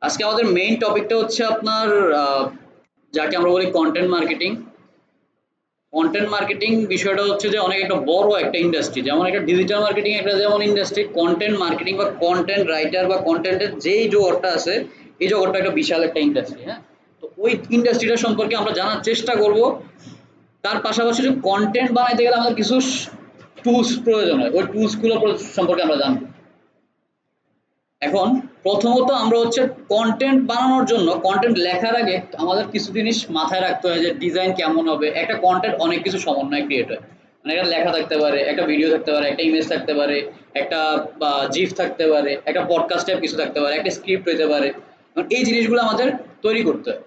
আজকে আমাদের মেইন টপিকটা হচ্ছে আপনার যাকে আমরা বলি কন্টেন্ট মার্কেটিং। কন্টেন্ট মার্কেটিং বিষয়টা হচ্ছে যে অনেক একটা বড় একটা ইন্ডাস্ট্রি, যেমন একটা ডিজিটাল মার্কেটিং একটা যেমন ইন্ডাস্ট্রি, কন্টেন্ট মার্কেটিং বা কন্টেন্ট রাইটার বা কন্টেন্টের যেই জগৎটা আছে এই জগৎটা একটা বিশাল একটা ইন্ডাস্ট্রি। হ্যাঁ, তো ওই ইন্ডাস্ট্রিটা সম্পর্কে আমরা জানার চেষ্টা করব। তার পাশাপাশি যে কন্টেন্ট বানাইতে গেলে আমাদের কিছু টুলস প্রয়োজন হয়, ওই টুলসগুলো সম্পর্কে আমরা জানবো। এখন প্রথমত আমরা হচ্ছে কন্টেন্ট বানানোর জন্য, কন্টেন্ট লেখার আগে আমাদের কিছু জিনিস মাথায় রাখতে হয় যে ডিজাইন কেমন হবে। একটা কন্টেন্ট অনেক কিছু সমন্বয়ে ক্রিয়েট হয়, মানে একটা লেখা থাকতে পারে, একটা ভিডিও থাকতে পারে, একটা ইমেজ থাকতে পারে, একটা জিফ থাকতে পারে, একটা পডকাস্ট টাইপ কিছু থাকতে পারে, একটা স্ক্রিপ্ট হতে পারে। এই জিনিসগুলো আমাদের তৈরি করতে হয়।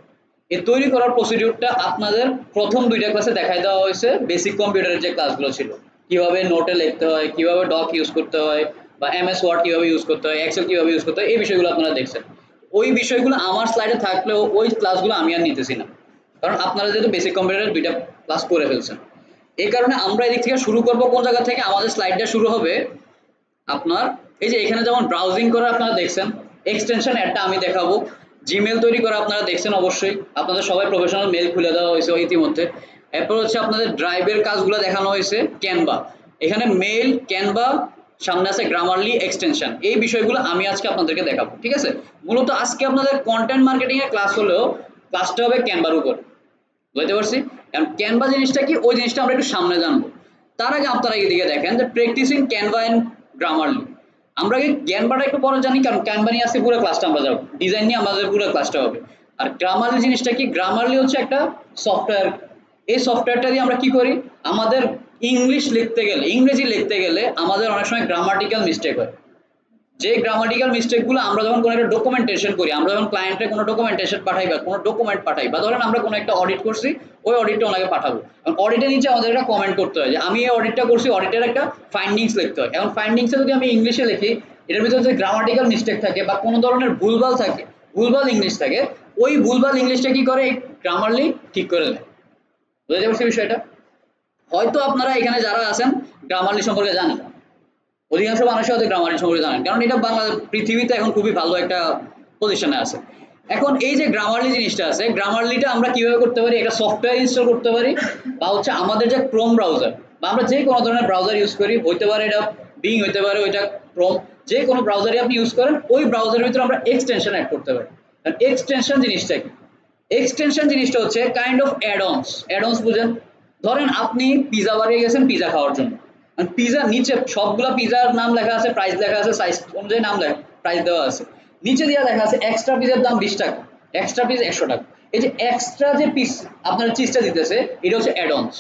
এই তৈরি করার প্রসিডিউরটা আপনাদের প্রথম দুইটা ক্লাসে দেখাই দেওয়া হয়েছে, বেসিক কম্পিউটারের যে ক্লাসগুলো ছিল, কিভাবে নোটে লিখতে হয়, কিভাবে ডক ইউজ করতে হয়, বা এমএস ওয়ার্ড কিভাবে ইউজ করতে হয়, এক্সেল কিভাবে ইউজ করতে হয়, এই বিষয়গুলো আপনারা দেখছেন। ওই বিষয়গুলো আমার স্লাইডে থাকলেও ওই ক্লাসগুলো আমি আর নিতেছি না, কারণ আপনারা যেহেতু বেসিক কম্পিউটারের দুইটা ক্লাস করে ফেলছেন। এই কারণে আমরা এদিক থেকে শুরু করব। কোন জায়গা থেকে আমাদের স্লাইডটা শুরু হবে আপনার এই যে এখানে যেমন ব্রাউজিং করা আপনারা দেখছেন, এক্সটেনশন একটা আমি দেখাবো, জিমেল তৈরি করা আপনারা দেখছেন অবশ্যই, আপনাদের সবাই প্রফেশনাল মেল খুলে দেওয়া হয়েছে ইতিমধ্যে। এরপর হচ্ছে আপনাদের ড্রাইভের কাজগুলো দেখানো হয়েছে, ক্যানভা, এখানে মেল, ক্যানভা, সামনে আছে গ্রামারলি, এক্সটেনশন, এই বিষয়গুলো আমি আজকে আপনাদেরকে দেখাবো। ঠিক আছে, মূলত আজকে আপনাদের কন্টেন্ট মার্কেটিং এর ক্লাস হলেও ক্লাসটা হবে ক্যানভার উপর, বুঝতে পারছি। কারণ ক্যানভা জিনিসটা কি, ওই জিনিসটা আমরা একটু সামনে জানবো। তার আগে আপনারা এদিকে দেখেন যে প্র্যাকটিসিং ক্যানভা এন্ড গ্রামারলি। আমরা কি ক্যানভাটা একটু পরে জানি, কারণ ক্যানভা নিয়ে আসছে পুরো ক্লাসটা আমরা যাবো, ডিজাইন নিয়ে আমাদের পুরো ক্লাসটা হবে। আর গ্রামারলি জিনিসটা কি, গ্রামারলি হচ্ছে একটা সফটওয়্যার। এই সফটওয়্যারটা দিয়ে আমরা কি করি, আমাদের ইংলিশ লিখতে গেলে, ইংরেজি লিখতে গেলে আমাদের অনেক সময় গ্রামাটিক্যাল মিস্টেক হয়। যে গ্রামাটিক্যাল মিস্টেকগুলো আমরা যখন কোনো একটা ডকুমেন্টেশন করি, আমরা যখন ক্লায়েন্টে কোনো ডকুমেন্টেশন পাঠাই বা কোনো ডকুমেন্ট পাঠাই, বা ধরেন আমরা কোনো একটা অডিট করছি, ওই অডিটটা ওনাকে পাঠাবো, এবং অডিটের নিচে আমাদের একটা কমেন্ট করতে হয় যে আমি এই অডিটটা করছি, অডিটের একটা ফাইন্ডিংস লিখতে হয়। এখন ফাইন্ডিংসে যদি আমি ইংলিশে লিখি, এটার ভিতরে যে গ্রামাটিক্যাল মিস্টেক থাকে বা কোনো ধরনের ভুলভাল থাকে, ভুলভাল ইংলিশ থাকে, ওই ভুলভাল ইংলিশটা কি করে গ্রামারলি ঠিক করে দেয়। বুঝতে পারছি বিষয়টা। হয়তো আপনারা এখানে যারা আছেন গ্রামারলি সম্পর্কে জানেন, অধিকাংশ মানুষই হয়তো গ্রামারলি সম্পর্কে জানেন, কারণ এটা বাংলা পৃথিবীতে এখন খুবই ভালো একটা পজিশনে আছে। এখন এই যে গ্রামারলি জিনিসটা আছে, গ্রামারলিটা আমরা কিভাবে করতে পারি, একটা সফটওয়্যার ইনস্টল করতে পারি, বা হচ্ছে আমাদের যে ক্রোম ব্রাউজার, বা আমরা যে কোনো ধরনের ব্রাউজার ইউজ করি, হইতে পারে এটা বিং, হইতে পারে ওইটা ক্রোম, যে কোনো ব্রাউজারই আপনি ইউজ করেন, ওই ব্রাউজারের ভিতরে আমরা এক্সটেনশন অ্যাড করতে পারি। এক্সটেনশন জিনিসটা কি, এক্সটেনশন জিনিসটা হচ্ছে কাইন্ড অফ অ্যাডঅনস। অ্যাডঅনস বুঝেন, ধরেন আপনি পিজা বানিয়ে গেছেন পিজা খাওয়ার জন্য, পিজার নিচে সবগুলা পিজার নাম লেখা আছে, প্রাইস লেখা আছে, সাইজ অনুযায়ী নাম লেখা, প্রাইস দেওয়া আছে, নিচে দেওয়া লেখা আছে এক্সট্রা পিসের দাম 20 টাকা, এক্সট্রা পিস 100 টাকা। এই যে এক্সট্রা যে পিস আপনার চিজটা দিতেছে, এটা হচ্ছে অ্যাডঅনস।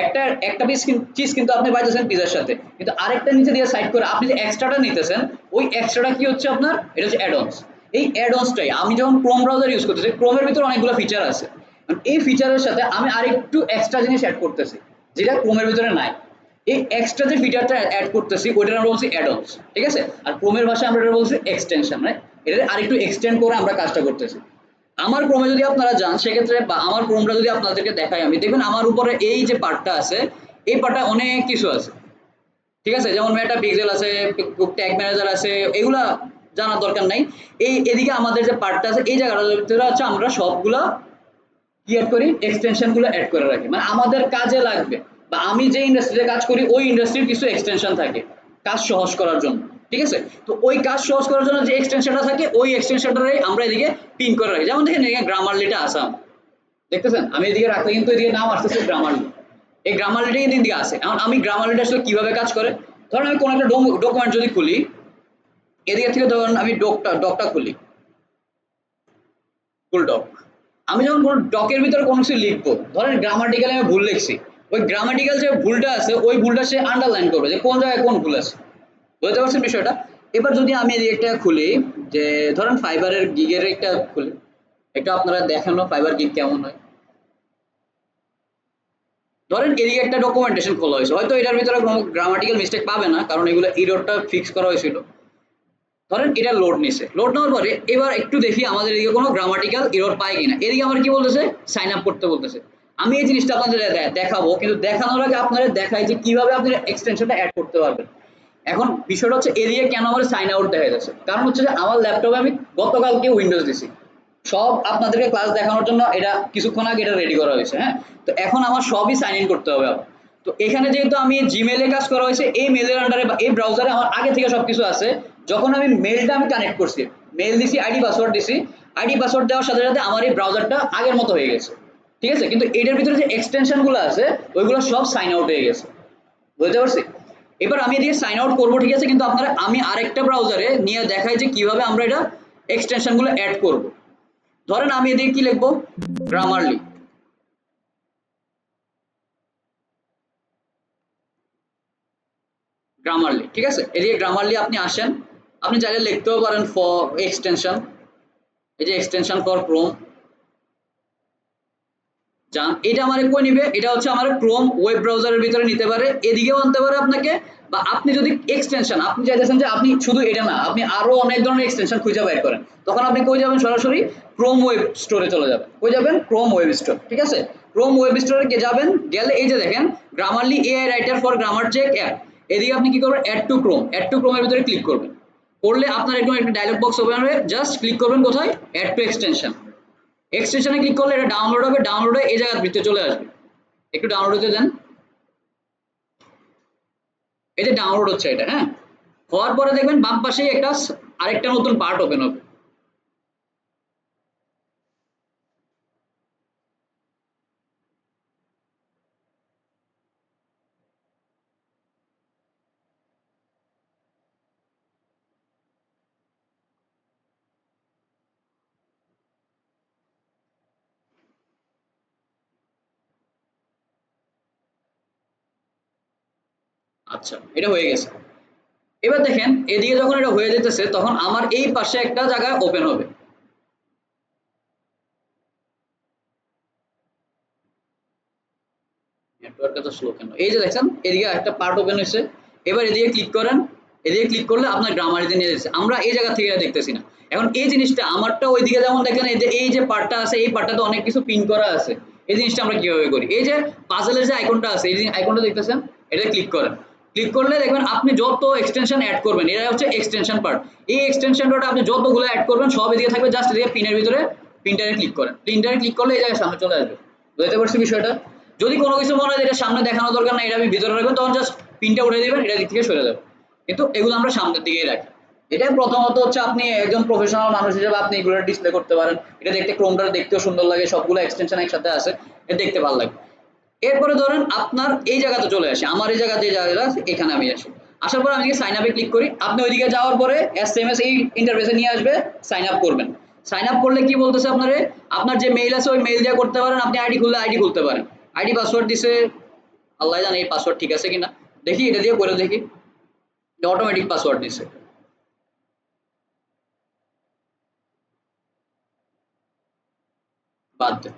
একটা একটা পিস চিজ কিন্তু আপনি পাইতেছেন পিজার সাথে, কিন্তু আরেকটা নিচে দিয়ে সাইড করে আপনি যে এক্সট্রাটা নিতেছেন, ওই এক্সট্রাটা কি হচ্ছে আপনার, এটা হচ্ছে অ্যাডঅনস। এই অ্যাডঅনসটাই আমি যখন ক্রোম ব্রাউজার ইউজ করতেছি, ক্রোমের ভিতরে অনেকগুলো ফিচার আছে, এই ফিচারের সাথে আমি আরেকটু এক্সট্রা জিনিস অ্যাড করতেছি যেটা ক্রোমের ভিতরে নাই। এই এক্সট্রা যে ফিচারটা অ্যাড করতেছি ওইটার আমরা বলছি অ্যাডঅনস, ঠিক আছে। আর ক্রোমের ভাষায় আমরা এটা বলছি এক্সটেনশন, মানে এটা আরেকটু এক্সটেন্ড করে আমরা কাজটা করতেছি। আমার ক্রোমে যদি আপনারা যান সেক্ষেত্রে, বা আমার ক্রোমটা যদি আপনাদেরকে দেখাই, আমি দেখবেন আমার উপরে এই যে পার্টটা আছে, এই পার্টটা অনেক কিছু আছে, ঠিক আছে, যেমন মেটা পিক্সেল আছে, ট্যাগ ম্যানেজার আছে, এগুলা জানার দরকার নাই। এই এদিকে আমাদের যে পার্টটা আছে, এই জায়গাটা ভিতরে হচ্ছে আমরা সবগুলা কি অ্যাড করি, এক্সটেনশন গুলো অ্যাড করে রাখি, মানে আমাদের কাজে লাগবে, বা আমি যে ইন্ডাস্ট্রিতে কাজ করি ওই ইন্ডাস্ট্রির কিছু এক্সটেনশন থাকে কাজ সহজ করার জন্য, ঠিক আছে। তো ওই কাজ সহজ করার জন্য যে এক্সটেনশনটা থাকে, ওই এক্সটেনশনটাই আমরা এদিকে পিন করে রাখি। যেমন দেখেন এখানে গ্রামারলিটা আসাম, দেখতেছেন আমি এদিকে রাখলে কিন্তু এদিকে নাম আসতেছে গ্রামারলি, এই গ্রামারলিটা কিন্তু এদিকে আসে। এখন আমি গ্রামারলিটা আসলে কিভাবে কাজ করে, ধরেন আমি কোনো একটা ডকুমেন্ট যদি খুলি, এদিকে থেকে ধরুন আমি ডকটা খুলি, ফুল ডক, আমি যখন কোনো ডকের ভিতরে কোনো কিছু লিখবো, ধরেন গ্রামাটিক্যালি আমি ভুল লিখছি, ওই গ্রামাটিক্যাল যে ভুলটা আছে ওই ভুলটা সে আন্ডারলাইন করবে যে কোন জায়গায় কোন ভুল আছে। বুঝতে পারছেন বিষয়টা। এবার যদি আমি এদিকে একটা খুলি, যে ধরেন ফাইবারের গিগের একটা খুলি, এটা আপনারা দেখানো ফাইবার গিগ কেমন হয়। ধরেন এদিকে একটা ডকুমেন্টেশন খোলা হয়েছে, হয়তো এটার ভিতরে কোনো গ্রামাটিক্যাল মিস্টেক পাবে না, কারণ এগুলো এররটা ফিক্স করা হয়েছিল। ধরেন এটা লোড নিছে, লোড নেওয়ার পরে এবার একটু দেখি আমাদের এদিকে কোনো গ্রামাটিক্যাল এরর পায় কিনা। এদিকে আমার কি বলতেছে, সাইন আপ করতে বলতেছে। আমি এই জিনিসটা আপনাদের দেখাবো, কিন্তু দেখানোর আগে আপনাদের দেখাই যে কিভাবে আপনি এক্সটেনশনটা অ্যাড করতে পারবেন। এখন বিষয়টা হচ্ছে এদিকে কেন আমার সাইন আউট দেখা যাচ্ছে, কারণ হচ্ছে যে আমার ল্যাপটপে আমি গতকালকে উইন্ডোজ দিছি, সব আপনাদেরকে ক্লাস দেখানোর জন্য এটা কিছুক্ষণ আগে এটা রেডি করা হয়েছে। হ্যাঁ, তো এখন আমার সবই সাইন ইন করতে হবে আবার। তো এখানে যেহেতু আমি জিমেলে কাজ করা হয়েছে, এই মেলের আন্ডারে বা এই ব্রাউজারে আমার আগে থেকে সবকিছু আছে। যখন আমি মেলটা আমি কানেক্ট করছি, মেল দিছি, আইডি পাসওয়ার্ড দিছি, আইডি পাসওয়ার্ড দেওয়ার সাথে সাথে আমার এই ব্রাউজারটা আগের মতো হয়ে গেছে। ঠিক আছে, কিন্তু এটার ভিতরে যে এক্সটেনশন গুলো আছে ওইগুলো সব সাইন আউট হয়ে গেছে, বুঝতে পারছি? এবার আমি এদিকে সাইন আউট করবো, ঠিক আছে, কিন্তু আপনারা আমি আরেকটা ব্রাউজারে নিয়ে দেখাই যে কিভাবে আমরা এটা এক্সটেনশন গুলো অ্যাড করব। ধরেন আমি এদিকে কি লিখবো, গ্রামারলি। গ্রামারলি, ঠিক আছে, এদিকে গ্রামারলি আপনি আসেন, আপনি চাইলে লিখতেও পারেন ফর এক্সটেনশন, এই যে এক্সটেনশন ফর ক্রোম, যান এটা আমার কই নিবে, এটা হচ্ছে আমার ক্রোম ওয়েব ব্রাউজারের ভিতরে নিতে পারে, এদিকেও আনতে পারে আপনাকে। বা আপনি যদি এক্সটেনশন আপনি চাইতেছেন যে আপনি শুধু এটা না, আপনি আরো অনেক ধরনের এক্সটেনশন খুঁজে বের করেন, তখন আপনি কই যাবেন, সরাসরি ক্রোম ওয়েব স্টোরে চলে যাবেন। কই যাবেন? ক্রোম ওয়েব স্টোর, ঠিক আছে। ক্রোম ওয়েব স্টোরে যাবেন, গেলে এই যে দেখেন Grammarly AI writer for grammar check app, এদিকে আপনি কি করবেন, add to Chrome, add to ক্রোমের ভিতরে ক্লিক করবেন। করলে আপনার এরকম একটা ডায়লগ বক্স ওপেন হবে, জাস্ট ক্লিক করবেন কোথায়, অ্যাড টু এক্সটেনশন। এক্সটেনশনে ক্লিক করলে এটা ডাউনলোড হবে, ডাউনলোড হয়ে এই জায়গার ভিতরে চলে আসবে। একটু ডাউনলোড হতে দেন, এই যে ডাউনলোড হচ্ছে এটা। হ্যাঁ, হওয়ার পরে দেখবেন বাম পাশেই একটা আরেকটা নতুন পার্ট ওপেন হবে। আচ্ছা, এটা হয়ে গেছে। এবার দেখেন এদিকে যখন এটা হয়ে যেতেছে তখন আমার এই পাশে একটা জায়গা ওপেন হবে। নেটওয়ার্কটা তো স্লো কেন, এই যে দেখছেন এদিকে একটা পার্ট ওপেন হয়েছে। এবার এদিকে ক্লিক করেন, এদিকে ক্লিক করলে আপনার গ্রামারিতে নিয়ে যাচ্ছে, আমরা এই জায়গা থেকে দেখতেছি না। এখন এই জিনিসটা আমারটা ওইদিকে যেমন দেখেন, এই যে পার্টটা আছে, এই পার্টটাতে অনেক কিছু পিন করা আছে। এই জিনিসটা আমরা কিভাবে করি, এই যে পাজলের যে আইকনটা আছে, এই আইকনটা দেখতেছেন, এটা ক্লিক করেন। ক্লিক করলে দেখবেন আপনি যত এক্সটেনশন অ্যাড করবেন, এটা হচ্ছে এক্সটেনশন পার্ট, এই এক্সটেনশনটা আপনি যতগুলো অ্যাড করবেন সব এদিকে থাকবে, জাস্ট এদিকে পিনের ভিতরে প্রিন্টারে ক্লিক করেন, প্রিন্টারে ক্লিক করলে এই জায়গায় সামনে চলে আসবে। বুঝতে পারছি বিষয়টা? যদি কোনো কিছু মনে হয় যে এটা সামনে দেখানো দরকার না, এটা আমি ভিতরে রাখবেন, তখন জাস্ট পিনটা উঠে দিবেন, এটা দিক থেকে সরে যাবে। কিন্তু এগুলো আমরা সামনের দিকেই রাখি। এটা প্রথমত হচ্ছে আপনি একজন প্রফেশনাল মানুষ হিসেবে আপনি এগুলো ডিসপ্লে করতে পারেন, এটা দেখতে ক্রোমটা দেখতেও সুন্দর লাগে, সবগুলো এক্সটেনশন একসাথে আছে, এটা দেখতে ভালো লাগে। এরপরে ধরেন আপনার এই জায়গাতে চলে আসে, আমার এই জায়গা যে জায়গাটা আছে এখানে আমি আসি, আসার পরে আমি সাইন আপে ক্লিক করি, আপনি ওইদিকে যাওয়ার পরে এসএমএস এই ইন্টারফেসে নিয়ে আসবে, সাইন আপ করবেন। সাইন আপ করলে কি বলতেছে আপনারে, আপনার যে মেইল আছে ওই মেইল দিয়ে করতে পারেন, আপনি আইডি খুললে আইডি খুলতে পারেন। আইডি পাসওয়ার্ড দিছে, আল্লাহ জানে এই পাসওয়ার্ড ঠিক আছে কিনা, দেখি এটা দিয়ে করে দেখি, অটোমেটিক পাসওয়ার্ড দিছে, বাদ দেন।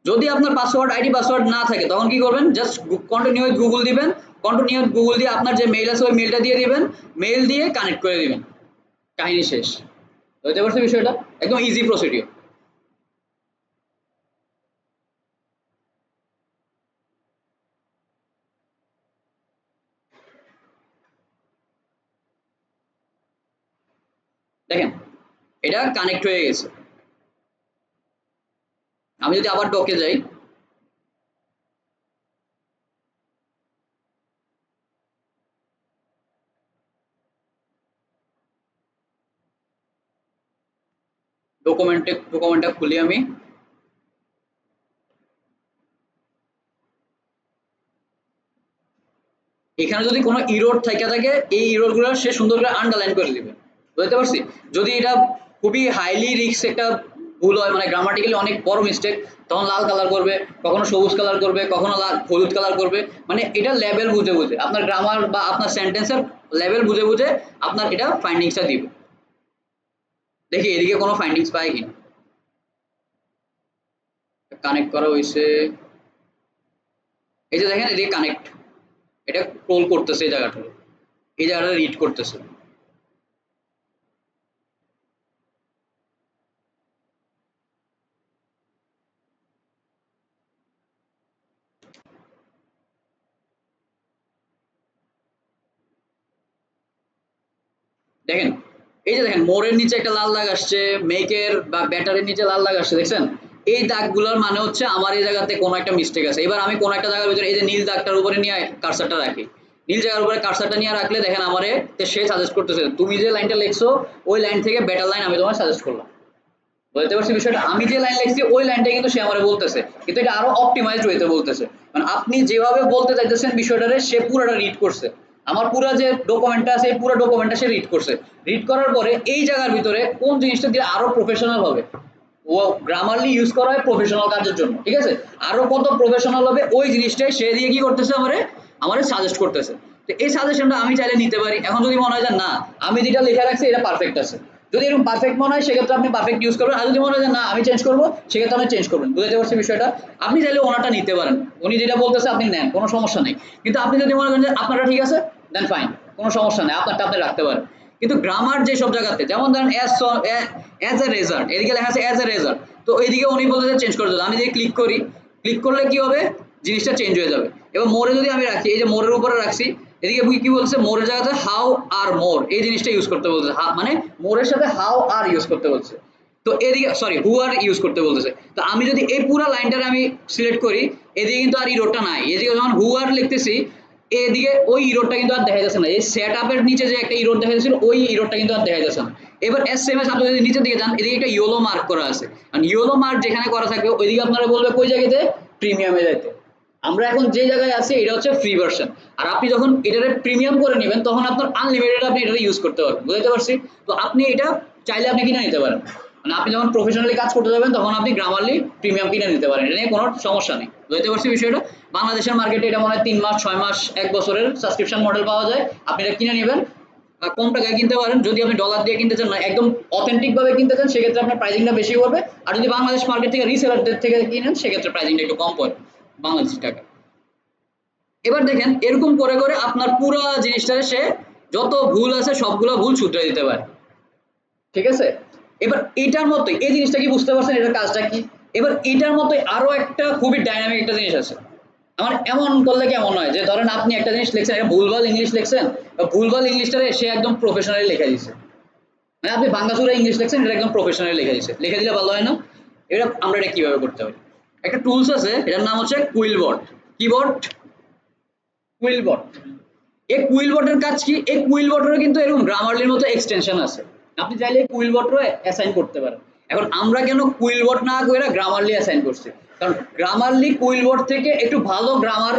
যদি আপনার পাসওয়ার্ড আইডি পাসওয়ার্ড না থাকে তখন কি করবেন, জাস্ট কন্টিনিউ উইথ গুগল দিবেন, কন্টিনিউ উইথ গুগল দিয়ে আপনার যে মেইল আছে ওই মেইলটা দিয়ে দিবেন, মেইল দিয়ে কানেক্ট করে দিবেন, কাহিনী শেষ। বুঝতে পারছি বিষয়টা? একদম ইজি প্রসিডিওর। দেখেন এটা কানেক্ট হয়ে গেছে। আমি যদি আবার ডকে যাই, ডকুমেন্টটা খুলি আমি, এখানে যদি কোনো ইরোর থেকে থাকে এই ইরোর গুলো সে সুন্দর করে আন্ডারলাইন করে দিবে। বুঝতে পারছি? যদি এটা খুবই হাইলি রিস্ক একটা ভুল হয়, মানে গ্রামাটিক্যালি অনেক বড় মিস্টেক, তখন লাল কালার করবে, কখনো সবুজ কালার করবে, কখনো হলুদ কালার করবে, মানে এটা লেভেল বুঝে বুঝে আপনার গ্রামার বা আপনার সেন্টেন্সের লেভেল বুঝে বুঝে আপনার এটা ফাইন্ডিংসটা দিবে। দেখি এদিকে কোনো ফাইন্ডিংস পাই কিনা। কানেক্ট করা হয়েছে, এই যে দেখেন এদিকে কানেক্ট, এটা ক্রোল করতেছে এই জায়গাটা, এই জায়গাটা রিড করতেছে। দেখেন এই যে দেখেন মোরের নিচে একটা লাল দাগ আসছে, মেকের বা ব্যাটারির নিচে লাল দাগ আসছে, দেখছেন? এই দাগগুলোর মানে হচ্ছে আমার এই জায়গাতে কোনো একটা মিস্টেক আছে। এবার আমি কোনো একটা জায়গার ভিতরে এই যে নীল দাগটার উপরে নিয়ে কার্সারটা রাখি, নীল জায়গার উপরে কার্সারটা নিয়ে রাখলে দেখেন আমারে সে সাজেস্ট করতেছে তুমি যে লাইনটা লিখছো ওই লাইন থেকে বেটার লাইন আমি তোমায় সাজেস্ট করলাম। বুঝতে পারছি বিষয়টা? আমি যে লাইন লিখছি ওই লাইনটা কিন্তু সে আমারে বলতেছে, কিন্তু এটা আরো অপটিমাইজড ওয়েতে বলতেছে। মানে আপনি যেভাবে বলতে চাইতেছেন বিষয়টারে সে পুরোটা রিড করছে। আমার পুরো যে ডকুমেন্টটা আছে এই পুরো ডকুমেন্টটা সে রিড করছে। রিড করার পরে এই জায়গার ভিতরে কোন জিনিসটা দিয়ে আরো প্রফেশনাল হবে, ও গ্রামারলি ইউজ করা হয় প্রফেশনাল কাজের জন্য, ঠিক আছে? আরো কত প্রফেশনাল হবে ওই জিনিসটাই সে দিয়ে কি করতেছে আমারে আমারে সাজেস্ট করতেছে। তো এই সাজেশনটা আমি চাইলে নিতে পারি। এখন যদি মনে হয় যে না আমি যেটা লেখা রাখছি এটা পারফেক্ট আছে, যদি এরকম পারফেক্ট মনে হয় সেক্ষেত্রে আপনি পারফেক্ট ইউজ করবেন, আর যদি মনে হয় যে না আমি চেঞ্জ করবো সেক্ষেত্রে আপনি চেঞ্জ করবেন। বুঝতে পারছি বিষয়টা? আপনি চাইলে ওনারটা নিতে পারেন, উনি যেটা বলতেছে আপনি নেন, কোনো সমস্যা নেই। কিন্তু আপনি যদি মনে করেন যে আপনারটা ঠিক আছে দেন ফাইন, কোনো সমস্যা নেই, আপনারটা আপনি রাখতে পারেন। কিন্তু গ্রামার যে সব জায়গাতে যেমন ধরেন অ্যাজ এ রেজাল্ট এদিকে লেখা আছে অ্যাজ এ রেজাল্ট, তো এইদিকে উনি বলতেছে চেঞ্জ করে দিতে। আমি যদি ক্লিক করি, ক্লিক করলে কি হবে জিনিসটা চেঞ্জ হয়ে যাবে। এবার মোরে যদি আমি রাখি, এই যে মোরের উপরে রাখছি, এদিকে কি বলছে মোরের জায়গাতে হাউ আর মোর এই জিনিসটা ইউজ করতে বলছে, মানে মোরের সাথে হাউ আর ইউজ করতে বলছে। তো এদিকে সরি হু আর ইউজ করতে বলতেছে। তো আমি যদি এই পুরো লাইনটারে আমি সিলেক্ট করি, এদিকে কিন্তু আর ইরোডটা নাই, এদিকে যখন হু আর লিখতেছি এদিকে ওই ইরোডটা কিন্তু আর দেখা যাচ্ছে না। এই সেট আপের নিচে যে একটা ইরোড দেখা যাচ্ছিল ওই ইরোডটা কিন্তু আর দেখা যাচ্ছে না। এবার এস এম এস আপনি যদি নিচের দিকে যান, এদিকে একটা ইয়েলো মার্ক করা আছে, আর ইয়েলো মার্ক যেখানে করা থাকবে ওইদিকে আপনারা বলবে কই জায়গাতে প্রিমিয়ামে যাইতে। আমরা এখন যে জায়গায় আছি এটা হচ্ছে ফ্রি ভার্সন, আর আপনি যখন এটারে প্রিমিয়াম করে নেবেন তখন আপনার আনলিমিটেড আপনি এটা ইউজ করতে পারবেন। বুঝতে পারছি? তো আপনি এটা চাইলে আপনি কিনে নিতে পারেন, মানে আপনি যখন প্রফেশনালি কাজ করতে যাবেন তখন আপনি গ্রামারলি প্রিমিয়াম কিনে নিতে পারেন, এটা নিয়ে কোনো সমস্যা নেই। বুঝতে পারছি বিষয়টা? বাংলাদেশের মার্কেটে এটা মনে হয় 3 মাস 6 মাস 1 বছরের সাবস্ক্রিপশন মডেল পাওয়া যায়, আপনি এটা কিনে নেবেন। কম টাকায় কিনতে পারেন। যদি আপনি ডলার দিয়ে কিনতে চান না একদম অথেন্টিক ভাবে কিনতে চান সেক্ষেত্রে আপনার প্রাইসিংটা বেশি পড়বে, আর যদি বাংলাদেশ মার্কেট থেকে রিসেলারদের থেকে কিনেন সেক্ষেত্রে প্রাইসিংটা একটু কম পড়বে বাংলাদেশি টাকা। এবার দেখেন এরকম করে করে আপনার পুরো জিনিসটারে সে যত ভুল আছে সবগুলো ভুল শুধরে দিতে পারে, ঠিক আছে? এবার এটার মতোই এই জিনিসটা কি বুঝতে পারছেন এটার কাজটা কি? এবার এটার মতোই আরো একটা খুবই ডাইনামিক একটা জিনিস আছে। আমার এমন করলে কেমন হয় যে ধরেন আপনি একটা জিনিস লিখছেন এটা ভুলভাল ইংলিশ লিখছেন, ভুলভাল ইংলিশটারে সে একদম প্রফেশনালি লিখে দিয়েছে, মানে আপনি বাঙ্গাচুরা ইংলিশ লিখছেন এটা একদম প্রফেশনালি লিখে দিয়েছে, লিখে দিলে ভালো হয় না? এটা আমরা এটা কিভাবে করতে পারি? একটা টুলস আছে এটার নাম হচ্ছে কুইলবট। কিবোর্ড কুইলবট। এই কুইলবটের কাজ কি? এই কুইলবটেরও কিন্তু এরকম গ্রামারলির মতো এক্সটেনশন আছে, আপনি চাইলে কুইলবটও অ্যাসাইন করতে পারেন। এখন আমরা কেন কুইলবট না করে গ্রামারলি অ্যাসাইন করছি? কারণ গ্রামারলি কুইলবট থেকে একটু ভালো গ্রামার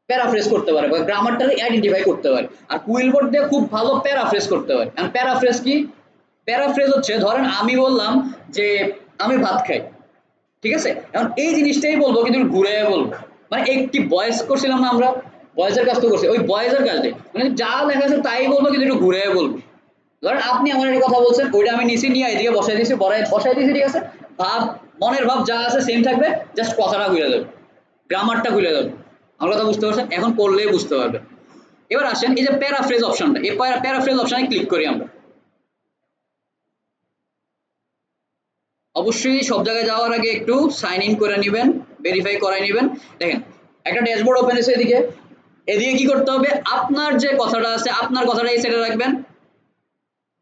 প্যারাফ্রেজ করতে পারে বা গ্রামারটাকে আইডেন্টিফাই করতে পারে, আর কুইলবট দিয়ে খুব ভালো প্যারাফ্রেজ করতে পারে। কারণ প্যারাফ্রেজ কি? প্যারাফ্রেজ হচ্ছে ধরেন আমি বললাম যে আমি ভাত খাই, ঠিক আছে? এখন এই জিনিসটাই বলবো কিন্তু ঘুরে বলবো, মানে একটি ভয়েস করছিলাম না আমরা, ভয়েসের কাজ তো করছি, ওই ভয়েসের কাজটাই মানে যা লেখা আছে তাই বলবো কিন্তু একটু ঘুরে বলবো। ধরেন আপনি আমার একটা কথা বলছেন ওইটা আমি নিচে নিয়ে এদিকে বসাই দিয়েছি, বসাই দিয়েছি, ঠিক আছে? ভাব মনের ভাব যা আছে সেম থাকবে, জাস্ট কথাটা ঘুরে যাবে, গ্রামারটা ঘুরে যাবে। আমার কথা বুঝতে পারছেন? এখন করলেই বুঝতে পারবে। এবার আসেন এই যে প্যারাফ্রেজ অপশনটা, এই প্যারাফ্রেজ অপশনে ক্লিক করি আমরা। অবশ্যই সব জায়গায় যাওয়ার আগে একটু সাইন ইন করে নেবেন, ভেরিফাই করাই নেবেন। দেখেন একটা ড্যাশবোর্ড ওপেন হয়েছে, এদিকে এদিকে কি করতে হবে, আপনার যে কথাটা আছে আপনার কথাটা এই সাইডে রাখবেন,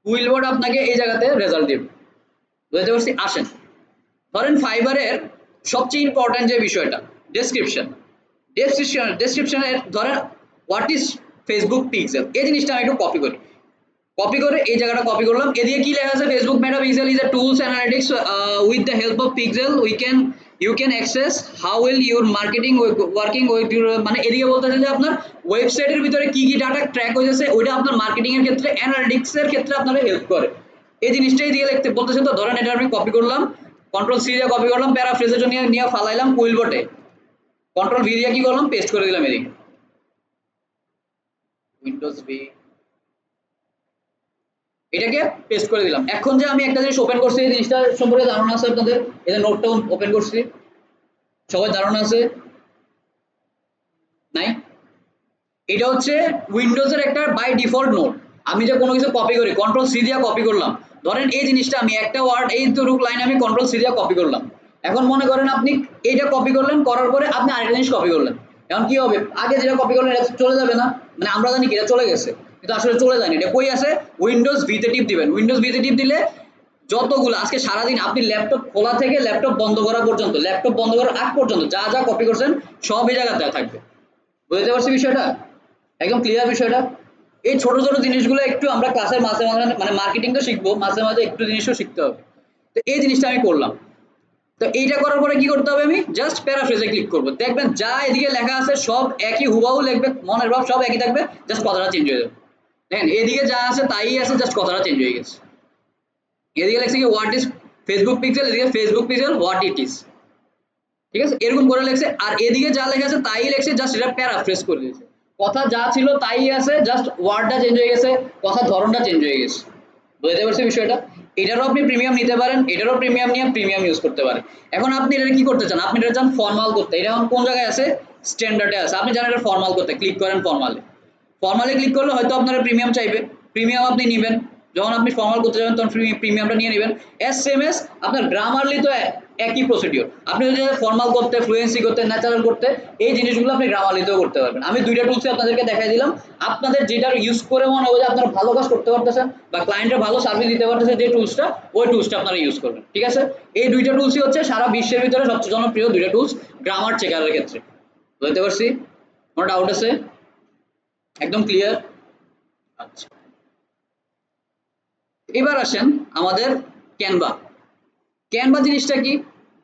উইলবোর্ড আপনাকে এই জায়গাতে রেজাল্ট দিবে। বুঝতে পারছি? আসেন ধরেন ফাইবারের সবচেয়ে ইম্পর্টেন্ট যে বিষয়টা ডেসক্রিপশন, ডেসক্রিপশনের ধরেন হোয়াট ইজ ফেসবুক পিক্সেল, এই জিনিসটা আমি একটু কপি করি, কপি করে এই জায়গাটা কপি করলাম। এদিকে কি লেখা আছে, Facebook Meta pixel is a tools analytics with the help of pixel you can access how will your marketing working with your, মানে এদিকে বলতেছে যে আপনার ওয়েবসাইটের ভিতরে কি কি ডাটা ট্র্যাক হয়েছে ওইটা আপনার মার্কেটিং এর ক্ষেত্রে অ্যানালিটিক্স এর ক্ষেত্রে আপনারা হেল্প করে, এই জিনিসটাই দিয়ে লিখতে বলতেছে। তো ধরেন এটা আমি কপি করলাম, কন্ট্রোল সি দিয়ে কপি করলাম, প্যারাফ্রেজের জন্য নিয়ে ফালাইলাম কুইলবটে, কন্ট্রোল ভি দিয়ে কি করলাম পেস্ট করে দিলাম এদিকে, উইন্ডোজ ভি, এটাকে পেস্ট করে দিলাম। এখন যে আমি একটা জিনিস ওপেন করছি এই জিনিসটা সম্পর্কে ধারণা আছে আপনাদের? এই যে নোটটা ওপেন করছি, সবার ধারণা আছে? নাই? এটা হচ্ছে উইন্ডোজের একটা বাই ডিফল্ট নোট। আমি যে কোনো কিছু কপি করি কন্ট্রোল সি দিয়ে কপি করলাম, ধরেন এই জিনিসটা আমি একটা ওয়ার্ড এই দুটো লাইন আমি কন্ট্রোল সি দিয়ে কপি করলাম। এখন মনে করেন আপনি এইটা কপি করলেন, করার পরে আপনি আরেকটা জিনিস কপি করলেন, এখন কি হবে, আগে যেটা কপি করলেন এটা চলে যাবে না? মানে আমরা জানি কি এটা চলে গেছে, কিন্তু আসলে চলে যায়নি। এটা কই আছে? উইন্ডোজ ভিতে টিপ দিবেন। উইন্ডোজ ভিতে টিপ দিলে যতগুলো আজকে সারাদিন আপনি ল্যাপটপ খোলা থেকে ল্যাপটপ বন্ধ করা পর্যন্ত, ল্যাপটপ বন্ধ করার আগ পর্যন্ত যা যা কপি করছেন সব এই জায়গাতে থাকবে। বুঝতে পারছি বিষয়টা? একদম ক্লিয়ার বিষয়টা? এই ছোট ছোট জিনিসগুলো একটু আমরা ক্লাসের মাঝে মাঝে মানে মার্কেটিং তো শিখবো, মাঝে মাঝে একটু জিনিসও শিখতে হবে। তো এই জিনিসটা আমি করলাম। তো এইটা করার পরে কি করতে হবে? আমি জাস্ট প্যারাফ্রেজে ক্লিক করব, দেখবেন যা এদিকে লেখা আছে সব একই হুবাহু লিখবে, মনের ভাব সব একই থাকবে, জাস্ট কথাটা চেঞ্জ হয়ে যাবে। দেখেন এদিকে যা আছে তাই আছে, জাস্ট কথাটা চেঞ্জ হয়ে গেছে। এদিকে লেখছে কি হোয়াট ইজ ফেসবুক পিক্সেল, এদিকে Facebook pixel what it is. ঠিক আছে, এরকম করে লেখছে। আর এদিকে যা লেখা আছে তাই লেখছে, জাস্ট এটা প্যারাফ্রেজ করে দিয়েছে। কথা যা ছিল তাই আছে, জাস্ট ওয়ার্ডটা চেঞ্জ হয়ে গেছে, কথার ধরনটা চেঞ্জ হয়ে গেছে। বুঝতে পারছি বিষয়টা? এটারও আপনি প্রিমিয়াম নিতে পারেন, এটারও প্রিমিয়াম নিয়ে প্রিমিয়াম ইউজ করতে পারেন। এখন আপনি এটা কি করতে চান? আপনি এটা চান ফর্মাল করতে। এটা এখন কোন জায়গায় আছে? স্ট্যান্ডার্ডে আছে। আপনি জানেন এটা ফর্মাল করতে, ক্লিক করেন ফর্মালে। ফর্মালে ক্লিক করলে হয়তো আপনারা প্রিমিয়াম চাইবে, প্রিমিয়াম আপনি নেবেন। যখন আপনি ফর্মাল করতে যাবেন তখন প্রিমিয়ামটা নিয়ে নেবেন। এস আপনার গ্রামারলি তো একই প্রসিডিওর। আপনি যদি ফর্মাল করতে, ফ্লুয়েন্সি করতে, ন্যাচারাল করতে, এই জিনিসগুলো আপনি গ্রামারলিতেও করতে পারবেন। আমি দুইটা টুলসই আপনাদেরকে দেখাই দিলাম। আপনাদের যেটা ইউজ করে মনে হবে যে আপনারা ভালো কাজ করতে পারতেছেন বা ক্লায়েন্টের ভালো সার্ভিস দিতে পারতেছেন, যে টুলসটা ওই টুলসটা আপনারা ইউজ করবেন। ঠিক আছে, এই দুইটা টুলসই হচ্ছে সারা বিশ্বের ভিতরে সবচেয়ে জনপ্রিয় দুইটা টুলস গ্রামার চেকারের ক্ষেত্রে। বুঝতে পারছি? কোনো ডাউট আছে? একদম ক্লিয়ার? আচ্ছা, এবার আসেন আমাদের ক্যানভা। ক্যানভা জিনিসটা কি?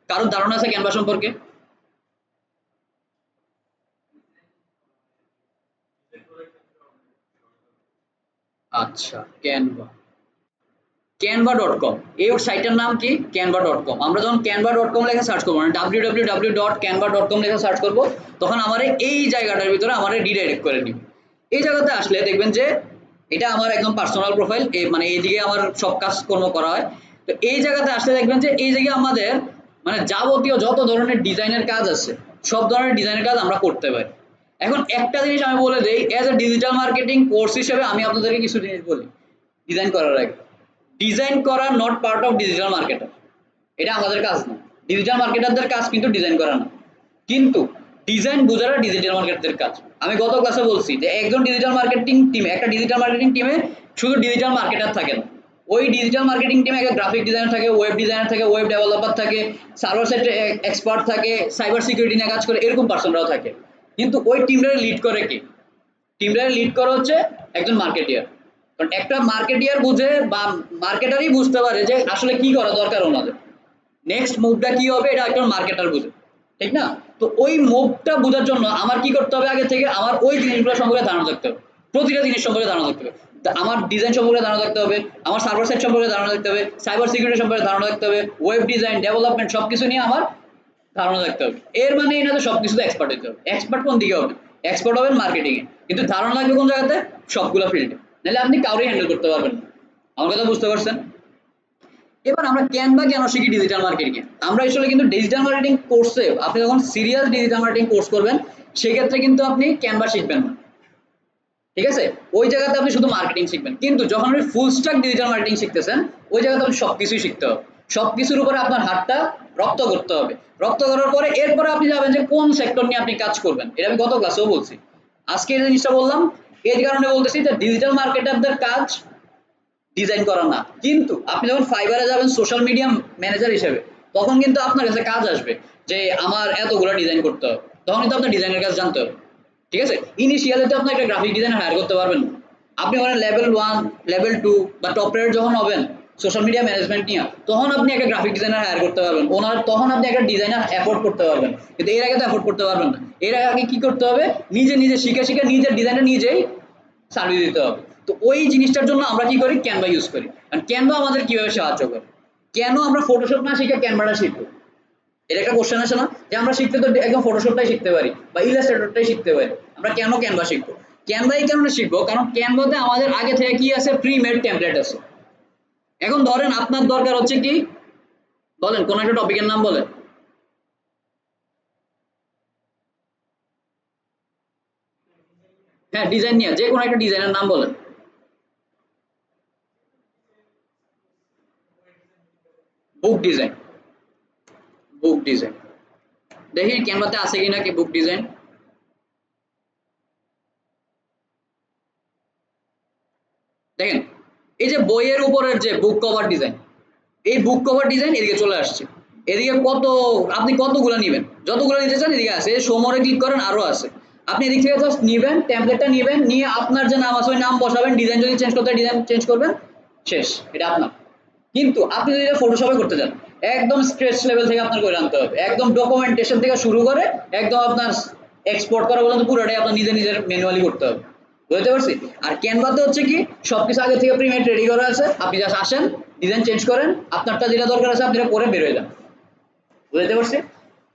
কারোর ধারণা আছে ক্যানভা সম্পর্কে? আচ্ছা, ক্যানভা, canva.com, এই সাইটের নাম কি? canva.com। আমরা যখন canva.com লেখা সার্চ করবো, মানে www.canva.com লেখা সার্চ করবো, তখন আমার এই জায়গাটার ভিতরে আমার রিডাইরেক্ট করে নিবে। এই জায়গাতে আসলে দেখবেন যে এটা আমার একদম পার্সোনাল প্রোফাইল, মানে এইদিকে আমার সব কাজকর্ম করা হয়। তো এই জায়গাতে আসলে দেখবেন যে এই জায়গায় আমাদের মানে যাবতীয় যত ধরনের ডিজাইনের কাজ আছে, সব ধরনের ডিজাইনের কাজ আমরা করতে পারি। এখন একটা জিনিস আমি বলে দেই, as a digital marketing course হিসেবে আমি আপনাদেরকে কিছু জিনিস বলি ডিজাইন করার আগে। ডিজাইন করা not part of digital marketer, এটা আমাদের কাজ না। ডিজিটাল মার্কেটারদের কাজ কিন্তু ডিজাইন করা না, কিন্তু ডিজাইন বোঝাটা ডিজিটাল মার্কেটারদের কাজ। আমি গত ক্লাসে বলছি যে একজন ডিজিটাল মার্কেটিং টিমে, একটা ডিজিটাল মার্কেটিং টিমে শুধু ডিজিটাল মার্কেটার থাকে না। ওই ডিজিটাল মার্কেটিং টিমে একটা গ্রাফিক ডিজাইনার থাকে, ওয়েব ডিজাইনার থাকে, ওয়েব ডেভেলপার থাকে, সার্ভার সাইড এক্সপার্ট থাকে, সাইবার সিকিউরিটি নিয়ে কাজ করে, এরকম পার্সনরাও থাকে। কিন্তু ওই টিমটাকে লিড করে কি? টিমটাকে লিড করা হচ্ছে একজন মার্কেটিয়ার। কারণ একটা মার্কেটিয়ার বুঝে বা মার্কেটারই বুঝতে পারে যে আসলে কি করা দরকার ওনাদের, নেক্সট মুভটা কি হবে, এটা একজন মার্কেটার বুঝে। ঠিক না? তো ওই মুভটা বোঝার জন্য আমার কি করতে হবে? আগে থেকে আমার ওই জিনিসগুলো সম্পর্কে ধারণা থাকতে হবে, প্রতিটা জিনিস সম্পর্কে ধারণা থাকতে হবে। আমার ডিজাইন সম্পর্কে ধারণা থাকতে হবে, আমার সার্ভার সাইড সম্পর্কে ধারণা থাকতে হবে, সাইবার সিকিউরিটি সম্পর্কে ধারণা থাকতে হবে, ওয়েব ডিজাইন, ডেভেলপমেন্ট সবকিছু নিয়ে আমার ধারণা থাকতে হবে। এর মানে এই না যে সবকিছুতে এক্সপার্ট হতে হবে। এক্সপার্ট কোন দিকে হবে? এক্সপার্ট হবেন মার্কেটিং এ, কিন্তু ধারণা লাগবে কোন জায়গাতে? সবগুলো ফিল্ডে, নাহলে আপনি কাউরে হ্যান্ডেল করতে পারবেন না। আমার কথা বুঝতে পারছেন? এবার আমরা ক্যানভা কেন শিখি ডিজিটাল মার্কেটিং এ? আমরা আসলে কিন্তু ডিজিটাল মার্কেটিং কোর্সে আপনি যখন সিরিয়াস ডিজিটাল মার্কেটিং কোর্স করবেন, সেক্ষেত্রে কিন্তু আপনি ক্যানভা শিখবেন না। ঠিক আছে, ওই জায়গাতে আপনি শুধু মার্কেটিং শিখবেন। কিন্তু যখন আপনি ফুল স্ট্যাক ডিজিটাল মার্কেটিং শিখতেছেন, ওই জায়গাতে আপনি সবকিছুই শিখতে হবে। সবকিছুর উপরে আপনার হাতটা রপ্ত করতে হবে। রপ্ত করার পরে এরপরে আপনি যাবেন যে কোন সেক্টর নিয়ে আপনি কাজ করবেন। এটা আমি গত ক্লাসেও বলছি, আজকে এই জিনিসটা বললাম এই কারণে বলতেছি যে ডিজিটাল মার্কেটারদের কাজ ডিজাইন করা না। কিন্তু আপনি যখন ফাইবারে যাবেন সোশ্যাল মিডিয়া ম্যানেজার হিসেবে, তখন কিন্তু আপনার কাছে কাজ আসবে যে আমার এতগুলো ডিজাইন করতে হবে, তখন কিন্তু আপনার ডিজাইনের কাজ জানতে হবে। ঠিক আছে, ইনিশিয়ালি তো আপনি একটা গ্রাফিক ডিজাইনার হায়ার করতে পারবেন না। আপনি ওখানে লেভেল 1, লেভেল 2 বা টপ রেট যখন হবেন সোশ্যাল মিডিয়া ম্যানেজমেন্ট নিয়ে, তখন আপনি একটা গ্রাফিক ডিজাইনার হায়ার করতে পারবেন, ওনার তখন আপনি একটা ডিজাইনার অ্যাফোর্ড করতে পারবেন। কিন্তু এর আগে তো অ্যাফোর্ড করতে পারবেন না। এর আগে কি করতে হবে? নিজে নিজে শিখে শিখে নিজের ডিজাইনটা নিজেই সার্ভিস দিতে হবে। তো ওই জিনিসটার জন্য আমরা কি করি? ক্যানভা ইউজ করি। আর ক্যানভা আমাদের কিভাবে সাহায্য করে? কেন আমরা ফটোশপ না শিখে ক্যানভাটা শিখবো? এটা একটা কোশ্চেন আসে না? যে আমরা শিখতে তো একদম ফটোশপটাই শিখতে পারি বা ইলাস্ট্রেটরটাই শিখতে পারি, আমরা কেন ক্যানভা শিখবো? ক্যানভা এই কারণে শিখবো কারণ ক্যানভাতে আমাদের আগে থেকে কি আছে? প্রি মেড টেমপ্লেট আছে। এখন ধরেন আপনার দরকার হচ্ছে কি, বলেন কোন একটা টপিকের নাম বলেন। হ্যাঁ, ডিজাইন নিয়ে যে কোনো একটা ডিজাইনের নাম বলেন। বুক ডিজাইন, বুক ডিজাইন, দেখি ক্যানভাতে আছে কিনা কি বুক ডিজাইন। এই যে বইয়ের উপরের যে বুক কভার ডিজাইন, এই বুক কভার ডিজাইন এদিকে চলে আসছে। এদিকে কত, আপনি কতগুলো নেবেন, যতগুলো নিতে চান এদিকে আছে, শো মোরে ক্লিক করেন, আরো আছে। আপনি এদিক থেকে জাস্ট নিবেন, টেমপ্লেটটা নিবেন, নিয়ে আপনার যে নাম আছে ওই নাম বসাবেন, ডিজাইন যদি চেঞ্জ করতে ডিজাইন চেঞ্জ করবেন, শেষ, এটা আপনার। কিন্তু আপনি যদি এটা ফটোশপে করতে চান, একদম স্ক্র্যাচ লেভেল থেকে আপনার করে আনতে হবে, একদম ডকুমেন্টেশন থেকে শুরু করে একদম আপনার এক্সপোর্ট করা পর্যন্ত পুরোটাই আপনার নিজের নিজের ম্যানুয়ালি করতে হবে। বুঝতে পারছি? আর ক্যানভাতে হচ্ছে কি সবকিছু আগে থেকে প্রিমেড রেডি করা আছে, আপনি জাস্ট আসেন, ডিজাইন চেঞ্জ করেন, আপনারটা যেটা দরকার আছে আপনি এটা করে বের হয়ে যান। বুঝতে পারছি?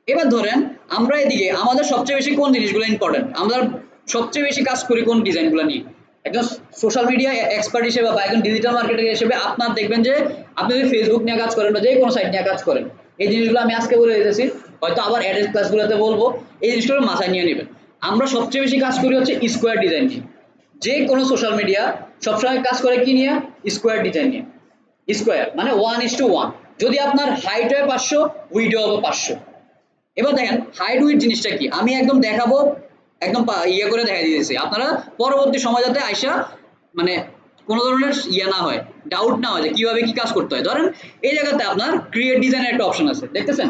এবার ধরেন আমরা এদিকে আমাদের সবচেয়ে বেশি কোন জিনিসগুলো ইম্পর্টেন্ট, আমরা সবচেয়ে বেশি কাজ করি কোন ডিজাইনগুলো নিয়ে। একজন সোশ্যাল মিডিয়া এক্সপার্ট হিসেবে বা একজন ডিজিটাল মার্কেটিং হিসেবে আপনার দেখবেন যে আপনি যদি ফেসবুক নিয়ে কাজ করেন বা যে কোনো সাইট নিয়ে কাজ করেন, এই জিনিসগুলো আমি আজকে বলে দিতেছি, হয়তো আবার অ্যাডেড ক্লাসগুলোতে বলবো, এই জিনিসগুলো মাথায় নিয়ে নেবেন। আমরা সবচেয়ে বেশি কাজ করি হচ্ছে স্কোয়ার ডিজাইন নিয়ে। যে কোনো সোশ্যাল মিডিয়া সবসময় কাজ করে কি নিয়ে? স্কোয়ার ডিজাইন নিয়ে। স্কোয়ার মানে 1:1। যদি আপনার হাইট হয় 500, উইডো হবে 500। এবার দেখেন হাইট উইড জিনিসটা কি, আমি একদম দেখাবো, একদম ইয়ে করে দেখা দিয়েছি, আপনারা পরবর্তী সময় যাতে আইসা মানে কোনো ধরনের ইয়ে না হয়, ডাউট না হয় যে কিভাবে কি কাজ করতে হয়। ধরেন এই জায়গাতে আপনার ক্রিয়েট ডিজাইনের একটা অপশন আছে, দেখতেছেন?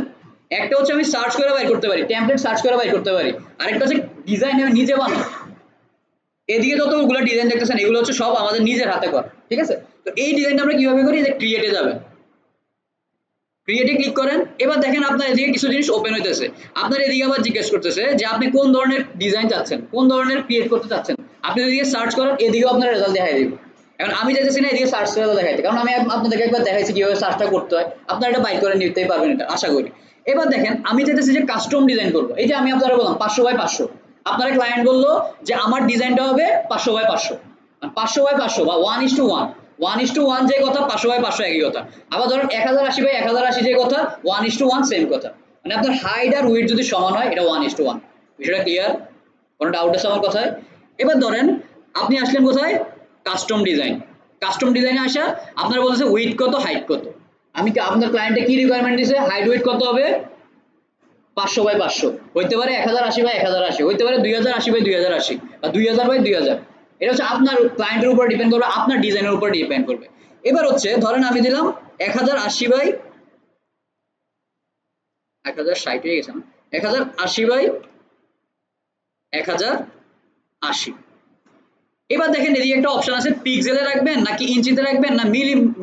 একটা হচ্ছে আমি সার্চ করে বাইর করতে পারি, টেমপ্লেট সার্চ করে বাইর করতে পারি, আরেকটা হচ্ছে ডিজাইন আমি নিজে বানাই। এদিকে যতগুলো ডিজাইন দেখতেছেন এগুলো হচ্ছে সব আমাদের নিজের হাতে করা, ঠিক আছে? তো এই ডিজাইনটা আমরা কিভাবে করি, যে ক্রিয়েটে যাবেন, ক্রিয়েটে ক্লিক করেন। এবার দেখেন আপনার এদিকে কিছু জিনিস ওপেন হইতেছে, আপনার এদিকে আবার জিজ্ঞেস করতেছে যে আপনি কোন ধরনের ডিজাইন চাচ্ছেন, কোন ধরনের ক্রিয়েট করতে চাচ্ছেন। আপনি এদিকে সার্চ করেন, এদিকেও আপনার রেজাল্ট দেখাই দিবে। এখন আমি চাইতেছি না এদিকে সার্চ রেজাল্ট দেখাইতে, কারণ আমি আপনাদেরকে একবার দেখাইছি কিভাবে সার্চটা করতে হয়, আপনারা এটা বাইর করে নিতেই পারবেন এটা আশা করি। এবার দেখেন আমি চাইতেছি যে কাস্টম ডিজাইন করবো, এই যে আমি আপনারা বললাম 500x500, আপনারা ক্লায়েন্ট বললো যে আমার ডিজাইনটা হবে 500x500, 500x500 বা 1:1, 1:1 যে কথা, 500x500 একই কথা। আবার ধরেন 1080x1080 যে কথা, 1:1 সেম কথা। মানে আপনার হাইট আর উইডথ যদি সমান হয় এটা 1:1। বিষয়টা ক্লিয়ার? কোনো ডাউট আছে আমার কথায়? এবার ধরেন আপনি আসলেন কোথায়, কাস্টম ডিজাইন। কাস্টম ডিজাইনে আসা আপনার বলতেছে উইডথ কত, হাইট কত। আমি কি আপনার ক্লায়েন্টে কি রিকোয়ারমেন্ট দিছে, হাইট উইডথ কত হবে, 500x500 হইতে পারে, 1080x1080 হইতে পারে, 2080x2080 বা 2000x2000। এটা হচ্ছে আপনার ক্লায়েন্টের উপর ডিপেন্ড করবে, আপনার ডিজাইনের উপর ডিপেন্ড করবে। এবার হচ্ছে ধরেন আমি দিলাম 1080x1060 হয়ে গেছে না, 1080x1080। এবার দেখেন এদিকে একটা অপশন আছে, পিক্সেলে রাখবেন নাকি ইঞ্চিতে রাখবেন, না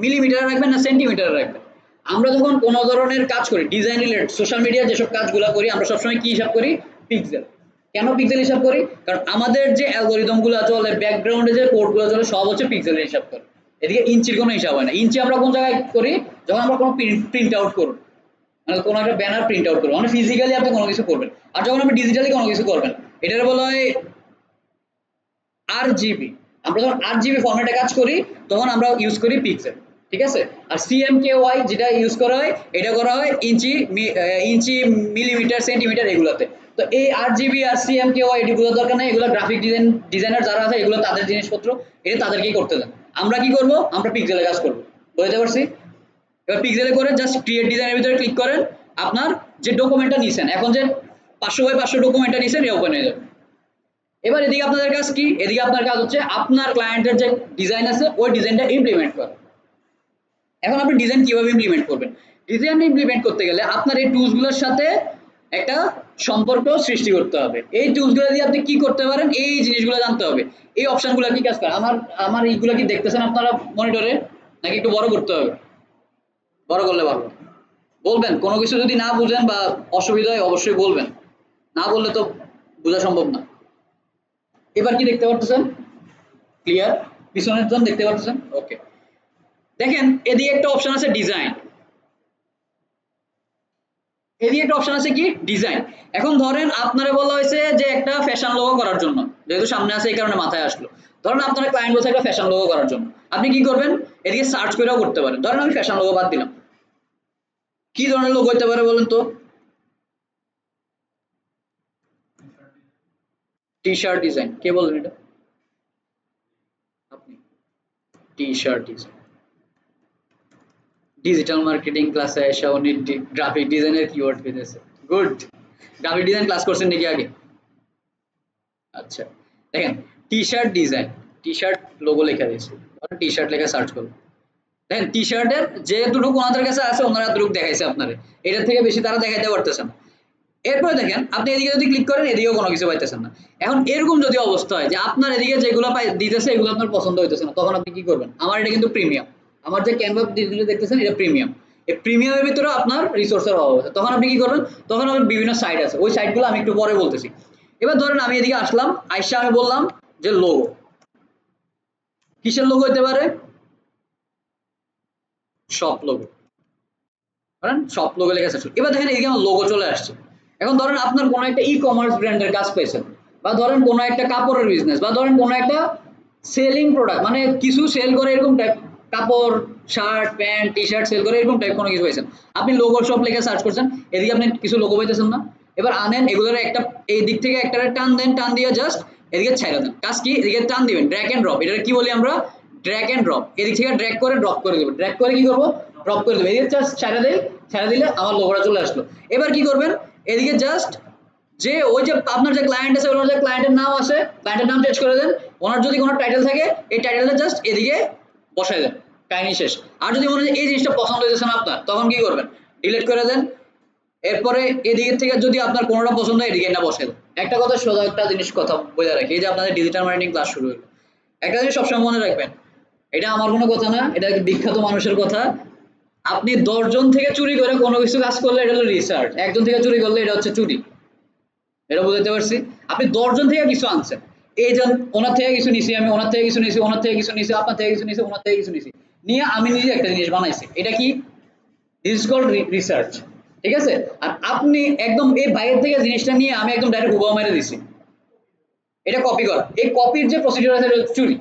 মিলিমিটারে রাখবেন, না সেন্টিমিটারে রাখবেন। আমরা যখন কোনো ধরনের কাজ করি ডিজাইন রিলেটেড, সোশ্যাল মিডিয়া যেসব কাজগুলো করি আমরা সবসময় কি হিসাব করি, পিক্সেল। কেন পিক্সেল হিসাব করি? কারণ আমাদের যে অ্যালগোরিদম গুলো চলে, ব্যাকগ্রাউন্ডে যে কোড গুলো চলে, সব হচ্ছে পিক্সেলের হিসাব করে। এদিকে ইঞ্চির কোনো হিসাব হয় না। ইঞ্চি আমরা কোন জায়গায় করি, যখন আমরা কোনো প্রিন্ট আউট করব, মানে কোনো একটা ব্যানার প্রিন্ট আউট করবো, মানে ফিজিক্যালি আপনি কোনো কিছু করবেন। আর যখন আপনি ডিজিটালি কোনো কিছু করবেন, এটার বলা হয় আরজিবি। আমরা যখন আরজিবি ফরম্যাটে কাজ করি তখন আমরা ইউজ করি পিক্সেল, ঠিক আছে? আর সিএমকেওয়াই যেটা ইউজ করা হয়, এটা করা হয় ইঞ্চি, মিলিমিটার, সেন্টিমিটার এগুলোতে। তো এই আরজিবি আর সিএমকেওয়াই এটি বোঝার দরকার নেই, এগুলো গ্রাফিক ডিজাইনার যারা আছে এগুলো তাদের জিনিসপত্র, এটা তাদেরকেই করতে দেন। আমরা কি করব, আমরা পিক্সেলে কাজ করব। বুঝতে পারছি? এবার পিক্সেলে করে জাস্ট ক্রিয়েট ডিজাইনের ভিতরে ক্লিক করেন, আপনার যে ডকুমেন্টটা নিছেন, এখন যে 500x500 ডকুমেন্টটা নিছেন এটা ওপেন হয়ে যাবে। এবার এদিকে আপনাদের কাজ কি, এদিকে আপনার কাজ হচ্ছে আপনার ক্লায়েন্টের যে ডিজাইন আছে ওই ডিজাইনটা ইমপ্লিমেন্ট করা। এখন আপনি ডিজাইন কিভাবে ইমপ্লিমেন্ট করবেন, ডিজাইন ইমপ্লিমেন্ট করতে গেলে আপনার এই টুলসগুলোর সাথে একটা সম্পর্ক সৃষ্টি করতে হবে। এই টুলসগুলো দিয়ে আপনি কি করতে পারেন, এই জিনিসগুলো জানতে হবে, এই অপশনগুলো কি কাজ করে। আমার এইগুলো কি দেখতেছেন আপনারা মনিটরে, নাকি একটু বড় করতে হবে? বড় করলে ভালো। বলবেন কোনো কিছু যদি না বুঝেন বা অসুবিধা হয় অবশ্যই বলবেন, না বললে তো বোঝা সম্ভব না। এবার কি দেখতে পাচ্ছেন, ক্লিয়ার? পিছনের জন দেখতে পাচ্ছেন? ওকে। দেখেন এদিকে একটা অপশন আছে ডিজাইন, এদিকে একটা অপশন আছে কি, ডিজাইন। এখন ধরেন আপনারা বলা হয়েছে যে একটা ফ্যাশন লোগো করার জন্য, যেহেতু সামনে আছে এই কারণে মাথায় আসলো। ধরেন আপনারা ক্লায়েন্ট বলছে একটা ফ্যাশন লোগো করার জন্য, আপনি কি করবেন, এদিকে সার্চ করেও করতে পারেন। ধরেন আমি ফ্যাশন লোগো বাদ দিলাম, কি ধরনের লোগো হতে পারে বলেন তো? টি শার্ট ডিজাইন, কে বলবেন এটা? আপনি? T shirt design, digital marketing ক্লাসে এসে উনি গ্রাফিক ডিজাইনের কিওয়ার্ড পেতেছে। গুড। গ্রাফিক ডিজাইন ক্লাস করছেন নাকি আগে? আচ্ছা, দেখেন T shirt design, T shirt logo লেখা দিয়েছি, টি শার্ট লেখা সার্চ করুন, দেখেন টি শার্টের যেটুকু ওনাদের কাছে আছে ওনারা এতটুকু দেখাইছে আপনারে, এটার থেকে বেশি তারা দেখাইতে পারতেছে না। এরপরে দেখেন আপনি এদিকে যদি ক্লিক করেন এদিকেও কোনো কিছু পাইতেছেন না। এখন এরকম যদি অবস্থা হয় যে আপনার এদিকে যেগুলো দিতেছে এগুলো আপনার পছন্দ হইতেছে না, তখন আপনি কি করবেন? আমার এটা কিন্তু প্রিমিয়াম, আমার যে ক্যানভা ডিসপ্লে দেখতেছেন এটা প্রিমিয়াম, এই প্রিমিয়ামের ভিতরে আপনার রিসোর্সের অভাব আছে, তখন আপনি কি করবেন? তখন আমার বিভিন্ন সাইট আছে, ওই সাইটগুলো আমি একটু পরে বলতেছি। এবার ধরেন আমি এদিকে আসলাম, আইসা আমি বললাম যে লোগো, কিসের লোগো হতে পারে? শপ লোগো, কারণ শপ লোগো লেখা আছে। এবার দেখেন এদিকে আমার লোগো চলে আসছে। এখন ধরেন আপনার কোনো একটা ই কমার্স ব্র্যান্ডের কাজ পেয়েছেন, বা ধরেন কোনো একটা কাপড়ের বিজনেস, বা ধরেন কোনো একটা সেলিং প্রোডাক্ট, মানে কিছু সেল করে এরকম টাইপ, কাপড়, shirt, pant, T shirt sale করে এরকম টাইপ কোনো কিছু পেয়েছেন, আপনি লোগো শপ লিখে সার্চ করছেন, এদিকে আপনি কিছু লোগো পাইতেছেন না। এবার আনেন এগুলোর একটা, এই দিক থেকে একটা টান দেন, টান দিয়ে জাস্ট এদিকে ছাইড়া দেন। কাজ কি? এদিকে টান দিবেন, ড্র্যাগ এন্ড ড্রপ, এটা কি বলি আমরা? Drag and drop. এদিক থেকে ড্র্যাগ করে ড্রপ করে দেবেন, ড্র্যাগ করে কি করবো? ড্রপ করে দেবেন। এদিকে জাস্ট ছাইড়া দেই, ছাইড়া দিলে আমার লোগোটা চলে আসলো। এবার কি করবেন? এদিকে জাস্ট যে ওই যে আপনার যে ক্লায়েন্ট আছে ওনার যে ক্লায়েন্টের নাম আছে, ক্লায়েন্টের নাম চেঞ্জ করে দেন, ওনার যদি কোনো টাইটেল থাকে এই টাইটেলটা জাস্ট এদিকে বসাই দেন, কাহিনী শেষ। আর যদি মনে হয় এই জিনিসটা পছন্দ হইতেছে না আপনার, তখন কি করবেন? ডিলিট করে দেন। এরপরে এদিকের থেকে যদি আপনার কোনোটা পছন্দ হয় এদিকে না বসে দেন। একটা কথা সোজা একটা জিনিস কথা বলে রাখি, এই যে আপনাদের ডিজিটাল মার্কেটিং ক্লাস শুরু হলো, একটা জিনিস সবসময় মনে রাখবেন, এটা আমার কোনো কথা না, এটা বিখ্যাত মানুষের কথা, আপনি ১০ জন থেকে চুরি করে কোনো কিছু কাজ করলে এটা হলো রিসার্চ, একজন থেকে চুরি করলে এটা হচ্ছে চুরি। এটা বুঝতে পারছি? আপনি ১০ জন থেকে কিছু আনছেন, এই যে ওনার থেকে কিছু নিছি, আমি ওনার থেকে কিছু নিছি, ওনার থেকে কিছু নিছি, আপনার থেকে কিছু নিছি, ওনার থেকে কিছু নিছি, নিয়ে আমি নিজে একটা জিনিস বানাইছি, এটা কি? This is called research. ঠিক আছে? আর আপনি একদম এই বাইরের থেকে জিনিসটা নিয়ে আমি একদম ডাইরেক্ট হুবহু মেরে দিছি, এটা কপি করা। এই কপির যে প্রসিডিউর আছে এটা চুরি।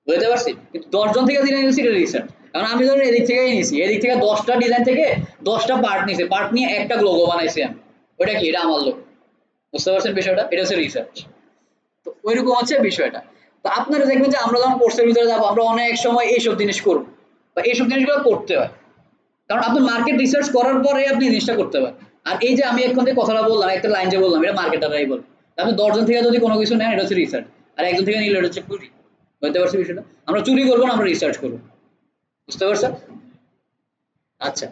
বুঝতে পারছি? কিন্তু ১০ জন থেকে ডিজাইন নিয়েছি এটা রিসার্চ। কারণ আমি ধরেন এদিক থেকেই নিয়েছি, এদিক থেকে ১০টা ডিজাইন থেকে ১০টা পার্ট নিয়েছি, পার্ট নিয়ে একটা লোগো বানাইছি আমি, ওইটা কি? এটা আমার লোগো। বুঝতে পারছেন বিষয়টা? এটা হচ্ছে রিসার্চ। তো ওইরকম হচ্ছে বিষয়টা। তো আপনারা দেখবেন যে আমরা যখন কোর্সের ভিতরে যাবো আমরা অনেক সময় এইসব জিনিস করবো, বা এইসব জিনিসগুলো করতে হয়, কারণ আপনি মার্কেট রিসার্চ করার পরে আপনি জিনিসটা করতে পারেন। আর এই যে আমি এখন যে কথাটা বললাম, একটা লাইন যে বললাম, এটা মার্কেটাররাই বলে। আপনি ১০ জন থেকে যদি কোনো কিছু নেন এটা হচ্ছে রিসার্চ, আর একজন থেকে নিলে এটা হচ্ছে চুরি। বুঝতে পারছি বিষয়টা? আমরা চুরি করবো না, আমরা রিসার্চ করবো। বুঝতে পারছেন? আচ্ছা,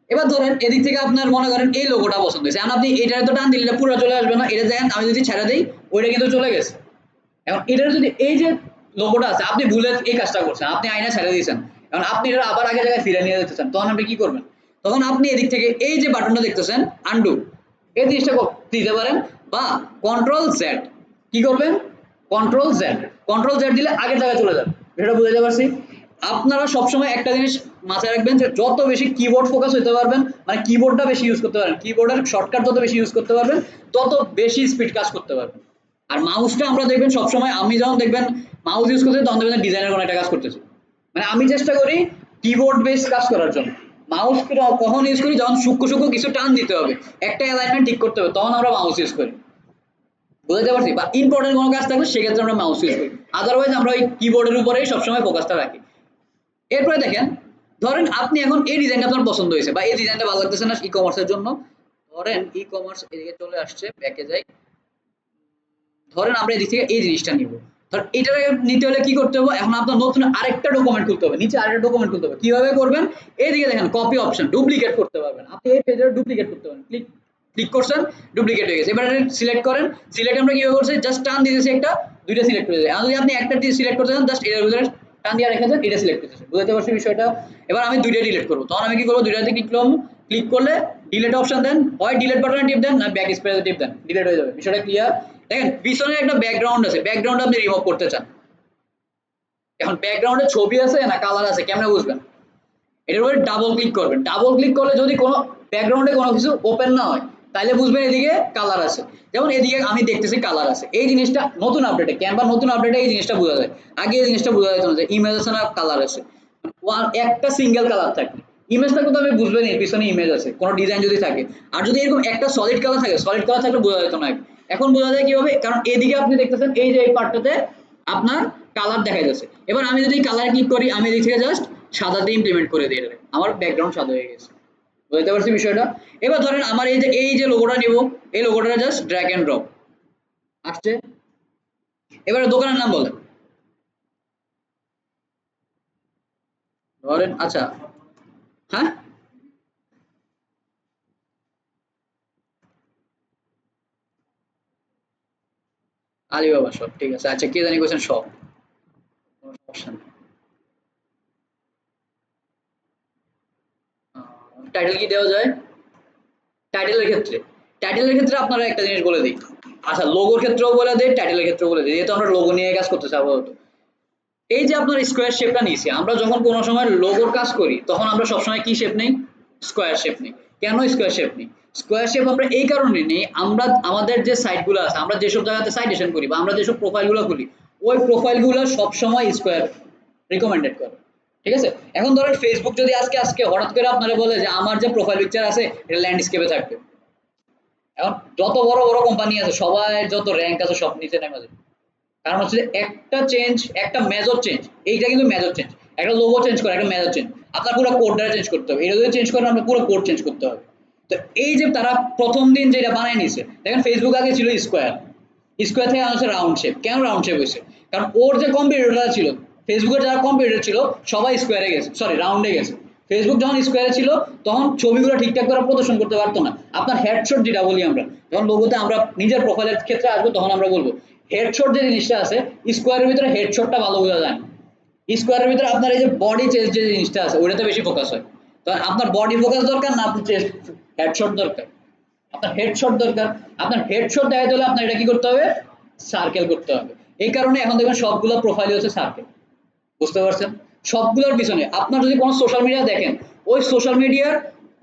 এবার ধরেন এদিক থেকে আপনার মনে করেন এই লোগোটা পছন্দ হয়েছে, এখন আপনি এটার তো টান দিলে এটা পুরো চলে আসবে না, এটা দেখেন আমি যদি ছেড়ে দিই ওইটা কিন্তু চলে গেছে। এখন এটার যদি এই যে লোগোটা আছে, আপনি ভুলে এই কাজটা করছেন, আপনি আয়না ছেড়ে দিয়েছেন, এখন আপনি এটা আবার আগের জায়গায় ফিরে নিয়ে যেতেছেন, তখন আপনি কি করবেন? তখন আপনি এদিক থেকে এই যে বাটনটা দেখতেছেন আন্ডু, এই জিনিসটা দিতে পারেন, বা কন্ট্রোল জেড। কি করবেন? কন্ট্রোল জেড, কন্ট্রোল জেড দিলে আগের জায়গায় চলে যাবে। এটা বুঝতে পারছি? আপনারা সবসময় একটা জিনিস মাথায় রাখবেন যে যত বেশি কিবোর্ড ফোকাস হতে পারবেন, মানে কিবোর্ডটা বেশি ইউজ করতে পারবেন, কিবোর্ডের শর্টকাট যত বেশি ইউজ করতে পারবেন তত বেশি স্পিড কাজ করতে পারবেন। আর মাউসটা আমরা দেখবেন সবসময়, আমি যখন দেখবেন মাউস ইউজ করতে তখন দেখবেন ডিজাইনের কোনো একটা কাজ করতেছি, মানে আমি চেষ্টা করি কিবোর্ড বেস কাজ করার জন্য। মাউস কখন ইউজ করি? যখন সূক্ষ্ম সূক্ষ্ম কিছু টান দিতে হবে, একটা অ্যালাইনমেন্ট ঠিক করতে হবে, তখন আমরা মাউস ইউজ করি। বুঝতে পারছি? বা ইম্পর্টেন্ট কোনো কাজ থাকলে সেক্ষেত্রে আমরা মাউস ইউজ করি, আদারওয়াইজ আমরা ওই কিবোর্ডের উপরেই সবসময় ফোকাসটা রাখি। এরপরে দেখেন, ধরেন আপনি এখন এই ডিজাইনটা আপনার পছন্দ হয়েছে, বা এই ডিজাইনটা ভালো লাগতেছে না ই কমার্সের জন্য, ধরেন ই কমার্স এদিকে চলে আসছে, ব্যাকে যাই, ধরেন আমরা এদিক থেকে এই জিনিসটা নিব, ধরেন এটা নিতে হলে কি করতে হবে? এখন আপনার নতুন আরেকটা ডকুমেন্ট খুলতে হবে, নিচে আরেকটা ডকুমেন্ট খুলতে হবে। কিভাবে করবেন? এইদিকে দেখেন কপি অপশন, ডুপ্লিকেট করতে পারবেন আপনি, এই পেজে ডুপ্লিকেট করতে পারবেন, ক্লিক ক্লিক করছেন, ডুপ্লিকেট হয়ে গেছে। এবার সিলেক্ট করেন, সিলেক্ট আমরা কিভাবে করছি? জাস্ট টান দিতেছি একটা, দুইটা সিলেক্ট করে দেয়। আর যদি আপনি একটা দিয়ে সিলেক্ট করতে চান জাস্ট এর ভিতরে টান দিয়ে রেখে দেন, এটা সিলেক্ট করতেছে। বুঝতে পারছি বিষয়টা? এবার আমি দুইটা ডিলিট করব, তখন আমি কি করব? দুইটাতে ক্লিক করব, ক্লিক করলে ডিলিট অপশন দেন, হয় ডিলিট বাটনে টিপ দেন, না ব্যাক স্পেসে টিপ দেন, ডিলিট হয়ে যাবে। বিষয়টা ক্লিয়ার? দেখেন পিছনে একটা ব্যাকগ্রাউন্ড আছে, ব্যাকগ্রাউন্ড আপনি রিমুভ করতে চান, এখন ব্যাকগ্রাউন্ডে ছবি আছে না কালার আছে, কেমনে বুঝবেন? এটার উপরে ডাবল ক্লিক করবেন, ডাবল ক্লিক করলে যদি কোনো ব্যাকগ্রাউন্ডে কোনো কিছু ওপেন না হয় তাহলে বুঝবেন এদিকে কালার আছে। যেমন এদিকে আমি দেখতেছি কালার আছে, এই জিনিসটা নতুন আপডেটে, ক্যানভা নতুন আপডেটে এই জিনিসটা বোঝা যায়, আগে এই জিনিসটা বোঝা যেত না যে ইমেজ আছে না কালার আছে, একটা সিঙ্গেল কালার থাকে, ইমেজ থাকলে তো আমি বুঝবেন এর পিছনে ইমেজ আছে, কোনো ডিজাইন যদি থাকে। আর যদি এরকম একটা সলিড কালার থাকে, সলিড কালার থাকলে বোঝা যেত না। এখন বোঝা যায় কিভাবে? কারণ এদিকে আপনি দেখতেছেন এই যে এই পার্টটাতে আপনার কালার দেখা যাচ্ছে। এবার আমি যদি কালার ক্লিক করি, আমি এদিক থেকে জাস্ট সাদাতে ইমপ্লিমেন্ট করে দিয়ে দেবে, আমার ব্যাকগ্রাউন্ড সাদা হয়ে গেছে। বুঝতে পারছি বিষয়টা? এবার ধরেন আমার এই যে লোগোটা নিব, এই লোগোটা জাস্ট ড্র্যাগ এন্ড ড্রপ আসছে। এবারে দোকানের নাম বলেন, ধরেন আচ্ছা, হ্যাঁ আলিবাবা শপ, ঠিক আছে। আচ্ছা কে জানি কোয়েশ্চেন শপ, কোনো সমস্যা নেই। টাইটেল কি দেওয়া যায়? টাইটেলের ক্ষেত্রে, আপনারা একটা জিনিস বলে দিই। আচ্ছা লোগোর ক্ষেত্রেও বলে দেই, টাইটেলের ক্ষেত্রেও বলে দিই, যেহেতু আমরা লোগো নিয়ে কাজ করতেছি আপাতত। এই যে আপনার স্কোয়ার শেপটা নিয়েছি, আমরা যখন কোনো সময় লোগোর কাজ করি তখন আমরা সবসময় কি শেপ নেই? স্কোয়ার শেপ নেই। কেন স্কোয়ার শেপ নেই? স্কোয়ার শেপ আমরা এই কারণে নেই, আমরা আমাদের যে সাইটগুলো আছে, আমরা যেসব জায়গাতে সাইটেশন করি বা আমরা যেসব প্রোফাইলগুলো খুলি, ওই প্রোফাইলগুলো সবসময় স্কোয়ার রিকমেন্ডেড করে। ঠিক আছে? এখন ধরেন ফেসবুক যদি আজকে আজকে হঠাৎ করে আপনারা বলে যে আমার যে প্রোফাইল পিকচার আছে এটা ল্যান্ডস্কেপে থাকবে, এখন যত বড় বড় কোম্পানি আছে সবাই যত র্যাঙ্ক আছে সব নিচে নেমে যাবে। কারণ হচ্ছে যে একটা চেঞ্জ, একটা মেজর চেঞ্জ, এইটা কিন্তু মেজর চেঞ্জ, একটা লোগো চেঞ্জ করে একটা মেজর চেঞ্জ, আপনার পুরো কোডটা চেঞ্জ করতে হবে, এটা যদি চেঞ্জ করেন আপনার পুরো কোড চেঞ্জ করতে হবে। তো এই যে তারা প্রথম দিন যেটা বানায় নিছে, দেখেন ফেসবুক আগে ছিল স্কোয়ার, স্কোয়ার থেকে আনছে রাউন্ড শেপ। কেন রাউন্ড শেপ হয়েছে? কারণ ওর যে কম্পিটিটররা ছিল, ফেসবুকের যারা কম্পিটিটর ছিল সবাই স্কোয়ারে গেছে, সরি রাউন্ডে গেছে। ফেসবুক যখন স্কোয়ারে ছিল তখন ছবিগুলো ঠিকঠাক করে প্রদর্শন করতে পারতো না। আপনার হেডশট যেটা বলি আমরা, যখন লোগোতে আমরা নিজের প্রোফাইলের ক্ষেত্রে আসবো তখন আমরা বলবো হেডশট যে জিনিসটা আছে, স্কোয়ারের ভিতরে হেডশটটা ভালো বোঝা যায় না। স্কোয়ারের ভিতরে আপনার এই যে বডি চেস্ট যে জিনিসটা আছে ওটাতে বেশি ফোকাস হয়। তো আপনার বডি ফোকাস দরকার না আপনার চেস্ট হেডশট দরকার? আপনার হেডশট দরকার। আপনার হেডশট দেখাতে হলে আপনার এটা কি করতে হবে? সার্কেল করতে হবে। এই কারণে এখন দেখবেন সবগুলো প্রোফাইল হচ্ছে সার্কেল। বুঝতে পারছেন? সবগুলোর পিছনে আপনার যদি কোনো সোশ্যাল মিডিয়া দেখেন, ওই সোশ্যাল মিডিয়ার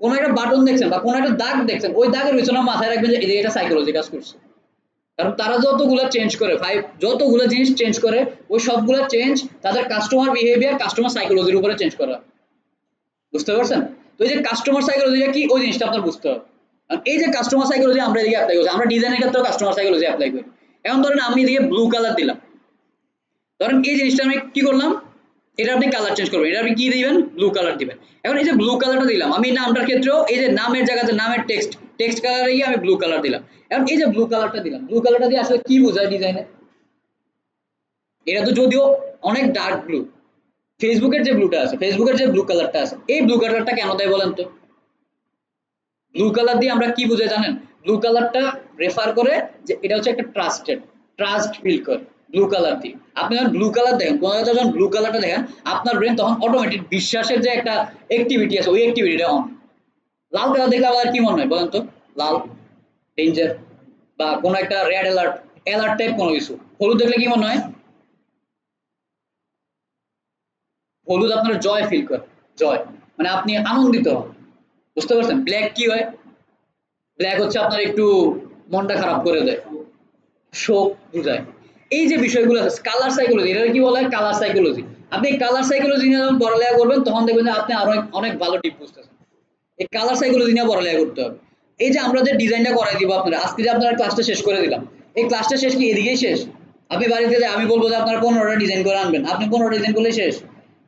কোনো একটা বাটন দেখছেন বা কোনো একটা দাগ দেখছেন, ওই দাগের পিছনে মাথায় রাখবেন যে এটা সাইকোলজি কাজ করছে। কারণ তারা যতগুলো চেঞ্জ করে ভাই, যতগুলো জিনিস চেঞ্জ করে, ওই সবগুলো চেঞ্জ তাদের কাস্টমার বিহেভিয়ার, কাস্টমার সাইকোলজির উপরে চেঞ্জ করা। বুঝতে পারছেন? তো এই যে কাস্টমার সাইকোলজিটা কি, ওই জিনিসটা আপনার বুঝতে হবে। এই যে কাস্টমার সাইকোলজি আমরা এদিকে অ্যাপ্লাই করছি, আমরা ডিজাইনের ক্ষেত্রেও কাস্টমার সাইকোলজি অ্যাপ্লাই করি। এখন ধরেন আমি এদিকে ব্লু কালার দিলাম, ধরেন এই জিনিসটা আমি কি করলাম, এটা আপনি কালার চেঞ্জ করবেন, এটা আপনি কি দিবেন? ব্লু কালার দিবেন। এখন এই যে ব্লু কালারটা দিলাম, আমি নামটার ক্ষেত্রেও এই যে নামের জায়গাতে নামের টেক্সট, টেক্সট কালারে গিয়ে আমি ব্লু কালার দিলাম। এখন এই যে ব্লু কালারটা দিলাম, ব্লু কালারটা দিয়ে আসলে কি বোঝায় ডিজাইনে? এটা তো যদিও অনেক ডার্ক ব্লু, ফেসবুকের যে ব্লুটা আছে, ফেসবুকের যে ব্লু কালারটা আছে, এই ব্লু কালারটা কেন দেয় বলেন তো? ব্লু কালার দিয়ে আমরা কি বুঝে জানেন? ব্লু কালারটা রেফার করে যে এটা হচ্ছে একটা ট্রাস্টেড, ট্রাস্ট ফিল করে ব্লু কালার দিয়ে। আপনি যখন ব্লু কালার দেখেন, কোনো জায়গায় যখন ব্লু কালারটা দেখেন, আপনার ব্রেন তখন অটোমেটিক বিশ্বাসের যে একটা অ্যাক্টিভিটি আছে ওই অ্যাক্টিভিটিটা অন। লাল কালার দেখলে আবার কি মনে হয় বলেন তো? লাল, ডেঞ্জার, বা কোনো একটা রেড অ্যালার্ট, অ্যালার্ট টাইপ কোনো কিছু। হলুদ দেখলে কি মনে হয়? হলুদ আপনার জয় ফিল করে, জয়, মানে আপনি আনন্দিত হন। বুঝতে পারছেন? ব্ল্যাক কি হয়? ব্ল্যাক হচ্ছে আপনার একটু মনটা খারাপ করে দেয়, শোক বুঝায়। এই যে বিষয়গুলো আছে কালার সাইকোলজি, এটা কি বলা হয়? Colour psychology. আপনি কালার সাইকোলজি নিয়ে যখন পড়ালেখা করবেন তখন দেখবেন যে আপনি আরো অনেক ভালো টিপ বুঝতেছেন। এই কালার সাইকোলজি নিয়ে পড়ালেখা করতে হবে। এই যে আমরা যে ডিজাইনটা করাই দিব আপনারা, আজকে যে আপনারা ক্লাসটা শেষ করে দিলাম, এই ক্লাসটা শেষ কি এদিকেই শেষ? আপনি বাড়িতে যে আমি বলবো যে আপনারা 15টা ডিজাইন করে আনবেন, আপনি 15টা ডিজাইন করলেই শেষ?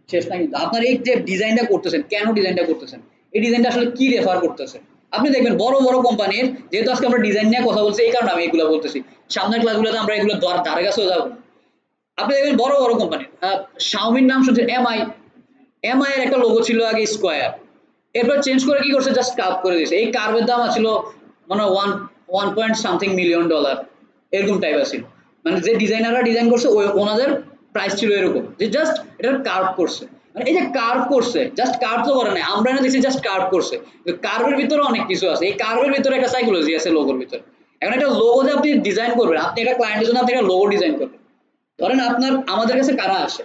শেষ না। কিন্তু আপনার এই যে ডিজাইনটা করতেছেন, কেন ডিজাইনটা করতেছেন, এই ডিজাইনটা আসলে কি রেফার করতেছে? আপনি দেখবেন বড় বড় কোম্পানির, যেহেতু আজকে আমরা ডিজাইন নিয়ে কথা বলছি এই কারণে আমি এগুলো বলতেছি, সামনের ক্লাসগুলোতে আমরা এগুলো ধারে কাছেও যাবো না। আপনি দেখবেন বড় বড় কোম্পানির, শাওমির নাম শুনছেন, এমআই, এমআই এর একটা লোগো ছিল আগে স্কোয়ার, এরপর চেঞ্জ করে কি করছে, জাস্ট কার্ভ করে দিয়েছে। এই কার্ভের দাম ছিল মানে one point something million dollar, এরকম টাইপ ছিল। মানে যে ডিজাইনাররা ডিজাইন করছে ওই ওনাদের প্রাইস ছিল এরকম, যে জাস্ট এটা কার্ভ করছে। মানে এই যে কার্ভ করছে, জাস্ট কার্ভ তো করে নাই, আমরা না দেখছি জাস্ট কার্ভ করছে, কার্ভের ভিতরে অনেক কিছু আছে, এই কার্ভের ভিতরে একটা সাইকোলজি আছে লোগোর ভিতরে। এখন একটা লোগো যে আপনি ডিজাইন করবেন, আপনি একটা ক্লায়েন্টের জন্য আপনি একটা লোগো ডিজাইন করবেন, ধরেন আপনার আমাদের কাছে কারা আসে,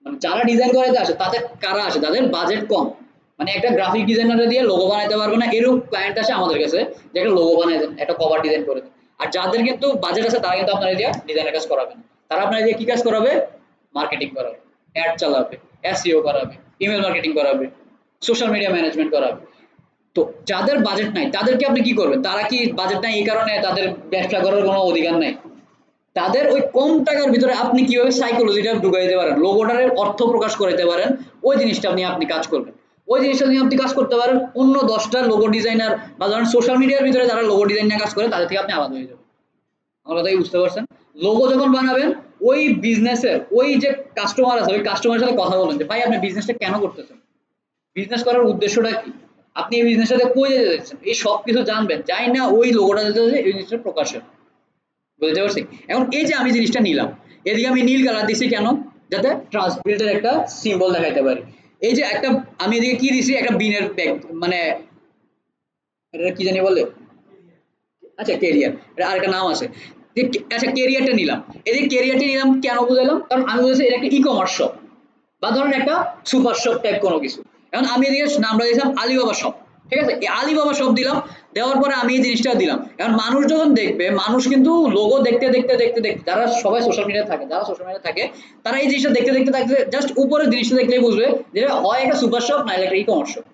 মানে যারা ডিজাইন করাইতে আসে তাদের কারা আসে, তাদের বাজেট কম, মানে একটা গ্রাফিক ডিজাইনার দিয়ে লোগো বানাইতে পারবে না এরকম ক্লায়েন্ট আসে আমাদের কাছে, যে একটা লোগো বানাই দেন, একটা কভার ডিজাইন করে দেন। আর যাদের কিন্তু বাজেট আছে তারা কিন্তু আপনার দিয়ে ডিজাইনের কাজ করাবে না, তারা আপনার দিয়ে কি কাজ করাবে? মার্কেটিং করাবে, অ্যাড চালাবে, এসইও করাবে, ইমেল মার্কেটিং করাবে, সোশ্যাল মিডিয়া ম্যানেজমেন্ট করাবে। তো যাদের বাজেট নাই তাদেরকে আপনি কি করবেন? তারা কি বাজেট নাই এই কারণে তাদের ব্যবসা করার কোনো অধিকার নাই? তাদের ওই কম টাকার ভিতরে আপনি কিভাবে সাইকোলজিটা ঢুকাই দিতে পারেন, লোগোটার অর্থ প্রকাশ করতে পারেন, ওই জিনিসটা নিয়ে আপনি কাজ করবেন। ওই জিনিসটা নিয়ে আপনি কাজ করতে পারেন, অন্য 10টা লোগো ডিজাইনার বা ধরেন সোশ্যাল মিডিয়ার ভিতরে যারা লোগো ডিজাইন নিয়ে কাজ করে তাদের থেকে আপনি আলাদা হয়ে যাবেন। আমার কথা কি বুঝতে পারছেন? লোগো যখন বানাবেন ওই বিজনেসের ওই যে কাস্টমার আছে ওই কাস্টমারের সাথে কথা বলেন যে ভাই আপনি বিজনেসটা কেন করতেছেন, বিজনেস করার উদ্দেশ্যটা কি, আপনি এই বিজনেসটাতে কই যেতে যাচ্ছেন, এই সব কিছু জানবেন, যাই না ওই লোগোটা যেতে এই জিনিসটা প্রকাশের। বুঝতে পারছি? এখন এই যে আমি জিনিসটা নিলাম, এদিকে আমি নীল কালার দিছি কেন, যাতে ট্রাস্ট বিল্ডের একটা সিম্বল দেখাইতে পারি। এই যে একটা আমি এদিকে কি দিছি, একটা বিনের ব্যাগ, মানে এটা কি জানি বলে, আচ্ছা ক্যারিয়ার, এটা আরেকটা নাম আছে। আচ্ছা ক্যারিয়ারটা নিলাম, এদিকে ক্যারিয়ারটা নিলাম কেন বুঝাইলাম, কারণ আমি বুঝেছি এটা একটা ই কমার্স শপ বা ধরেন একটা সুপার শপ টাইপ কোনো কিছু। এখন আমি এদিকে নামটা দিয়েছিলাম আলিবাবা শপ, ঠিক আছে, এই আলিবাবা শপ দিলাম, দেওয়ার পরে আমি এই জিনিসটা দিলাম। এখন মানুষ যখন দেখবে, মানুষ কিন্তু লোগো দেখতে দেখতে দেখতে দেখতে, যারা সবাই সোশ্যাল মিডিয়া থাকে, যারা সোশ্যাল মিডিয়া থাকে তারা এই জিনিসটা দেখতে দেখতে দেখতে জাস্ট উপরের জিনিসটা দেখলেই বুঝবে যে এটা হয় একটা সুপার শপ না একটা ই কমার্স শপ।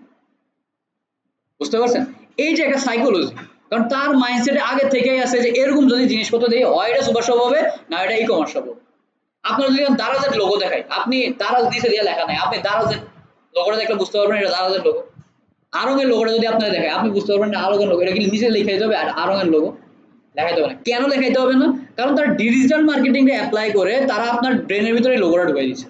বুঝতে পারছেন? এই যে একটা সাইকোলজি, কারণ তার মাইন্ডসেটে আগে থেকেই আছে যে এরকম যদি জিনিসপত্র দিয়ে হয় এটা সুপার শপ হবে না এটা ই কমার্স শপ হবে। আপনার যদি দারাজের লোগো দেখায়, আপনি দারাজ নিচে দিয়ে লেখা নাই, আপনি দারাজের লোগোটা দেখলে বুঝতে পারবেন এটা দারাজের লোগো। আরঙের লোগোটা যদি আপনার দেখায় আপনি বুঝতে পারবেন না আরঙের লোগো, এটা কি নিচে লিখে দিতে হবে, আর আরঙের লোগো লেখাইতে হবে না। কেন লেখাইতে হবে না? কারণ তারা ডিজিটাল মার্কেটিংটা অ্যাপ্লাই করে তারা আপনার ব্রেনের ভিতরে লোগোটা ঢুকাই দিচ্ছে।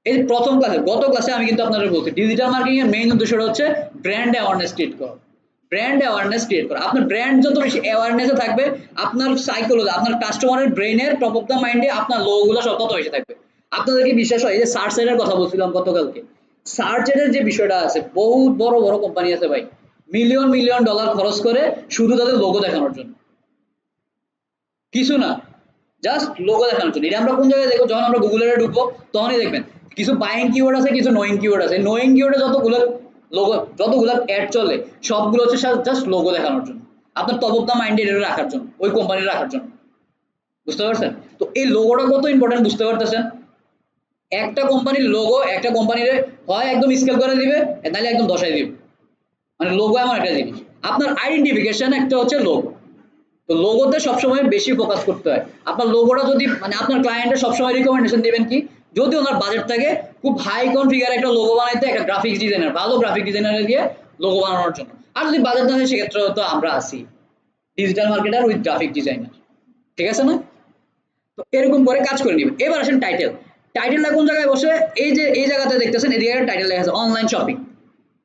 এই যে প্রথম ক্লাসে, গত ক্লাসে আমি কিন্তু আপনাদের বলছি ডিজিটাল মার্কেটিং এর মেইন উদ্দেশ্যটা হচ্ছে ব্র্যান্ড অ্যাওয়ারনেস ক্রিয়েট করা। ব্র্যান্ড অ্যাওয়ারনেস ক্রিয়েট করা, আপনার ব্র্যান্ড যত বেশি অ্যাওয়ারনেসে থাকবে, আপনার সাইকোলজি, আপনার কাস্টমারের ব্রেনের টপ অফ দ্য মাইন্ডে আপনার লোগোগুলো সব তত বেশি থাকবে। আপনাদের কি বিশ্বাস হয়? এই যে সার্চ এর কথা বলছিলাম গতকালকে, সার্চ এর যে বিষয়টা আছে, বহুত বড় বড় কোম্পানি আছে ভাই, মিলিয়ন মিলিয়ন ডলার খরচ করে শুধু তাদের লোগো দেখানোর জন্য, কিছু না, জাস্ট লোগো দেখানোর জন্য। এটা আমরা কোন জায়গায় দেখবো, যখন আমরা গুগলে ঢুকবো তখনই দেখবেন কিছু বাইং কিওয়ার্ড আছে, কিছু নোয়িং কিওয়ার্ড আছে। নোয়িং কিওয়ার্ডে যতগুলো লোগো, যতগুলো অ্যাড চলে সবগুলো হচ্ছে জাস্ট লোগো দেখানোর জন্য, আপনার টপ অফ দ্য মাইন্ডে এটা রাখার জন্য, ওই কোম্পানি রাখার জন্য। বুঝতে পারছেন? তো এই লোগোটা কত ইম্পর্টেন্ট বুঝতে পারতেছেন? একটা কোম্পানির লোগো একটা কোম্পানির হয় একদম স্কেল করে দিবে, নাহলে একদম ধসাই দিবে। মানে লোগো এমন একটা জিনিস, আপনার আইডেন্টিফিকেশন একটা হচ্ছে লোগো। তো লোগোতে সবসময় বেশি ফোকাস করতে হয়। আপনার লোগোটা যদি, মানে আপনার ক্লায়েন্টের সবসময় রিকমেন্ডেশন দিবেন কি, যদি ওনার বাজেট থাকে খুব হাই কনফিগার একটা লোগো বানাইতে, একটা গ্রাফিক্স ডিজাইনার, ভালো গ্রাফিক ডিজাইনার দিয়ে লোগো বানানোর জন্য। আর যদি বাজেট না থাকে সেক্ষেত্রে তো আমরা আছি digital marketer with graphic designer, ঠিক আছে না? তো এরকম করে কাজ করে নেবেন। এবার আসেন টাইটেল। টাইটেলটা কোন জায়গায় বসে? এই যে এই জায়গাতে দেখতেছেন, এদিকে টাইটেল লেখা আছে অনলাইন শপিং।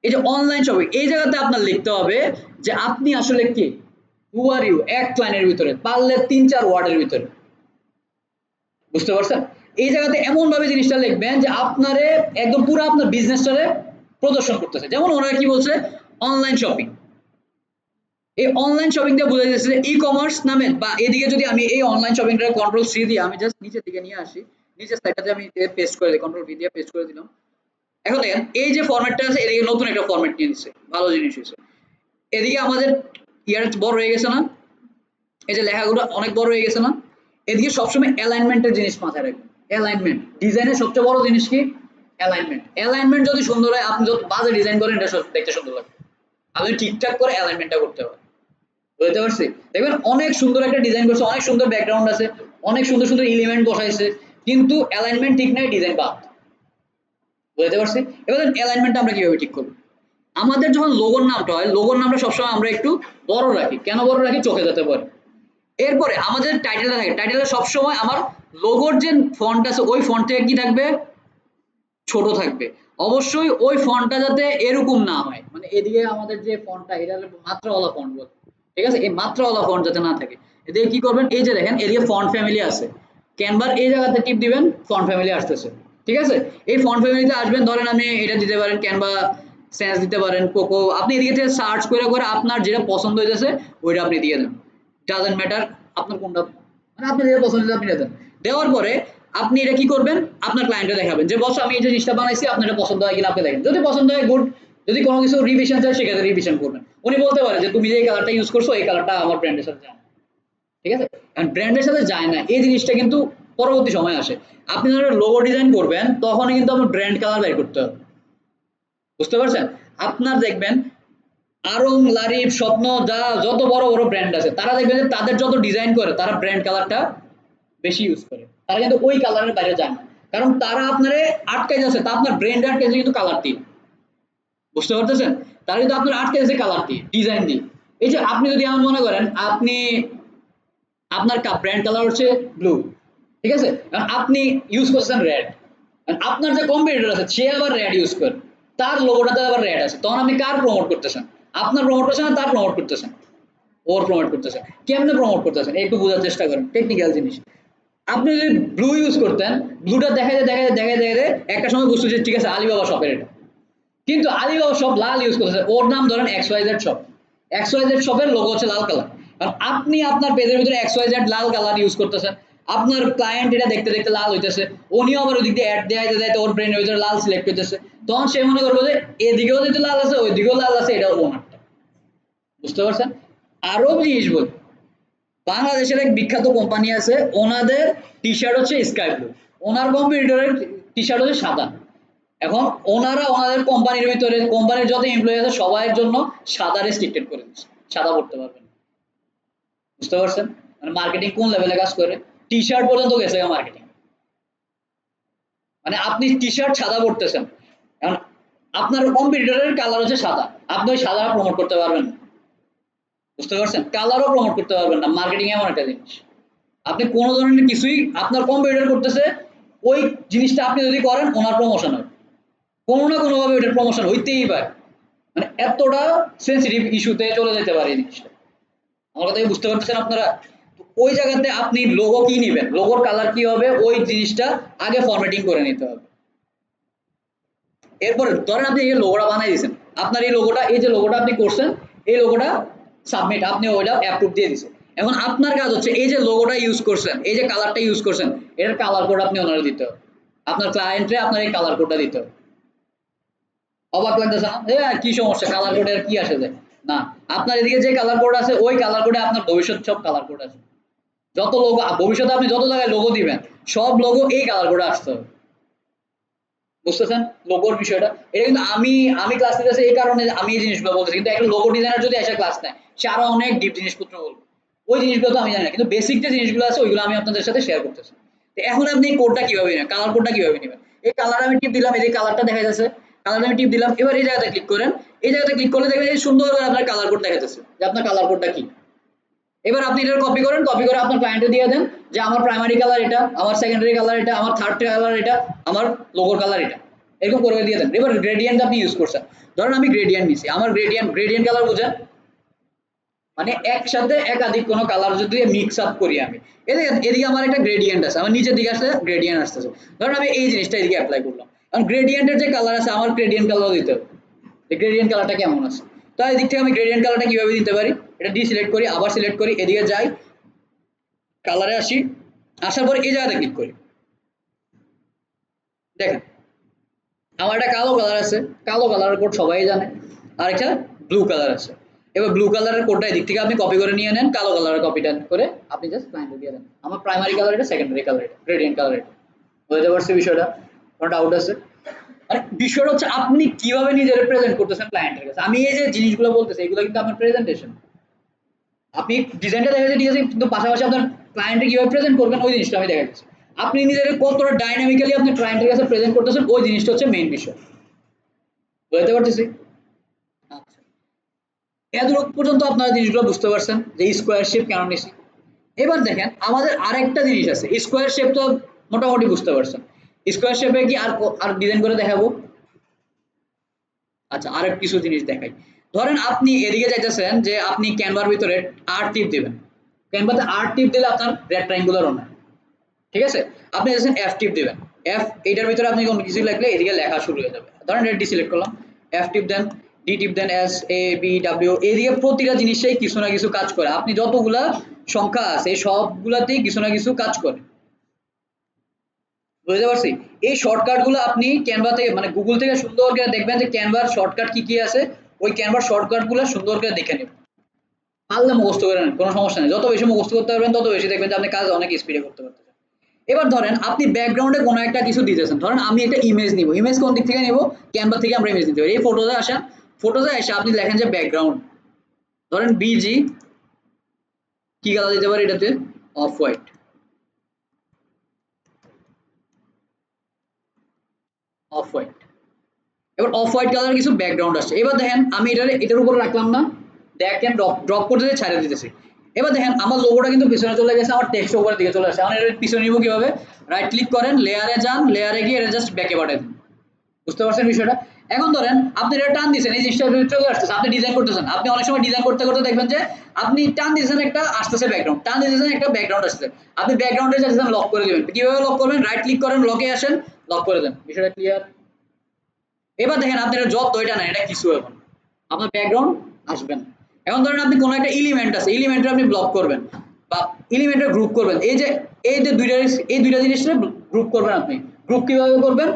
এই যে অনলাইন শপিং, এই জায়গাতে আপনার লিখতে হবে যে আপনি আসলে কি, হু আর ইউ, এক লাইনের ভিতরে, পারলে ৩-৪ ওয়ার্ডের ভিতরে। বুঝতে পারছেন? এই জায়গাতে এমন ভাবে জিনিসটা লিখবেন যে আপনারে একদম পুরো আপনার বিজনেসটারে প্রদর্শন করতেছে। যেমন ওনারা কি বলছে, অনলাইন শপিং। এই অনলাইন শপিং দিয়ে বোঝা যাচ্ছে ই কমার্স নামে, বা এদিকে যদি আমি এই অনলাইন শপিংটা কন্ট্রোল সি দিয়ে আমি জাস্ট নিচের দিকে নিয়ে আসি, নিচের সাইডটাতে আমি পেস্ট করে দিই, কন্ট্রোল ভি দিয়ে পেস্ট করে দিলাম। এখন দেখেন এই যে ফরম্যাটটা আছে, এদিকে নতুন একটা ফরম্যাট নিয়ে নিচ্ছে, ভালো জিনিস হয়েছে। এদিকে আমাদের ইয়ার বড় হয়ে গেছে না, এই যে লেখাগুলো অনেক বড় হয়ে গেছে না। এদিকে সবসময় অ্যালাইনমেন্টের জিনিস মাথায় রাখবেন। অ্যালাইনমেন্ট ডিজাইনের সবচেয়ে বড় জিনিস কি? অ্যালাইনমেন্ট। অ্যালাইনমেন্ট যদি সুন্দর হয়, আপনি যত বাজে ডিজাইন করেন এটা দেখতে সুন্দর লাগবে। আপনি ঠিকঠাক করে অ্যালাইনমেন্টটা করতে হবে। বুঝতে পারছি? দেখবেন অনেক সুন্দর একটা ডিজাইন করছে, অনেক সুন্দর ব্যাকগ্রাউন্ড আছে, অনেক সুন্দর সুন্দর এলিমেন্ট বসাইছে, কিন্তু অ্যালাইনমেন্ট ঠিক নাই, ডিজাইন বাদ। বুঝতে পারছি? এবার অ্যালাইনমেন্টটা আমরা কিভাবে ঠিক করবো? আমাদের যখন লোগোর নামটা হয়, লোগোর নামটা সবসময় আমরা একটু বড় রাখি। কেন বড় রাখি? চোখে যেতে পারে। এরপরে আমাদের টাইটেলটা থাকে, টাইটেলটা সবসময় আমার লোগোর যে ফন্ট আছে ওই ফন্ট থেকে কি থাকবে? ছোট থাকবে। অবশ্যই ওই ফন্টটা যাতে এরকম না হয়, মানে এদিকে আমাদের যে ফন্টটা এটা মাত্রাওয়ালা ফন্ট বলে, ঠিক আছে, এই মাত্রাওয়ালা ফন্ট যাতে না থাকে। এদিকে কি করবেন, এই যে দেখেন এদিকে ফন্ট ফ্যামিলি আছে, ক্যানভার এই জায়গাতে টিপ দিবেন, ফন্ট ফ্যামিলি আসতেছে, ঠিক আছে। এই ফন্ট ফ্যামিলিতে আসবেন, ধরেন আমি এটা দিতে পারেন ক্যানভা সেন্স দিতে পারেন, কোকো, আপনি এদিকে থেকে সার্চ করে করে আপনার যেটা পছন্দ হইতেছে ওইটা আপনি দিয়ে দেন, ডাজন্ট ম্যাটার আপনার কোনটা, মানে আপনি যেটা পছন্দ হচ্ছে আপনি দেন। দেওয়ার পরে আপনি এটা কি করবেন, আপনার ক্লায়েন্টকে দেখাবেন যে বস আমি এই জিনিসটা বানাইছি, আপনার এটা পছন্দ হয় কিনা আপনি দেখেন, যদি পছন্দ হয় গুড, যদি কোনো কিছু রিভিশন চায় সেক্ষেত্রে রিভিশন করবেন। উনি বলতে পারে যে তুমি যে এই কালারটা ইউজ করছো এই কালারটা আমার ব্র্যান্ডের সাথে যায় না, ঠিক আছে। কারণ ব্র্যান্ডের সাথে যায় না এই জিনিসটা কিন্তু পরবর্তী সময় আসে। আপনি যখন লোগো ডিজাইন করবেন তখন কিন্তু আপনার ব্র্যান্ড কালার বের করতে হবে। বুঝতে পারছেন? আপনার দেখবেন আরং, লারিফ, স্বপ্ন, যা যত বড় বড় ব্র্যান্ড আছে তারা দেখবেন যে তাদের যত ডিজাইন করে তারা ব্র্যান্ড কালারটা বেশি ইউজ করে, তারা কিন্তু ওই কালারের বাইরে যায় না, কারণ তারা আপনারে আটকে যাচ্ছে, তা আপনার ব্র্যান্ড আটকে যাচ্ছে কিন্তু কালার দিয়ে। বুঝতে পারতেছেন? তারা কিন্তু আপনার আটকে যাচ্ছে কালার দিয়ে, ডিজাইন দিয়ে। এই যে আপনি যদি এমন মনে করেন আপনি, আপনার ব্র্যান্ড কালার হচ্ছে ব্লু, ঠিক আছে? কারণ আপনি ইউজ করছেন রেড, আপনার যে কম্পিটিটর আছে সে আবার রেড ইউজ করে, তার লোগোটাতে আবার রেড আছে, তখন আপনি কার প্রমোট করতেছেন? আপনার প্রমোট করছেন না তার প্রমোট করতেছেন? ওর প্রমোট করতেছেন। কেমনে প্রমোট করতেছেন একটু বোঝার চেষ্টা করেন, টেকনিক্যাল জিনিস। আপনি যদি ব্লু ইউজ করতেন, ব্লুটা দেখা যায় একটা সময় বুঝতো যে ঠিক আছে আলিবাবা শপের এটা, কিন্তু আলিবাবা শপ লাল ইউজ করতেছে, ওর নাম ধরেন X Y Z shop, X Y Z শপের লোগো হচ্ছে লাল কালার, কারণ আপনি আপনার পেজের ভিতরে এক্স ওয়াই জেড লাল কালার ইউজ করতেছেন, আপনার ক্লায়েন্ট এটা দেখতে দেখতে লাল হইতেছে, উনিও আবার ওই দিক দিয়ে অ্যাড দেখাইতে দেখাইতে ওর ব্রেনের ভিতরে লাল সিলেক্ট হইতেছে, তখন সে মনে করবে যে এদিকেও যেহেতু লাল আছে ওইদিকেও লাল আছে, এটা ওনারটা। বুঝতে পারছেন? আরো জিনিস বলি, বাংলাদেশের এক বিখ্যাত কোম্পানি আছে, ওনাদের টি শার্ট হচ্ছে স্কাই ব্লু, ওনার কম্পিটিটরের টি শার্ট হচ্ছে সাদা। এখন ওনারা ওনাদের কোম্পানির ভিতরে কোম্পানির যত এমপ্লয়ি আছে সবার জন্য সাদা রেস্ট্রিক্টেড করে দিচ্ছে, সাদা পড়তে পারবেন। বুঝতে পারছেন? মানে মার্কেটিং কোন লেভেলে কাজ করে, টি শার্ট পর্যন্ত গেছে মার্কেটিং। মানে আপনি টি শার্ট সাদা পড়তেছেন, এখন আপনার কম্পিটিটরের কালার হচ্ছে সাদা, আপনি ওই সাদা প্রমোট করতে পারবেন না। বুঝতে পারছেন? কালারও প্রমোট করতে পারবেন না, মার্কেটিং এমন একটা জিনিস। আপনি কোন ধরনের কিছুই আপনার কম্পিটিটর করতেছে, ওই জিনিসটা আপনি যদি করেন ওনার প্রমোশন হবে, কোনো না কোনো ভাবে ওটার প্রমোশন হইতেই পারে। মানে এতটা সেন্সিটিভ ইস্যুতে চলে যেতে পারে এই জিনিসটা। আমার কথা কি বুঝতে পারতেছেন আপনারা? তো ওই জায়গাতে আপনি লোগো কি নিবেন, লোগোর কালার কি হবে, ওই জিনিসটা আগে ফরম্যাটিং করে নিতে হবে। এরপরে ধরেন আপনি এই লোগোটা বানাই দিয়েছেন, আপনার এই লোগোটা, এই যে লোগোটা আপনি করছেন, এই লোগোটা সাবমিট, আপনি ওইটা অ্যাপ্রুভ দিয়ে দিয়েছেন। এখন আপনার কাজ হচ্ছে এই যে লোগোটা ইউজ করছেন, এই যে কালারটা ইউজ করছেন, এটার কালার কোড আপনি ওনারে দিতে হবে, আপনার ক্লায়েন্টরে আপনার এই কালার কোডটা দিতে হবে। অবাক লাগতেছে না? কি সমস্যা, কালার কোডে আর কি আসে যায়? না, আপনার এদিকে যে কালার কোড আছে ওই কালার কোডে আপনার ভবিষ্যৎ সব কালার কোড আছে, যত লোগো ভবিষ্যতে আপনি যত জায়গায় লোগো দিবেন সব লোগো এই কালার কোডে আসতে হবে। বুঝতেছেন লোগোর বিষয়টা? এটা কিন্তু আমি ক্লাস নিতেছি এই কারণে আমি এই জিনিসগুলো বলতেছি, কিন্তু একটা লোগো ডিজাইনার যদি এসে ক্লাস নেয় সে আরো অনেক ডিপ জিনিসপত্র বলবে, ওই জিনিসগুলো তো আমি জানি না, কিন্তু বেসিক যে জিনিসগুলো আছে ওইগুলো আমি আপনাদের সাথে শেয়ার করতেছি। তো এখন আপনি এই কোডটা কিভাবে নেবেন, কালার কোডটা কিভাবে নেবেন? এই কালার আমি টিপ দিলাম, এই যে কালারটা দেখা যাচ্ছে, কালার আমি টিপ দিলাম, এবার এই জায়গাতে ক্লিক করেন, এই জায়গাতে ক্লিক করলে দেখবেন যে সুন্দর করে আপনার কালার কোড দেখা যাচ্ছে যে আপনার কালার কোডটা কি। এবার আপনি এটা কপি করেন, কপি করে আপনার ক্লায়েন্টে দিয়ে দেন যে আমার প্রাইমারি কালার এটা, আমার সেকেন্ডারি কালার এটা, আমার থার্ড কালার এটা, আমার লোগোর কালার এটা, এরকম করে দিয়ে দেন। এবার গ্রেডিয়েন্ট আপনি ইউজ করছেন, ধরেন আমি গ্রেডিয়েন্ট নিছি, আমার গ্রেডিয়েন্ট কালার বুঝেন, মানে একসাথে একাধিক কোনো কালার যদি মিক্স আপ করি আমি, এদিকে এদিকে আমার একটা গ্রেডিয়েন্ট আছে, আমার নিচের দিকে আসলে গ্রেডিয়েন্ট আসতেছে, ধরেন আমি এই জিনিসটা এদিকে অ্যাপ্লাই করলাম, কারণ গ্রেডিয়েন্টের যে কালার আছে আমার গ্রেডিয়েন্ট কালার দিতে হবে, গ্রেডিয়েন্ট কালারটা কেমন আছে। তো এদিক থেকে আমি গ্রেডিয়েন্ট কালারটা কিভাবে দিতে পারি, এটা ডিসিলেক্ট করি, আবার সিলেক্ট করি, এদিকে যাই, কালারে আসি, আসার পর এই জায়গাতে ক্লিক করি, দেখেন আমার একটা কালো কালার আছে, কালো কালারের কোড সবাই জানে, আর একটা ব্লু কালার আছে। এবার ব্লু কালারের কোডটা এদিক থেকে আপনি কপি করে নিয়ে নেন, কালো কালারের কপিটা করে আপনি জাস্ট ক্লায়েন্টে দিয়ে দেন, আমার প্রাইমারি কালার এটা, সেকেন্ডারি কালার এটা, গ্রেডিয়েন্ট কালার এটা। বুঝতে পারছি বিষয়টা? কোনো ডাউট আছে? মানে বিষয়টা হচ্ছে আপনি কিভাবে নিজে রিপ্রেজেন্ট করতেছেন ক্লায়েন্টের কাছে। আমি এই যে জিনিসগুলো বলতেছি এগুলো কিন্তু আপনার প্রেজেন্টেশন, আপনি ডিজাইনটা দেখাচ্ছেন ঠিক আছে, কিন্তু পাশাপাশি আপনার ক্লায়েন্টে কিভাবে প্রেজেন্ট করবেন ওই জিনিসটা আমি দেখাচ্ছি। আপনি নিজের কতটা ডাইনামিক্যালি আপনি ক্লায়েন্টের কাছে প্রেজেন্ট করতেছেন ওই জিনিসটা হচ্ছে মেইন বিষয়। বুঝতে পারতেছি? আচ্ছা, এতটুকু পর্যন্ত আপনারা জিনিসগুলো বুঝতে পারছেন যে স্কোয়ার শেপ কেন নিছি। এবার দেখেন আমাদের আরেকটা জিনিস আছে, স্কোয়ার শেপ তো মোটামুটি বুঝতে পারছেন, স্কোয়ার শেপে কি আর ডিজাইন করে দেখাবো? আচ্ছা, আরেক কিছু জিনিস দেখাই। ধরেন আপনি এদিকে চাইতেছেন যে আপনি ক্যানভার ভিতরে আর টিপ দিবেন, ক্যানভাতে আর টিপ দিলে আপনার রেক্টাঙ্গুলার হয়, ঠিক আছে? আপনি চাইছেন এফ টিপ দিবেন, এফ এইটার ভিতরে আপনি কোনো কিছু লিখলে এদিকে লেখা শুরু হয়ে যাবে, ধরেন এটা ডিসিলেক্ট করলাম, এফ টিপ দেন, ডি টিপ দেন, এস এ বি ডাব্লিউ, এদিকে প্রতিটা জিনিসেই কিছু না কিছু কাজ করে, আপনি যতগুলা সংখ্যা আছে এই সবগুলাতেই কিছু না কিছু কাজ করে। বুঝতে পারছি? এই শর্টকাট গুলো আপনি ক্যানভা থেকে মানে গুগল থেকে সুন্দর করে দেখবেন যে ক্যানভার শর্টকাট কি কি আছে, ওই ক্যানভার শর্টকাট গুলো সুন্দর করে দেখে নেবেন, পারলে মুখস্থ করে নেন, কোনো সমস্যা নেই, যত বেশি মুখস্থ করতে পারবেন তত বেশি দেখবেন যে আপনি কাজ অনেক স্পিডে করতে পারতেছেন। এবার ধরেন আপনি ব্যাকগ্রাউন্ডে কোনো একটা কিছু দিতেছেন, ধরেন আমি একটা ইমেজ নিব, ইমেজ কোন দিক থেকে নিব, ক্যানভা থেকে আমরা ইমেজ নিতে পারি, এই ফটোতে আসেন, ফটোতে এসে আপনি লেখেন যে ব্যাকগ্রাউন্ড, ধরেন বিজি, কি কালার দিতে পারি এটাতে, অফ হোয়াইট, অফ হোয়াইট। এবার অফ হোয়াইট কালার কিছু ব্যাকগ্রাউন্ড আসছে, এবার দেখেন আমি এটার উপর রাখলাম না, দেখেন ড্রপ করতে ছাড়িয়ে দিতেছি, এবার দেখেন আমার লোগোটা কিন্তু পিছনে চলে গেছে, আমার টেক্সট উপরের দিকে চলে আসে। এখন এর পিছনে নিব কিভাবে? রাইট ক্লিক করেন, লেয়ারে যান, লেয়ারে গিয়ে এটা জাস্ট ব্যাকে পাঠিয়ে দিন। বুঝতে পারছেন বিষয়টা? এখন ধরেন আপনি এটা টান দিয়েছেন, এই জিনিসটা চলে আসতেছে, আপনি ডিজাইন করতেছেন। আপনি অনেক সময় ডিজাইন করতে করতে দেখবেন যে আপনি টান দিয়েছেন একটা আসতেছে ব্যাকগ্রাউন্ড, টান দিয়েছেন একটা ব্যাকগ্রাউন্ড আসছে, আপনি ব্যাকগ্রাউন্ডে যাচ্ছেন লক করে দিবেন। কিভাবে লক করবেন? রাইট ক্লিক করেন, লকে আসেন, লক করে দেন। বিষয়টা ক্লিয়ার? এবার দেখেন আপনি এটা যত এটা না, এটা কিছু এখন আপনার ব্যাকগ্রাউন্ড আসবে না। এখন ধরেন আপনি কোনো একটা এলিমেন্ট আছে, এলিমেন্টে আপনি ব্লক করবেন বা এলিমেন্টে গ্রুপ করবেন। এই যে দুইটা জিনিসটা গ্রুপ করবেন আপনি। গ্রুপ কিভাবে করবেন?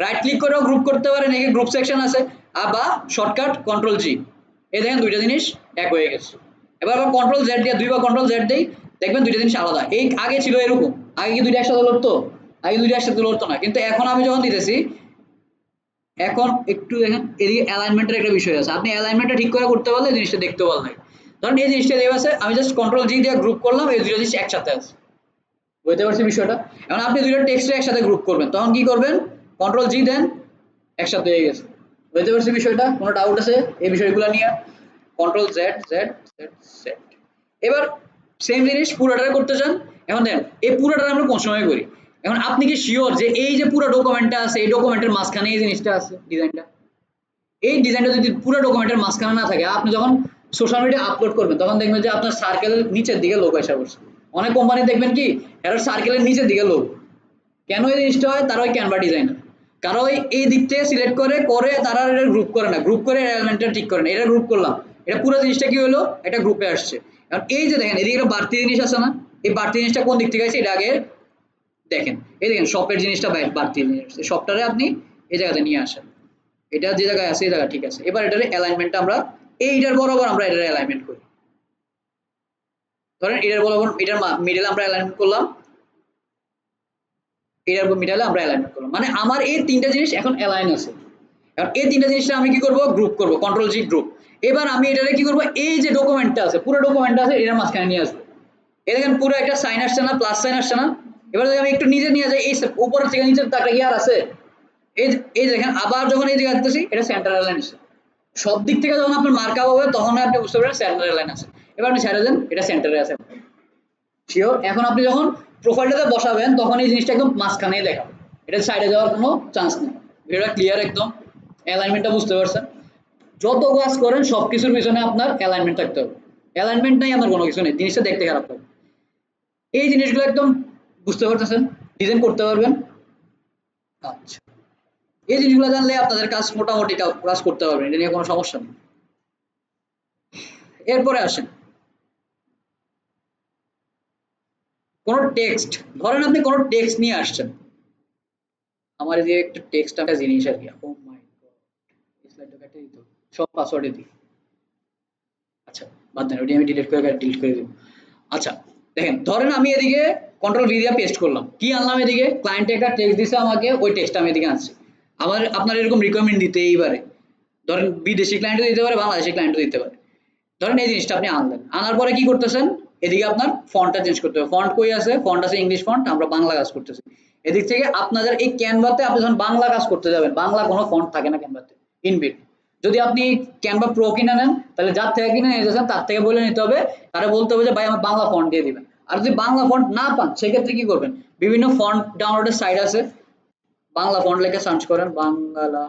রাইট ক্লিক করেও গ্রুপ করতে পারেন, এখানে গ্রুপ সেকশন আছে, আর বা শর্টকাট কন্ট্রোল জি। এই দেখেন দুইটা জিনিস এক হয়ে গেছে। এবার আবার কন্ট্রোল জেড দিয়ে দুইবার কন্ট্রোল জেড দেই, দেখবেন দুইটা জিনিস আলাদা। এই আগে ছিল এরকম, আগে কি দুইটা একসাথে লড়তো? আগে দুইটা একসাথে লড়তো না, কিন্তু এখন আমি যখন দিতেছি, এখন একটু দেখেন এদিকে অ্যালাইনমেন্টের একটা বিষয় আছে। আপনি অ্যালাইনমেন্টটা ঠিক করে করতে পারলে জিনিসটা দেখতে ভালো লাগে। ধরেন এই জিনিসটা দেওয়া আছে, আমি জাস্ট কন্ট্রোল জি দিয়ে গ্রুপ করলাম, এই দুটো জিনিস একসাথে আছে। বুঝতে পারছি বিষয়টা? এখন আপনি দুটো টেক্সট একসাথে গ্রুপ করবেন, তখন কি করবেন? কন্ট্রোল জি দেন, একসাথে হয়ে গেছে। বুঝতে পারছি বিষয়টা? কোনো ডাউট আছে এই বিষয়গুলো নিয়ে? Control Z Z Z Z. এবার সেম জিনিস পুরোটা করতে চান। এখন দেখেন এই পুরোটা আমরা কোন সময় করি? এখন আপনি কি শিওর যে এই যে পুরো ডকুমেন্টটা আছে, এই ডকুমেন্টের মাঝখানে এই জিনিসটা আছে, ডিজাইনটা? এই ডিজাইনটা যদি পুরো ডকুমেন্টের মাঝখানে না থাকে, আপনি যখন সোশ্যাল মিডিয়া আপলোড করবেন তখন দেখবেন যে আপনার সার্কেলের নিচের দিকে লোগো এসে পড়ছে। অনেক কোম্পানি দেখবেন কি এর সার্কেলের নিচের দিকে লোগো। কেন এই জিনিসটা হয়? তারা ওই ক্যানভা ডিজাইনার, কারণ ওই এই দিক থেকে সিলেক্ট করে করে তারা এটা গ্রুপ করে না, গ্রুপ করে এলিমেন্টটা ঠিক করে না। এটা গ্রুপ করলাম, এটা পুরো জিনিসটা কি হলো? এটা গ্রুপে আসছে। কারণ এই যে দেখেন এদিকে একটা বাড়তি জিনিস আছে না, এই বাড়তি জিনিসটা কোন দিক থেকে আসছে এটা আগে দেখেন। এই দেখেন শপের জিনিসটা বাড়তি জিনিস, শপটারে আপনি এই জায়গাতে নিয়ে আসেন, এটা যে জায়গায় আছে এই জায়গা ঠিক আছে। এবার এটার অ্যালাইনমেন্টটা আমরা এইটার বরাবর আমরা এটার অ্যালাইনমেন্ট করি। ধরেন এটার বরাবর, এটার মিডলে আমরা অ্যালাইনমেন্ট করলাম, এটার মিডলে আমরা অ্যালাইনমেন্ট করলাম, মানে আমার এই তিনটা জিনিস এখন অ্যালাইন আছে। এখন এই তিনটা জিনিসটা আমি কি করব? গ্রুপ করব, কন্ট্রোল জি গ্রুপ। এবার আমি এটারে কি করব? এই যে ডকুমেন্টটা আছে, পুরো ডকুমেন্টটা আছে, এটার মাঝখানে নিয়ে আসবো। এই দেখেন পুরো একটা সাইন আসছে না, প্লাস সাইন আসছে না? এবার যদি আমি একটু নিচে নিয়ে যাই, এই উপরের থেকে নিচের দাগটা কি আর আছে? এই এই দেখেন আবার যখন এই জায়গায় আসতেছি, এটা সেন্টার অ্যালাইন আছে। সব দিক থেকে যখন আপনার মার্কআপ হবে তখন আপনি বুঝতে পারবেন সেন্টারে লাইন আছে। এবার আপনি ছেড়ে দেন, এটা সেন্টারে আছে। শিওর? এখন আপনি যখন প্রোফাইলটাতে বসাবেন তখন এই জিনিসটা একদম মাঝখানেই দেখাবে, এটা সাইডে যাওয়ার কোনো চান্স নেই। ভিডিওটা ক্লিয়ার একদম? অ্যালাইনমেন্টটা বুঝতে পারছেন? যত কাজ করেন সবকিছুর পিছনে আপনার অ্যালাইনমেন্ট থাকতে হবে। অ্যালাইনমেন্ট নাই আপনার কোনো কিছু নেই, জিনিসটা দেখতে খারাপ হবে। এই জিনিসগুলো একদম বুঝতে পারতেছেন? ডিজাইন করতে পারবেন? আচ্ছা, এই জিনিসগুলো জানলে আপনাদের কাজ মোটামুটি কাজ করতে পারবেন, এটা নিয়ে কোনো সমস্যা নেই। এরপরে আসেন কোন টেক্সট। ধরেন আপনি কোন টেক্সট নিয়ে আসছেন, আমার এই যে একটা টেক্সট একটা জিনিস আর কি। ও মাই গড, এই স্লাইডটা কেটে দিত, সব পাসওয়ার্ডে দিই। আচ্ছা বাদ দেন, ওটি আমি ডিলিট করে দিব। আচ্ছা দেখেন, ধরেন আমি এদিকে কন্ট্রোল ভি দিয়ে পেস্ট করলাম, কি আনলাম এদিকে? ক্লায়েন্টে একটা টেক্সট দিছে আমাকে, ওই টেক্সটটা আমি এদিকে আনছি। আবার আপনার এরকম রিকোয়ারমেন্ট দিতে এইবারে ধরেন বিদেশি ক্লায়েন্টও দিতে পারে, বাংলাদেশি ক্লায়েন্টও দিতে পারে। ধরেন এই জিনিসটা আপনি আনলেন, আনার পরে কি করতেছেন? এদিকে আপনার ফন্টটা চেঞ্জ করতে হবে। ফন্ট কই আছে? ফন্ট আছে ইংলিশ ফন্ট, আমরা বাংলা কাজ করতেছি। এদিক থেকে আপনাদের এই ক্যানভাতে আপনি যখন বাংলা কাজ করতে যাবেন, বাংলা কোনো ফন্ট থাকে না ক্যানভাতে ইনবিল্ট। যদি আপনি ক্যানভা প্রো কিনে নেন, তাহলে যার থেকে কিনে নিয়ে যাচ্ছেন তার থেকে বলে নিতে হবে, তারা বলতে হবে যে ভাই আমার বাংলা ফন্ট দিয়ে দিবেন। আর যদি বাংলা ফন্ট না পান সেক্ষেত্রে কি করবেন? বিভিন্ন ফন্ট ডাউনলোডের সাইট আছে, বাংলা ফন্ট লিখে সার্চ করেন, বাংলা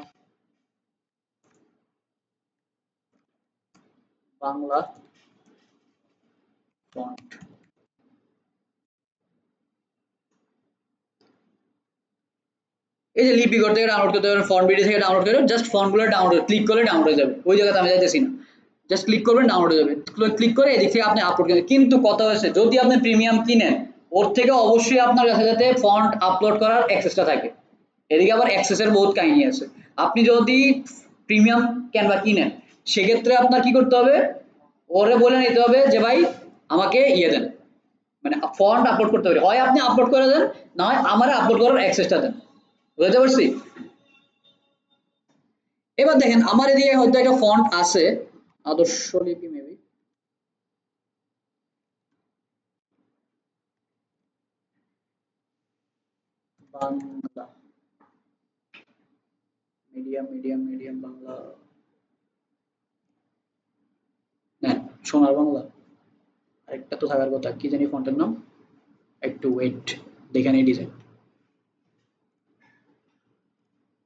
বাংলা ফন্ট। এই যে লিপিকর থেকে ডাউনলোড করতে পারেন, ফন্ট বিডি থেকে ডাউনলোড করে জাস্ট ফন্টগুলো ডাউনলোড ক্লিক করলে ডাউনলোড হয়ে যাবে। ওই জায়গাতে আমি যাইতেছি না, জাস্ট ক্লিক করবেন ডাউনলোড হয়ে যাবে। ক্লিক করে এদিক থেকে আপনি আপলোড করবেন। কিন্তু কথা হচ্ছে যদি আপনি প্রিমিয়াম কিনেন, ওর থেকে অবশ্যই আপনার কাছে যাতে ফন্ট আপলোড করার অ্যাক্সেসটা থাকে। এদিকে আবার অ্যাক্সেসের বহুত কাহিনী আছে। আপনি যদি প্রিমিয়াম ক্যানভা কিনেন সেক্ষেত্রে আপনার কি করতে হবে? ওরে বলে নিতে হবে যে ভাই আমাকে ইয়ে দেন, মানে ফন্ট আপলোড করতে হবে, হয় আপনি আপলোড করে দেন, না হয় আমার আপলোড করার অ্যাক্সেসটা দেন। বুঝতে পারছি? এবার দেখেন আমার এদিকে হয়তো একটা ফন্ট আছে, আদর্শ লিপি মেবি, বাংলা মিডিয়াম বাংলা, হ্যাঁ সোনার বাংলা, আরেকটা তো থাকার কথা, কি জানি ফন্টের নাম, একটু ওয়েট দেখে নিই ডিজাইন,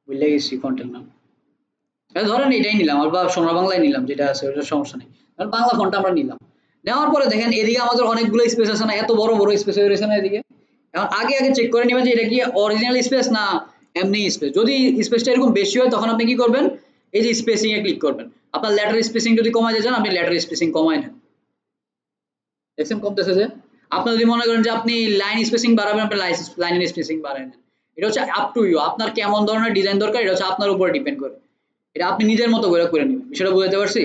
ভুলে গেছি ফন্টের নাম। ধরেন এটাই নিলাম, বা সোনার বাংলায় নিলাম, যেটা আছে ওটার সমস্যা নেই, কারণ বাংলা ফন্টটা আমরা নিলাম। নেওয়ার পরে দেখেন এদিকে আমাদের অনেকগুলো স্পেস আছে না, এত বড় বড় স্পেস হয়ে রয়েছে না এদিকে। এখন আগে আগে চেক করে নেবেন যে এটা কি অরিজিনাল স্পেস না এমনি স্পেস। যদি স্পেসটা এরকম বেশি হয় তখন আপনি কি করবেন, এই যে স্পেসিং এ ক্লিক করবেন। আপনার ল্যাটার স্পেসিং যদি কমাতে চান আপনি ল্যাটার স্পেসিং কমায় নেন, দেখছেন কমতেছে যে। আপনি যদি মনে করেন যে আপনি লাইন স্পেসিং বাড়াবেন, আপনি লাইন স্পেসিং বাড়ায় নেন। এটা হচ্ছে আপ টু ইউ, আপনার কেমন ধরনের ডিজাইন দরকার এটা হচ্ছে আপনার উপরে ডিপেন্ড করে, এটা আপনি নিজের মতো করে নেবেন। বিষয়টা বুঝতে পারছি?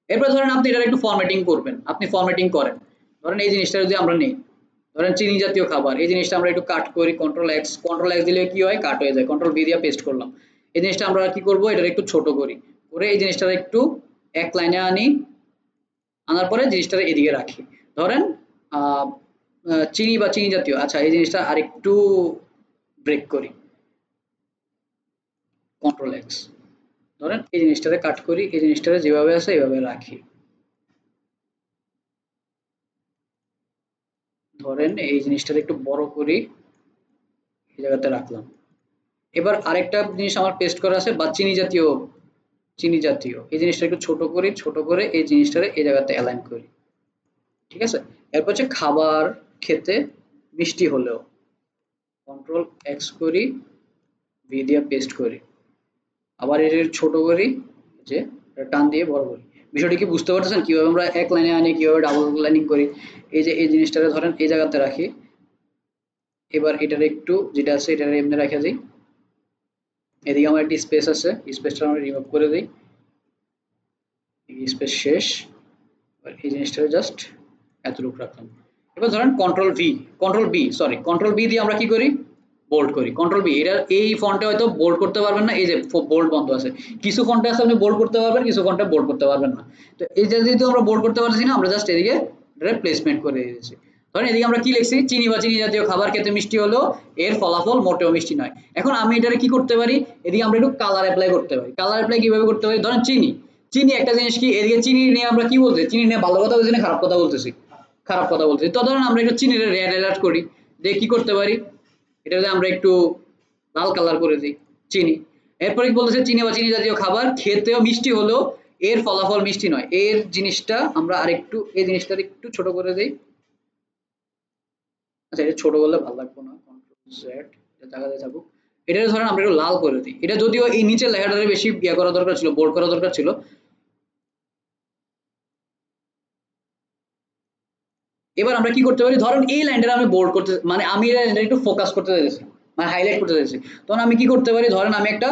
এরপর ধরেন আপনি এটার একটু ফরম্যাটিং করবেন, আপনি ফরম্যাটিং করেন। ধরেন এই জিনিসটা যদি আমরা নেই, ধরেন চিনি জাতীয় খাবার, এই জিনিসটা আমরা একটু কাট করি, কন্ট্রোল এক্স দিলে কি হয়, কাট হয়ে যায়, কন্ট্রোল ভি দিয়ে পেস্ট করলাম। এই জিনিসটা আমরা কি করব, এটার একটু ছোট করি, করে এই জিনিসটা একটু এক লাইনে আনি, আনার পরে জিনিসটা এদিকে রাখি। ধরেন আহ চিনি বা চিনি জাতীয়, আচ্ছা এই জিনিসটা আরেকটু ব্রেক করি, কন্ট্রোল এক্স, ধরেন এই জিনিসটাতে কাট করি, এই জিনিসটাতে যেভাবে আছে এইভাবে রাখি। ধরেন এই জিনিসটাতে একটু বড় করি, এই জায়গাতে রাখলাম। এবার আরেকটা জিনিস আমার পেস্ট করা আছে, বা চিনি জাতীয় এই জিনিসটা একটু ছোট করি, ছোট করে এই জিনিসটারে এই জায়গাতে অ্যালাইন করি, ঠিক আছে। এরপর হচ্ছে খাবার খেতে মিষ্টি হলেও, কন্ট্রোল এক্স করি, ভি দিয়ে পেস্ট করি, আবার এর ছোট করি, যে টান দিয়ে বড় করি। বিষয়টা কি বুঝতে পারতেছেন কিভাবে আমরা এক লাইনে আনি, কিভাবে ডাবল লাইনিং করি। এই যে এই জিনিসটাকে ধরেন এই জায়গাতে রাখি, এবার এটার একটু যেটা আছে এটা এমনি রেখে দিই, এদিকে আমার একটি স্পেস আছে, স্পেসটা আমরা রিমুভ করে দিই, স্পেস শেষ। এই জিনিসটা জাস্ট এতটুকু রাখলাম। এবার ধরেন কন্ট্রোল বি দিয়ে আমরা কি করি, বোল্ড করি। কন্ট্রোল বি, এটা এই ফন্টে হয়তো বোল্ড করতে পারবেন না, এই যে বোল্ড বন্ধ আছে। কিছু ফন্টে আছে আপনি বোল্ড করতে পারবেন, কিছু ফন্টে বোল্ড করতে পারবেন না। তো এই যে যেহেতু আমরা বোল্ড করতে পারছি না, আমরা জাস্ট এদিকে প্লেসমেন্ট করে দিয়েছি। ধরেন এদিকে আমরা কি লিখছি, চিনি বা চিনি জাতীয় খাবার খেতে মিষ্টি হলেও এর ফলাফল মোটেও মিষ্টি নয়। এখন আমি এটারে কি করতে পারি, এদিকে আমরা একটু কালার অ্যাপ্লাই করতে পারি। কালার অ্যাপ্লাই কিভাবে করতে পারি, ধরেন চিনি, একটা জিনিস কি, এদিকে চিনি নিয়ে আমরা কি বলছি, চিনি নিয়ে ভালো কথা বলছি না খারাপ কথা বলতেছি, খারাপ কথা বলতেছি। তো ধরেন আমরা একটু চিনির রেড অ্যালার্ট করি, দিয়ে কি করতে পারি, এটাতে আমরা একটু লাল কালার করে দিই চিনি। এরপরে কি বলতেছে, চিনি বা চিনি জাতীয় খাবার খেতেও মিষ্টি হলেও এর ফলাফল মিষ্টি নয়, এর জিনিসটা আমরা আরেকটু এই জিনিসটা একটু ছোট করে দিই। আচ্ছা এটা ছোট করলে ভালো লাগবে না, কন্ট্রোল জেড, এটা জায়গাতে থাকুক। এটা ধরেন আমরা একটু লাল করে দিই, এটা যদিও এই নিচের লেখাটারে বেশি ইয়া করা দরকার ছিল, বোল্ড করা দরকার ছিল। এবার আমরা কি করতে পারি, ধরেন এই লাইনটা আমি বোল্ড করতে, মানে আমি এটা একটু ফোকাস করতে চাইছি, মানে হাইলাইট করতে চাইছি, তখন আমি কি করতে পারি, ধরেন আমি একটা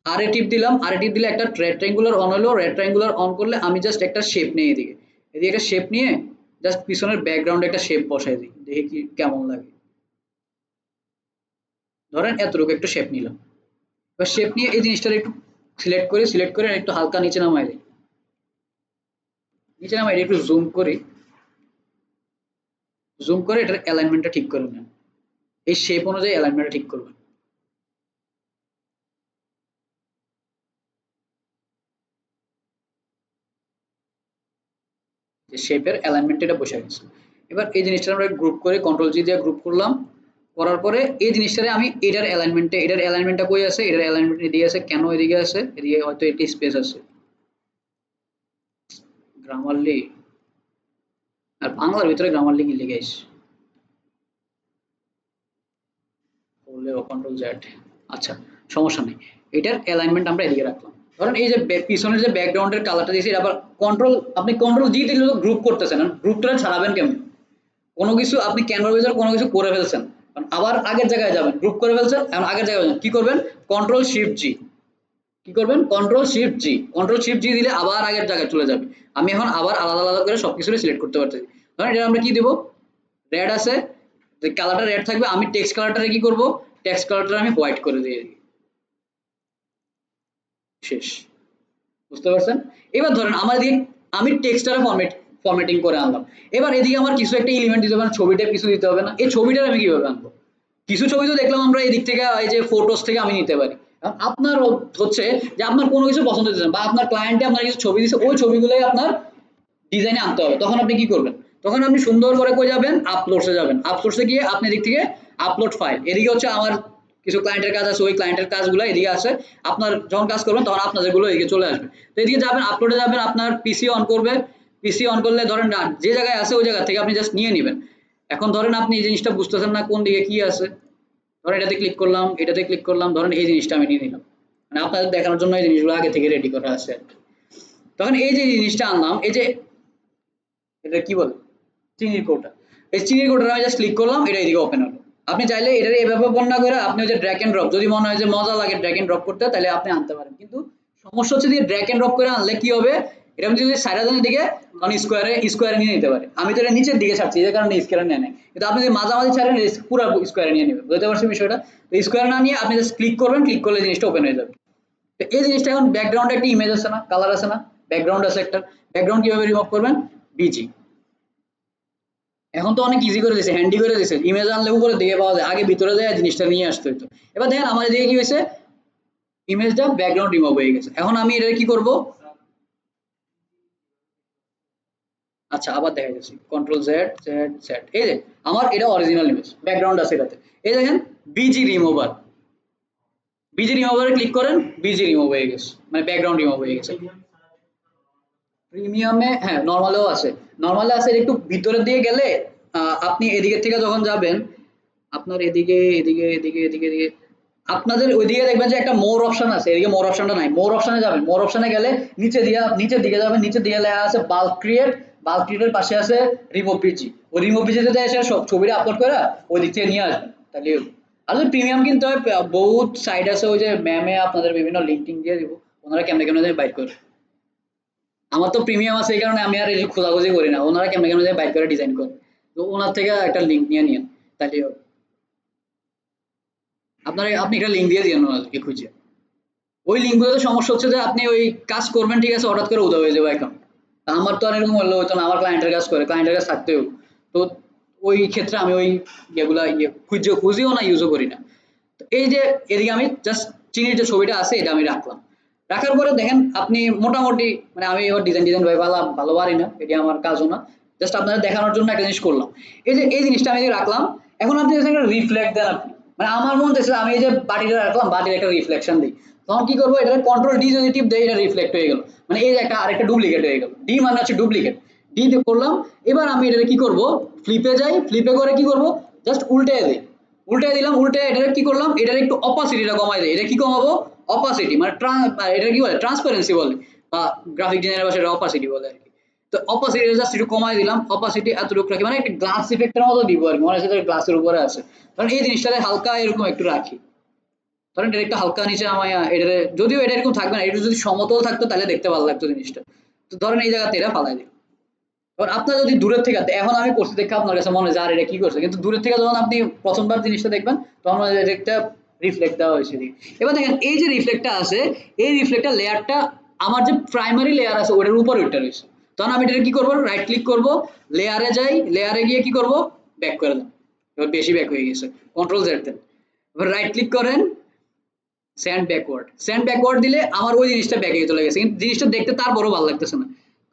আরে টিপ দিলাম, আরে টিপ দিলে একটা রেক্ট্যাঙ্গুলার অন হলো, রেক্ট্যাঙ্গুলার অন করলে আমি জাস্ট একটা শেপ নিয়ে এদিকে এদিকে একটা শেপ নিয়ে জাস্ট পিছনের ব্যাকগ্রাউন্ডে একটা শেপ বসাই দিই, দেখি কি কেমন লাগে। ধরেন এতটুকু একটু শেপ নিলাম, এবার শেপ নিয়ে এই জিনিসটা একটু সিলেক্ট করে একটু হালকা নিচে নামাই দিই, নিচে নামাই একটু জুম করে এটার অ্যালাইনমেন্টটা ঠিক করে নেন, এই শেপ অনুযায়ী অ্যালাইনমেন্টটা ঠিক করবেন। যে শেপের অ্যালাইনমেন্ট এটা বসে গেছে। এবার এই জিনিসটা আমরা গ্রুপ করে কন্ট্রোল জি দিয়ে গ্রুপ করলাম, করার পরে এই জিনিসটারে আমি এটার অ্যালাইনমেন্টটা কই আছে, এটার অ্যালাইনমেন্ট এদিকে আছে, কেন এদিকে আছে, এদিকে হয়তো এটি স্পেস আছে, গ্রামারলি আর বাংলার ভিতরে গ্রামারলি কি লিখে আইছে বললে কন্ট্রোল জেড। আচ্ছা সমস্যা নেই, এটার অ্যালাইনমেন্ট আমরা এদিকে রাখলাম। ধরেন এই যে পিছনের যে ব্যাকগ্রাউন্ডের কালারটা দিয়েছি, আবার আপনি কন্ট্রোল জি দিলে তো গ্রুপ করতেছেন, গ্রুপটা ছাড়াবেন কেমন, কোনো কিছু আপনি ক্যানভার ভিতরে কোনো কিছু করে ফেলছেন, আবার আগের জায়গায় যাবেন, গ্রুপ করে ফেলছেন, এখন আগের জায়গায় যাবেন, কি করবেন, কন্ট্রোল শিফট জি, কি করবেন, কন্ট্রোল শিফট জি দিলে আবার আগের জায়গায় চলে যাবে। আমি এখন আবার আলাদা আলাদা করে সবকিছু সিলেক্ট করতে পারতেছি। ধরেন এটা আমরা কি দেব, রেড আছে, কালারটা রেড থাকবে, আমি টেক্সট কালারটারে কি করব, টেক্সট কালারটা আমি হোয়াইট করে দিয়ে দিই, শেষ। বুঝতে পারছেন? এবার ধরেন আমার এদিকে আমি টেক্সটটা ফরম্যাটিং করে আনলাম, এবার এদিকে আমার কিছু একটা এলিমেন্ট দিতে হবে না, ছবিটা কিছু দিতে হবে না, এই ছবিটার আমি কিভাবে আনবো, কিছু ছবি তো দেখলাম আমরা এদিক থেকে, এই যে ফটোস থেকে আমি নিতে পারি। আপনার হচ্ছে যে আপনার কোনো কিছু পছন্দ হচ্ছে বা আপনার ক্লায়েন্টে আপনার কিছু ছবি দিচ্ছে, ওই ছবিগুলোই আপনার ডিজাইনে আনতে হবে, তখন আপনি কি করবেন, তখন আপনি সুন্দর করে কই যাবেন, আপলোডসে যাবেন। আপলোডসে গিয়ে আপনি এদিক থেকে আপলোড ফাইল, এদিকে হচ্ছে আমার কিছু ক্লায়েন্টের কাজ আছে, ওই ক্লায়েন্টের কাজগুলো এদিকে আছে, আপনার যখন কাজ করবেন তখন আপনাদেরগুলো এদিকে চলে আসবে। তো এদিকে যাবেন, আপলোডে যাবেন, আপনার পিসি অন করবে, পিসি অন করলে ধরেন যে জায়গায় আছে ওই জায়গা থেকে আপনি জাস্ট নিয়ে নেবেন। এখন ধরেন আপনি এই জিনিসটা বুঝতেছেন না কোন দিকে কি আছে, ধরেন এটাতে ক্লিক করলাম, এটাতে ক্লিক করলাম, ধরেন এই জিনিসটা আমি নিয়ে নিলাম, মানে আপনাদের দেখানোর জন্য এই জিনিসগুলো আগে থেকে রেডি করা আছে আর কি। তখন এই যে জিনিসটা আনলাম, এই যে এটা কি বলে চিনির কৌটা, এই চিনির কৌটাটা আমি জাস্ট ক্লিক করলাম, এটা এদিকে ওপেন হলো। আপনি চাইলে এটার এভাবে বন্যা করে আপনি ওই যে ড্র্যাগ এন্ড ড্রপ, যদি মনে হয় যে মজা লাগে ড্র্যাগ এন্ড ড্রপ করতে, তাহলে আপনি আনতে পারেন, কিন্তু সমস্যা হচ্ছে যে ড্র্যাগ এন্ড ড্রপ করে আনলে কি হবে, এটা আমি যদি সাইডের দিকে মানে স্কোয়ারে নিয়ে নিতে পারে, আমি তো এটা নিচের দিকে ছাড়ছি যে কারণে স্কোয়ারে নেয় নাই, কিন্তু আপনি যদি মাঝামাঝি ছাড়েন পুরো স্কোয়ারে নিয়ে নেবেন, বুঝতে পারছেন বিষয়টা। তো স্কোয়ার না নিয়ে আপনি জাস্ট ক্লিক করবেন, ক্লিক করলে জিনিসটা ওপেন হয়ে যাবে। তো এই জিনিসটা এখন ব্যাকগ্রাউন্ডে একটা ইমেজ আছে না, কালার আছে না, ব্যাকগ্রাউন্ড আছে একটা, ব্যাকগ্রাউন্ড কিভাবে রিমুভ করবেন, বিজি। এখন তো অনেক ইজি করে দিয়েছে, হ্যান্ডি করে দিয়েছে, ইমেজ আনলে উপরে দিকে পাওয়া যায়, আগে ভিতরে যায় জিনিসটা নিয়ে আসতে হতো। এবার দেখেন আমার এদিকে কি হয়েছে, ইমেজটা ব্যাকগ্রাউন্ড রিমুভ হয়ে গেছে। এখন আমি এটা কি করব, আচ্ছা আবার দেখা যাচ্ছে কন্ট্রোল জেড জেড জেড, এই যে আমার এটা অরিজিনাল ইমেজ, ব্যাকগ্রাউন্ড আছে এটাতে, এই দেখেন বিজি রিমুভার, বিজি রিমুভারে ক্লিক করেন, বিজি রিমুভ হয়ে গেছে, মানে ব্যাকগ্রাউন্ড রিমুভ হয়ে গেছে। প্রিমিয়ামে হ্যাঁ নরমালেও আছে, নরমালে আছে, একটু ভিতরের দিকে গেলে আপনি এদিকের থেকে যখন যাবেন, আপনার এদিকে এদিকে এদিকে এদিকে এদিকে আপনাদের ওইদিকে দেখবেন যে একটা মোর অপশন আছে, এদিকে মোর অপশনটা নাই, মোর অপশনে যাবেন, মোর অপশনে গেলে নিচের দিকে যাবেন, নিচের দিকে লেখা আছে বাল্ক ক্রিয়েট, বাল্ক ক্রিয়েটের পাশে আছে রিমুভ পিজি, ওই রিমুভ পিজিতে এসে সব ছবিটা আপলোড করে ওই দিক থেকে নিয়ে আসবেন, তাহলে আসলে প্রিমিয়াম কিনতে হয়, বহুত সাইট আছে, ওই যে ম্যামে আপনাদের বিভিন্ন লিঙ্ক টিঙ্ক দিয়ে দিব, ওনারা কেমনে কেমনে বাইর করে। আমার তো প্রিমিয়াম আছে এই কারণে আমি আর এই খোঁজাখুঁজি করি না, ওনারা কেমনে কেমনে বাইর করে ডিজাইন করে, তো ওনার থেকে একটা লিঙ্ক নিয়ে নিন, তাহলে আপনি একটা লিঙ্ক দিয়ে দিন ওনাদেরকে খুঁজে। ওই লিঙ্কগুলোতে সমস্যা হচ্ছে যে আপনি ওই কাজ করবেন ঠিক আছে, হঠাৎ করে উধাও হয়ে যাবে অ্যাকাউন্ট। আমার তো আর এরকম হলে হতো না, আমার ক্লায়েন্টের কাজ করে, ক্লায়েন্টের কাজ থাকতেও, তো ওই ক্ষেত্রে আমি ওই ইয়েগুলা খুঁজিও না, ইউজও করি না। তো এই যে এদিকে আমি জাস্ট চিনির যে ছবিটা আছে এটা আমি রাখলাম, রাখার পরে দেখেন আপনি মোটামুটি, মানে আমি এবার ডিজাইন ভাই ভালো পারি না, এটা আমার কাজও না, জাস্ট আপনাদের দেখানোর জন্য একটা জিনিস করলাম। এই যে এই জিনিসটা আমি রাখলাম, এখন আপনি একটা রিফ্লেক্ট দেন আপনি, মানে আমার মন চাইছে আমি এই যে বাটিটা রাখলাম, বাটির একটা রিফ্লেকশন দিই, তখন কি করবো, এটা কন্ট্রোল ডি যদি টিপ দেয়, এটা রিফ্লেক্ট হয়ে গেল, মানে এই যে একটা আরেকটা ডুপ্লিকেট হয়ে গেল, ডি মানে হচ্ছে ডুপ্লিকেট, ডি তে করলাম। এবার আমি এটা কি করব, ফ্লিপে যাই, ফ্লিপে করে কি করব, জাস্ট উল্টে দিই, উল্টাই দিলাম, উল্টে এটার কি করলাম, এটার একটু অপাসিটিটা কমাই দেয়, এটা কি কমাবো, অপাসিটি মানে এটা কি বলে, ট্রান্সপারেন্সি বলে, বা গ্রাফিক ডিজাইনের ভাষায় অপাসিটি বলে আর কি। তো অপাসিটি জাস্ট একটু কমাই দিলাম, অপাসিটি এতটুকু রাখি, মানে একটা গ্লাস ইফেক্টের মতো দিব আর কি, মনে হচ্ছে গ্লাসের উপরে আছে, কারণ এই জিনিসটাতে হালকা এরকম একটু রাখি, ধরেন এটা একটু হালকা নিচে আমায় এটারে, যদিও এটা এরকম থাকবে না, এটা যদি সমতল থাকতো তাহলে দেখতে ভালো লাগতো জিনিসটা, তো ধরেন এই জায়গাতে এটা ফালাই দিই। এবার আপনার যদি দূরের থেকে, এখন আমি করছি দেখে আপনার কাছে মনে হয় যে আর এটা কি করছে, কিন্তু দূরের থেকে যখন আপনি প্রথমবার জিনিসটা দেখবেন তখন একটা রিফ্লেক্ট দেওয়া হয়েছে। এবার দেখেন এই যে রিফ্লেক্টটা আছে, এই রিফ্লেক্টার লেয়ারটা আমার যে প্রাইমারি লেয়ার আছে ওটার উপর ওইটা রয়েছে, তখন আমি এটা কি করব, রাইট ক্লিক করব, লেয়ারে যাই, লেয়ারে গিয়ে কি করব, ব্যাক করে দেন, এবার বেশি ব্যাক হয়ে গেছে, কন্ট্রোল জেড দেন, এবার রাইট ক্লিক করেন, সেন্ড ব্যাকওয়ার্ড দিলে আমার ওই জিনিসটা ব্যাকে চলে গেছে, কিন্তু জিনিসটা দেখতে তার বড় ভালো লাগতেছে না।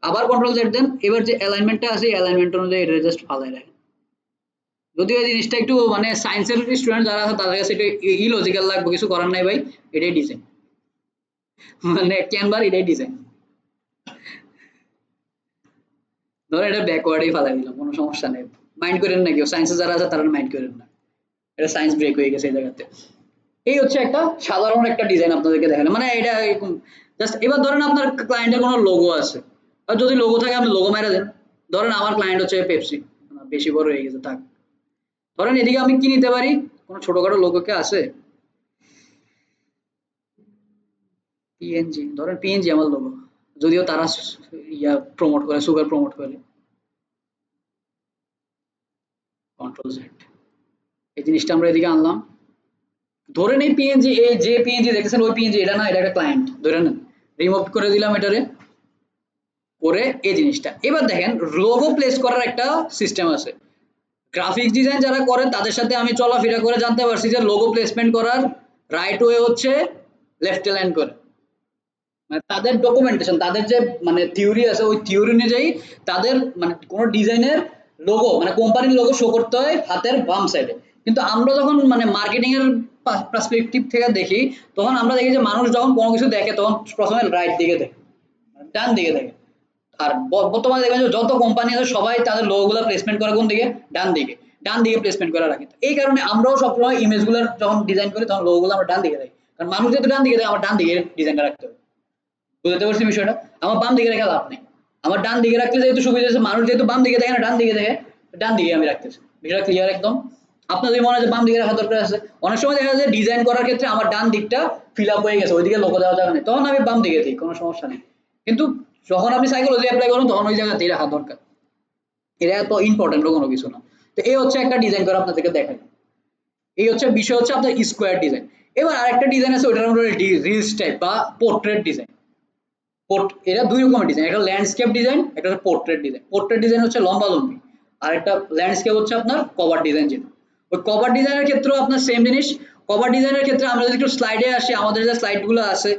আবার কন্ট্রোল জেড দেন, এবার যে অ্যালাইনমেন্টটা আছে অ্যালাইনমেন্ট অনুযায়ী এটা জাস্ট ফালাই রাখেন। যদিও এই জিনিসটা একটু মানে সায়েন্সের স্টুডেন্ট যারা আছে তাদের কাছে এটা ইলজিক্যাল লাগবে, কিছু করার নাই ভাই, এটাই ডিজাইন, মানে ক্যানভার এটাই ডিজাইন। ধরো এটা ব্যাকওয়ার্ডেই ফালাই দিলাম, কোনো সমস্যা নেই, মাইন্ড করেন না কেউ, সায়েন্সে যারা আছে তারা মাইন্ড করেন না, এটা সায়েন্স ব্রেক হয়ে গেছে এই জায়গাতে। এই হচ্ছে একটা সাধারণ একটা ডিজাইন আপনাদেরকে দেখালাম, মানে এটা জাস্ট। এবার ধরেন আপনার ক্লায়েন্টের কোনো লোগো আছে, আর যদি লোগো থাকে আপনি লোগো মেরে দেন, ধরেন আমার ক্লায়েন্ট হচ্ছে পেপসি, বেশি বড় হয়ে গেছে থাক, ধরেন এদিকে আমি কি নিতে পারি, কোনো ছোটখাটো লোগো কে আছে, পিএনজি, ধরেন পিএনজি আমার লোগো, যদিও তারা ইয়া প্রমোট করে, সুগার প্রমোট করে, কন্ট্রোল জেড, এই জিনিসটা আমরা এদিকে আনলাম, ধরেন এই পিএনজি, এই যে পিএনজি দেখতেছেন ওই পিএনজি এটা না, এটা একটা ক্লায়েন্ট ধরে নেন, রিমুভ করে দিলাম এটারে, করে এই জিনিসটা। এবার দেখেন লোগো প্লেস করার একটা সিস্টেম আছে, গ্রাফিক্স ডিজাইন যারা করেন তাদের সাথে আমি চলাফেরা করে জানতে পারছি যে লোগো প্লেসমেন্ট করার রাইট ওয়ে হচ্ছে লেফট অ্যালাইন করে, মানে তাদের ডকুমেন্টেশন, তাদের যে মানে থিওরি আছে, ওই থিওরি অনুযায়ী তাদের মানে কোন ডিজাইনের লোগো মানে কোম্পানির লোগো শো করতে হয় হাতের বাম সাইডে। কিন্তু আমরা যখন মানে মার্কেটিং এর পার্সপেক্টিভ থেকে দেখি, তখন আমরা দেখি যে মানুষ যখন কোনো কিছু দেখে তখন প্রথমে রাইট দিকে দেখে, মানে ডান দিকে দেখে। আর বর্তমানে দেখবেন যে যত কোম্পানি আছে সবাই তাদের লোগো গুলো প্লেসমেন্ট করে কোন দিকে, ডান দিকে, ডান দিকে প্লেসমেন্ট করে রাখে। এই কারণে আমরাও সবসময় ইমেজ গুলোর যখন ডিজাইন করি তখন লোগো গুলো আমরা ডান দিকে রাখি, কারণ মানুষ যেহেতু ডান দিকে দেয় আমার ডান দিকে ডিজাইনটা রাখতে হবে। বুঝতে পারছি বিষয়টা? আমার বাম দিকে রেখে লাভ নেই, আমার ডান দিকে রাখতে যেহেতু সুবিধা আছে, মানুষ যেহেতু বাম দিকে দেখে না ডান দিকে দেখে, ডান দিকে আমি রাখতেছি। বিষয়টা ক্লিয়ার একদম? আপনার যদি মনে হয় যে বাম দিকে রাখা দরকার আছে, অনেক সময় দেখা যায় ডিজাইন করার ক্ষেত্রে আমার ডান দিকটা ফিল আপ হয়ে গেছে, ওইদিকে লোগো দেওয়া যাবে না, তখন আমি বাম দিকে দিই, কোনো সমস্যা নেই। কিন্তু যখন আপনি সাইকোলজি অ্যাপ্লাই করুন তখন ওই জায়গাতেই রাখা দরকার, এটা এত ইম্পর্টেন্ট কোনো কিছু না। তো এই হচ্ছে একটা ডিজাইন করা আপনাদেরকে দেখাই। এই হচ্ছে বিষয় হচ্ছে আপনার স্কোয়ার ডিজাইন। এবার আরেকটা ডিজাইন আছে, ওইটার আমরা রিলস টাইপ বা পোর্ট্রেট ডিজাইন। এরা দুই রকমের ডিজাইন, একটা ল্যান্ডস্কেপ ডিজাইন, একটা হচ্ছে পোর্ট্রেট ডিজাইন। পোর্ট্রেট ডিজাইন হচ্ছে লম্বা লম্বি, আর একটা ল্যান্ডস্কেপ হচ্ছে আপনার কভার ডিজাইন। যেটা ওই কভার ডিজাইনের ক্ষেত্রেও আপনার সেম জিনিস। কভার ডিজাইনের ক্ষেত্রে আমরা যদি একটু স্লাইডে আসি, আমাদের যে স্লাইড গুলো আছে,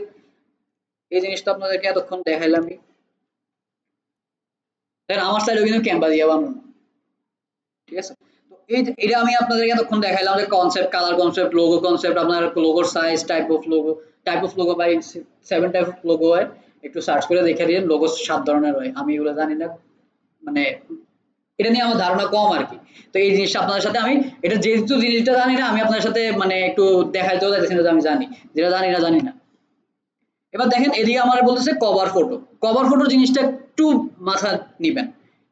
এই জিনিসটা আপনাদেরকে এতক্ষণ দেখাইলাম। দেখেন আমার স্লাইডও কিন্তু ক্যানভা দিয়ে বানানো, ঠিক আছে? তো এটা আমি আপনাদেরকে এতক্ষণ দেখাইলাম যে concept, colour concept, logo concept, আপনার লোগোর size, type of logo by 7 type of logo হয়। একটু সার্চ করে দেখে দিন, লোগো 7 ধরনের হয়, আমি এগুলো জানি না, মানে এটা নিয়ে আমার ধারণা কম আর কি। তো এই জিনিসটা আপনাদের সাথে আমি, এটা যেহেতু জিনিসটা জানি না, আমি আপনাদের সাথে মানে একটু দেখাইতেও যাচ্ছি না যে আমি জানি, যেটা জানি না জানি না। এবার দেখেন এদিকে আমার বলতেছে কভার ফটো। কভার ফটো জিনিসটা একটু মাথা নিবেন,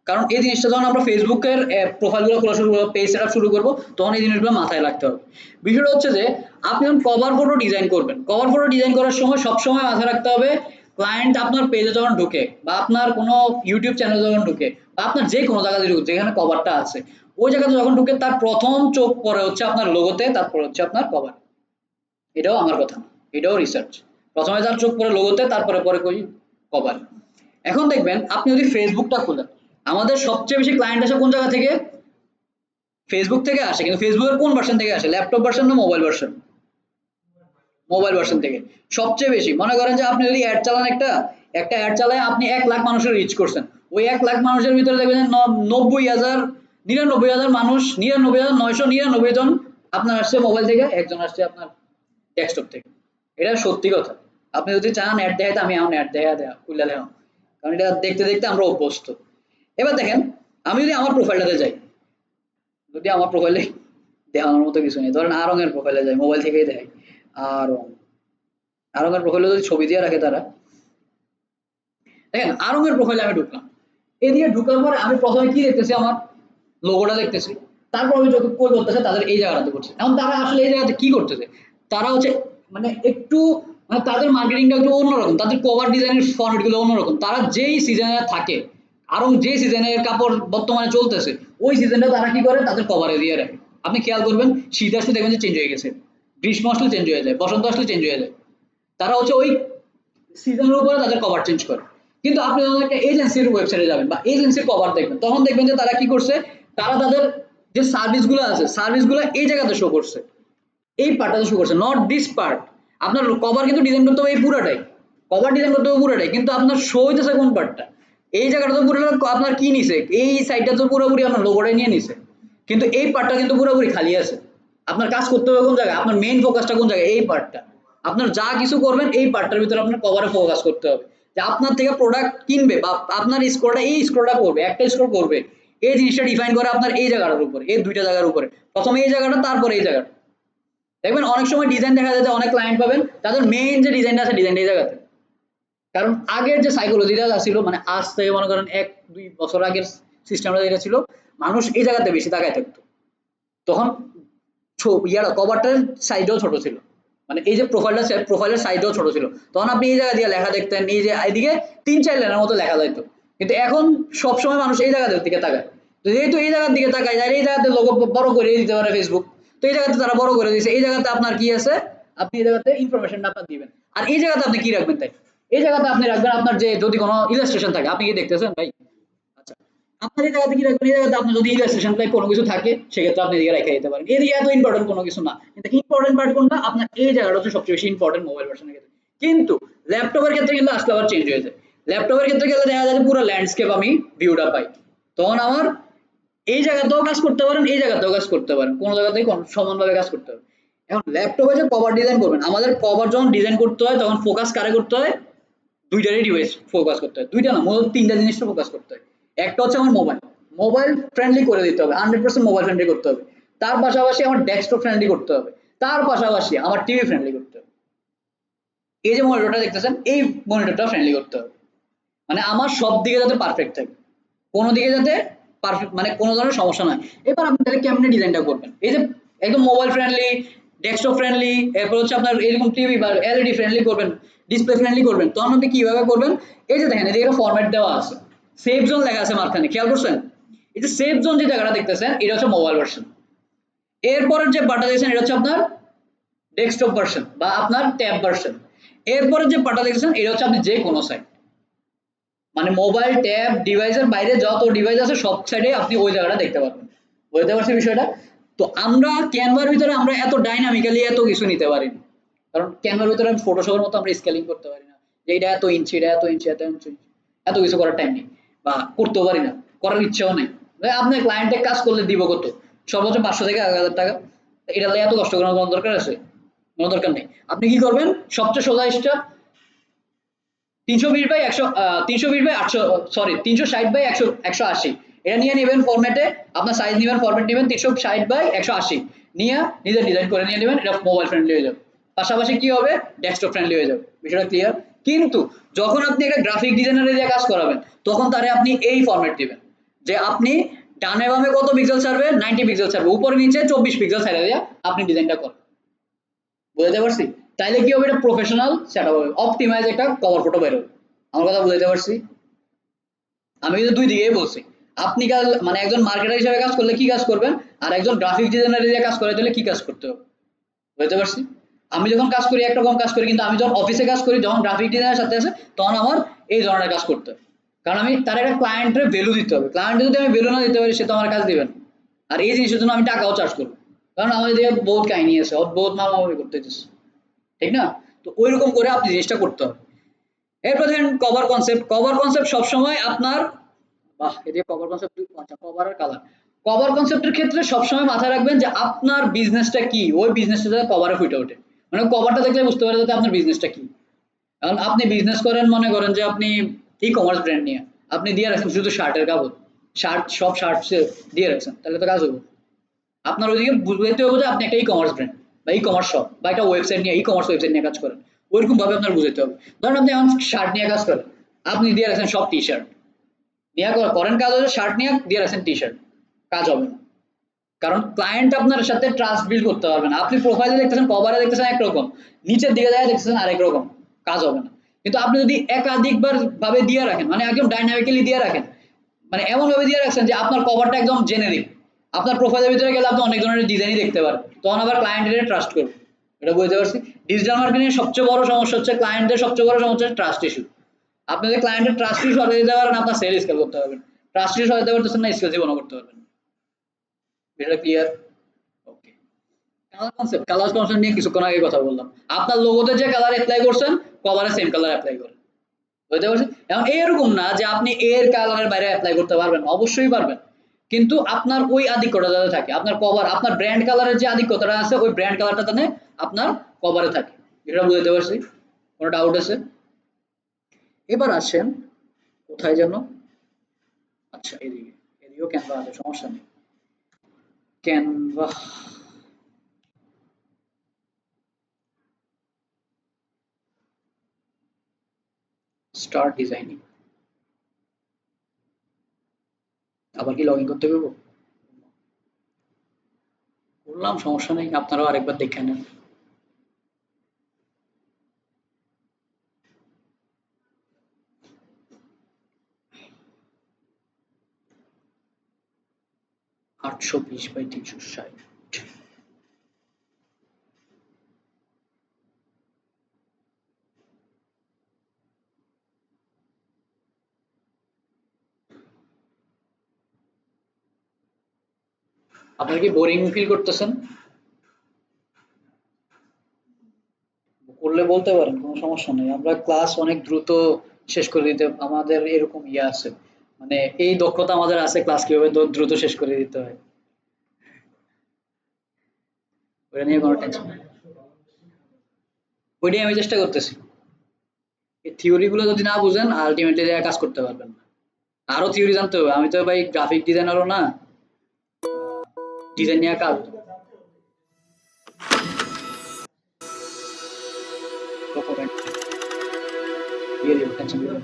কারণ এই জিনিসটা যখন আমরা ফেসবুকের প্রোফাইলগুলো খোলা শুরু করবো, পেজ সেটআপ শুরু করবো, তখন এই জিনিসগুলো মাথায় রাখতে হবে। বিষয়টা হচ্ছে যে আপনি যখন কভার ফটো ডিজাইন করবেন, কভার ফটো ডিজাইন করার সময় সবসময় মাথায় রাখতে হবে ক্লায়েন্ট আপনার পেজে যখন ঢুকে, বা আপনার কোনো ইউটিউব চ্যানেলে যখন ঢুকে, বা আপনার যে কোনো জায়গাতে ঢুকে যেখানে কভারটা আছে, ওই জায়গাতে যখন ঢুকে তার প্রথম চোখ পড়ে হচ্ছে আপনার লোগোতে, তারপর হচ্ছে আপনার কভার। এটাও আমার কথা না, এটাও রিসার্চ। প্রথমে তার চোখ পড়ে লোগোতে, তারপরে পরে কই কভার। এখন দেখবেন আপনি যদি ফেসবুকটা খুলেন, আমাদের সবচেয়ে বেশি ক্লায়েন্ট আসে কোন জায়গা থেকে? ফেসবুক থেকে আসে। কিন্তু ফেসবুকের কোন ভার্সন থেকে আসে? ল্যাপটপ ভার্সন না মোবাইল ভার্সন? মোবাইল ভার্সন থেকে সবচেয়ে বেশি। মনে করেন যে আপনি যদি অ্যাড চালান, একটা একটা অ্যাড চালায় আপনি 1 লাখ মানুষের রিচ করছেন, ওই 1 লাখ মানুষের ভিতরে দেখবেন 90,000 99,000 মানুষ, 99,999 জন আপনার আসছে মোবাইল থেকে, একজন আসছে আপনার ডেস্কটপ থেকে। এটা সত্যি কথা। আপনি যদি চান অ্যাড দেখাইতে, আমি এখন অ্যাড দেয়া খুললে দেখাও, কারণ এটা দেখতে দেখতে আমরা অভ্যস্ত। এবার দেখেন আমি যদি আমার প্রোফাইলটাতে যাই, যদি আমার প্রোফাইলে দেখানোর মতো কিছু নেই, ধরেন আরং এর প্রোফাইলে যাই, মোবাইল থেকেই দেখাই। আরং, আরং এর প্রোফাইলে যদি ছবি দিয়ে রাখে তারা, দেখেন আরং এর প্রোফাইলে আমি ঢুকলাম, এদিকে ঢুকার পরে আমি প্রথমে কি দেখতেছি? আমার লোগোটা দেখতেছি। তারপর আমি যত কই করতেছে তাদের এই জায়গাটাতে করছে। এখন তারা আসলে এই জায়গাতে কি করতেছে? তারা হচ্ছে মানে একটু মানে তাদের মার্কেটিংটা একটু অন্যরকম, তাদের কভার ডিজাইনের ফর্মেট গুলো অন্যরকম। তারা যেই সিজনে থাকে, আরং যে সিজনের কাপড় বর্তমানে চলতেছে, ওই সিজনটা তারা কি করে? তাদের কভারে দিয়ে রাখে। আপনি খেয়াল করবেন শীত আসলে দেখবেন যে চেঞ্জ হয়ে গেছে, গ্রীষ্ম আসলে চেঞ্জ হয়ে যায়, বসন্ত আসলে চেঞ্জ হয়ে যায়। তারা হচ্ছে ওই সিজনের উপরে তাদের কভার চেঞ্জ করে। কিন্তু আপনি যখন একটা এজেন্সির ওয়েবসাইটে যাবেন বা এজেন্সির কভার দেখবেন, তখন দেখবেন যে তারা কি করছে? তারা তাদের যে সার্ভিসগুলো আছে, সার্ভিসগুলো এই জায়গাতে শো করছে, এই পার্টটাতে শো করছে, নট দিস পার্ট। আপনার কভার কিন্তু ডিজাইন করতে হবে এই পুরাটাই, কভার ডিজাইন করতে হবে পুরাটাই, কিন্তু আপনার শো হইতেছে কোন পার্টটা? এই জায়গাটা তো পুরো আপনার কি নিছে, এই সাইডটা তো পুরোপুরি আপনার লোগোটাই নিয়ে নিছে, কিন্তু এই পার্টটা কিন্তু পুরোপুরি খালি আছে। আপনার কাজ করতে হবে কোন জায়গায়? আপনার মেইন ফোকাসটা কোন জায়গায়? এই পার্টটা। আপনার যা কিছু করবেন এই পার্টটার ভিতরে আপনার কভারে ফোকাস করতে হবে, যে আপনার থেকে প্রোডাক্ট কিনবে বা আপনার স্কোরটা এই স্কোরটা করবে, একটা স্কোর করবে, এই জিনিসটা ডিফাইন করে আপনার এই জায়গাটার উপরে, এই দুইটা জায়গার উপরে, প্রথমে এই জায়গাটা তারপরে এই জায়গাটা। দেখবেন অনেক সময় ডিজাইন দেখা যায় যে অনেক ক্লায়েন্ট পাবেন তাদের মেইন যে ডিজাইনটা আছে ডিজাইনটা এই জায়গাতে, কারণ আগের যে সাইকোলজিটা ছিল, মানে আজ থেকে মনে করেন 1-2 বছর আগের সিস্টেমটা যেটা ছিল, মানুষ এই জায়গাতে বেশি তাকায় থাকতো। তখন ইয়ারা কভারটার সাইডেও ছোট ছিল, মানে এই যে প্রোফাইলের সাইডেও ছোট ছিল, তখন আপনি এই জায়গা দিয়ে লেখা দেখতেন, এই যে এদিকে 3-4 লাইনের মতো লেখা যাইতো। কিন্তু এখন সবসময় মানুষ এই জায়গার দিকে তাকায়, তো যেহেতু এই জায়গার দিকে তাকায়, তাহলে এই জায়গাতে লোগো বড় করে দিতে পারে ফেসবুক, তো এই জায়গাতে তারা বড় করে দিয়েছে। এই জায়গাতে আপনার কি আছে? আপনি এই জায়গাতে ইনফরমেশনটা আপনার দিবেন। আর এই জায়গাতে আপনি কি রাখবেন? তাই এই জায়গাতে আপনি রাখবেন আপনার যে যদি কোনো ইলাস্ট্রেশন থাকে, আপনি কি দেখতেছেন ভাই? আচ্ছা, আপনার এই জায়গাতে কি রাখবেন? এই জায়গাতে আপনার যদি ইলাস্ট্রেশন টাইপ কোনো কিছু থাকে, সেক্ষেত্রে আপনি এদিকে রেখে দিতে পারেন। এদিকে এত ইম্পর্টেন্ট কোনো কিছু না, কিন্তু ইম্পর্টেন্ট পার্ট কোনটা? আপনার এই জায়গাটা হচ্ছে সবচেয়ে বেশি ইম্পর্টেন্ট মোবাইল ভার্সনের ক্ষেত্রে। কিন্তু ল্যাপটপের ক্ষেত্রে কিন্তু আসলে আবার চেঞ্জ হয়ে যায়। ল্যাপটপের ক্ষেত্রে গেলে দেখা যায় যে পুরো ল্যান্ডস্কেপ আমি ভিউটা পাই। তখন আমার এই জায়গাতেও কাজ করতে পারেন, এই জায়গাতেও কাজ করতে পারেন, কোনো জায়গাতেই সমানভাবে কাজ করতে পারেন। এখন ল্যাপটপে যে কভার ডিজাইন করবেন, আমাদের কভার যখন ডিজাইন করতে হয় তখন ফোকাস কারে করতে হয়? দুইটারই ডিভাইস ফোকাস করতে হয়, দুইটা না মূলত তিনটা জিনিসটা ফোকাস করতে হয়। একটা হচ্ছে আমার মোবাইল, মোবাইল ফ্রেন্ডলি করে দিতে হবে, 100% মোবাইল ফ্রেন্ডলি করতে হবে। তার পাশাপাশি আমার ডেস্কটপ ফ্রেন্ডলি করতে হবে, তার পাশাপাশি আমার টিভি ফ্রেন্ডলি করতে হবে। এই যে মনিটরটা দেখতেছেন, এই মনিটরটা ফ্রেন্ডলি করতে হবে। মানে আমার সব দিকে যাতে পারফেক্ট থাকে, কোনো দিকে যাতে পারফেক্ট মানে কোনো ধরনের সমস্যা নয়। এবার আপনি তাহলে কেমনে ডিজাইনটা করবেন? এই যে একদম মোবাইল ফ্রেন্ডলি, ডেস্কটপ ফ্রেন্ডলি, এরপর হচ্ছে আপনার এরকম টিভি বা এলইডি ফ্রেন্ডলি করবেন, ডিসপ্লে ফ্রেন্ডলি করবেন, তখন আপনি কিভাবে করবেন? এই যে দেখেন এদিকে একটা ফরম্যাট দেওয়া আছে, সেভ জোন লেখা আছে মাঝখানে, খেয়াল করছেন? এই যে সেভ জোন যে জায়গাটা দেখতেছেন, এটা হচ্ছে মোবাইল ভার্সন। এরপরের যে বাটন দেখছেন, এটা হচ্ছে আপনার ডেস্কটপ ভার্সন বা আপনার ট্যাব ভার্সন। এরপরে যে পাটা দেখছেন, এটা হচ্ছে আপনি যে কোনো সাইট, মানে মোবাইল, ট্যাব, ডিভাইসের বাইরে যত ডিভাইস আছে সব সাইডে আপনি ওই জায়গাটা দেখতে পারবেন। বুঝতে পারছি বিষয়টা? তো আমরা ক্যানভার ভিতরে আমরা এত ডাইনামিক্যালি এত কিছু নিতে পারি না, কারণ ক্যানভার ভিতরে ফটোশপের মতো আমরা স্কেলিং করতে পারি না যে এটা এত ইঞ্চি, এটা এত ইঞ্চি, এত ইঞ্চি, এত কিছু করার টাইম নেই বা করতেও পারি না, করার ইচ্ছাও নেই। আপনার ক্লায়েন্টে কাজ করলে দিব কত? সর্বোচ্চ 500 থেকে 1000 টাকা। এটা এত কষ্ট করার কোনো দরকার আছে? কোনো দরকার নেই। আপনি কি করবেন? সবচেয়ে সোজা step, 320 by 100, 320 by 800, sorry 360 by 180, এটা নিয়ে নেবেন ফরম্যাটে। আপনার সাইজ নেবেন, ফরম্যাট নেবেন 360 বাই 180 নিয়ে নিজে ডিজাইন করে নিয়ে নেবেন। এটা মোবাইল ফ্রেন্ডলি হয়ে যাবে, পাশাপাশি কি হবে? ডেস্কটপ ফ্রেন্ডলি হয়ে যাবে। বিষয়টা ক্লিয়ার? কিন্তু যখন আপনি একটা গ্রাফিক ডিজাইনারে দিয়ে কাজ করাবেন, তখন তারে আপনি এই ফরম্যাট দিবেন যে আপনি ডানে বামে কত পিক্সেল ছাড়বে? 90 পিক্সেল ছাড়বে, উপরে নিচে 24 পিক্সেল ছাড়া দিয়ে আপনি ডিজাইনটা করেন। বুঝাতে পারছি? তাইলে কি হবে? এটা প্রফেশনাল সেটআপ হবে, অপটিমাইজ একটা কভার ফটো বের হবে। আমার কথা বুঝাতে পারছি? আমি কিন্তু দুই দিকেই বলছি। আপনি কাজ মানে একজন মার্কেটার হিসেবে কাজ করলে কি কাজ করবেন, আর একজন গ্রাফিক ডিজাইনার দিয়ে কাজ করে তাহলে কি কাজ করতে হবে। বুঝতে পারছি? আমি যখন কাজ করি একরকম কাজ করি, কিন্তু আমি যখন অফিসে কাজ করি, যখন গ্রাফিক ডিজাইনের সাথে আছে, তখন আমার এই ধরনের কাজ করতে হবে। কারণ আমি তার একটা ক্লায়েন্টের ভ্যালু দিতে হবে। ক্লায়েন্টে যদি আমি ভ্যালু না দিতে পারি, সে তো আমার কাজ দিবে না। আর এই জিনিসের জন্য আমি টাকাও চার্জ করবো, কারণ আমাদের দিকে বহুত কাহিনী আছে, বহুত মারামারি করতে হইতেছে, ঠিক না? তো ওইরকম করে আপনি জিনিসটা করতে হবে। এরপর দেখেন কভার কনসেপ্ট। কভার কনসেপ্ট সবসময় আপনার, বাহ, এদিকে কভার কনসেপ্ট, আচ্ছা কভার আর কালার। কভার কনসেপ্টের ক্ষেত্রে সবসময় মাথায় রাখবেন যে আপনার বিজনেসটা কি, ওই বিজনেসটা যাতে কভারে ফুটে ওঠে। মানে কভারটা দেখলে বুঝতে পারে যাতে আপনার বিজনেসটা কি। কারণ আপনি বিজনেস করেন, মনে করেন যে আপনি ই কমার্স ব্র্যান্ড নিয়ে আপনি দিয়ে রাখছেন শুধু শার্টের কাপড়, শার্ট সব শার্ট দিয়ে রাখছেন, তাহলে তো কাজ হবে। আপনার ওইদিকে বুঝতে হবে যে আপনি একটা ই কমার্স ব্র্যান্ড বা ই কমার্স শপ বা একটা ওয়েবসাইট নিয়ে, ই কমার্স ওয়েবসাইট নিয়ে কাজ করেন। ওইরকম ভাবে আপনার বুঝতে হবে। ধরেন আপনি এখন শার্ট নিয়ে কাজ করেন, আপনি দিয়ে রাখছেন সব টি শার্ট নিয়ে করেন কাজ, হচ্ছে শার্ট নিয়ে দিয়ে রাখছেন টি শার্ট, কাজ হবে না। কারণ ক্লায়েন্ট আপনার সাথে ট্রাস্ট বিল্ড করতে পারবে না। আপনি প্রোফাইলে দেখতেছেন, কভারে দেখতেছেন একরকম, নিচের দিকে যায় দেখতেছেন আরেক রকম, কাজ হবে না। কিন্তু আপনি যদি একাধিকবার ভাবে দিয়ে রাখেন, মানে একদম ডাইনামিক্যালি দিয়ে রাখেন, মানে এমন ভাবে দিয়ে রাখছেন যে আপনার কভারটা একদম জেনেরিক, আপনার প্রোফাইলের ভিতরে গেলে আপনি অনেক ধরনের ডিজাইনই দেখতে পারেন, তখন আবার ক্লায়েন্ট এটা ট্রাস্ট করবে। এটা বুঝতে পারছি? ডিজিটাল মার্কেটিং এর সবচেয়ে বড় সমস্যা হচ্ছে ক্লায়েন্টের সবচেয়ে বড় সমস্যা হচ্ছে ট্রাস্ট ইস্যু। আপনি যদি ক্লায়েন্টের ট্রাস্ট ইস্যু সরিয়ে দিতে পারেন, আপনার সেল স্কেল করতে পারবেন। ট্রাস্ট ইস্যু সরাতে পারতেছেন না, স্কেল জীবনও করতে পারবেন। এটা ক্লিয়ার? ওকে। কালার কনসেপ্ট, কালার কনসেপ্ট নিয়ে কিছুক্ষণ আগে কথা বললাম। আপনার লোগোতে যে কালার অ্যাপ্লাই করছেন, কভারে সেম কালার অ্যাপ্লাই করেন। বুঝতে পারছেন? এখন এরকম না যে আপনি এর কালারের বাইরে অ্যাপ্লাই করতে পারবেন, অবশ্যই পারবেন। কিন্তু আপনার ওই আধিক্যটা যাতে থাকে, আপনার কভার, আপনার ব্র্যান্ড কালারের যে আধিক্যতা আছে, ওই ব্র্যান্ড কালারটা যেন আপনার কভারে থাকে। এটা বুঝতে পারছি? কোনো ডাউট আছে? এবার আসেন কোথায় যেন, আচ্ছা এদিকে, এদিকেও ক্যানভা আছে, সমস্যা নেই। ক্যানভা, স্টার্ট ডিজাইনিং, আবার কি লগ ইন করতে হবে? বললাম সমস্যা নেই, আপনারাও আরেকবার দেখে নেন। আটশো 20 বাই 360, আপনারা কি বোরিং ফিল করতেছেন? করলে বলতে পারেন, কোনো সমস্যা নেই। আমরা ক্লাস অনেক দ্রুত শেষ করে দিতে আমাদের এরকম ইয়ে আছে, মানে এই দক্ষতা আমাদের আছে, ক্লাস কিভাবে দ্রুত শেষ করে দিতে হয়, ওটা নিয়ে কোনো টেনশন নেই। ওইটাই আমি চেষ্টা করতেছি। এই থিওরি গুলো যদি না বুঝেন আলটিমেটলি কাজ করতে পারবেন না। আরো থিওরি জানতে হবে, আমি তো ভাই গ্রাফিক ডিজাইনারও না, ডিজাইন নিয়ে কাজ ডকুমেন্ট দিয়ে দিব, টেনশন দিবেন না।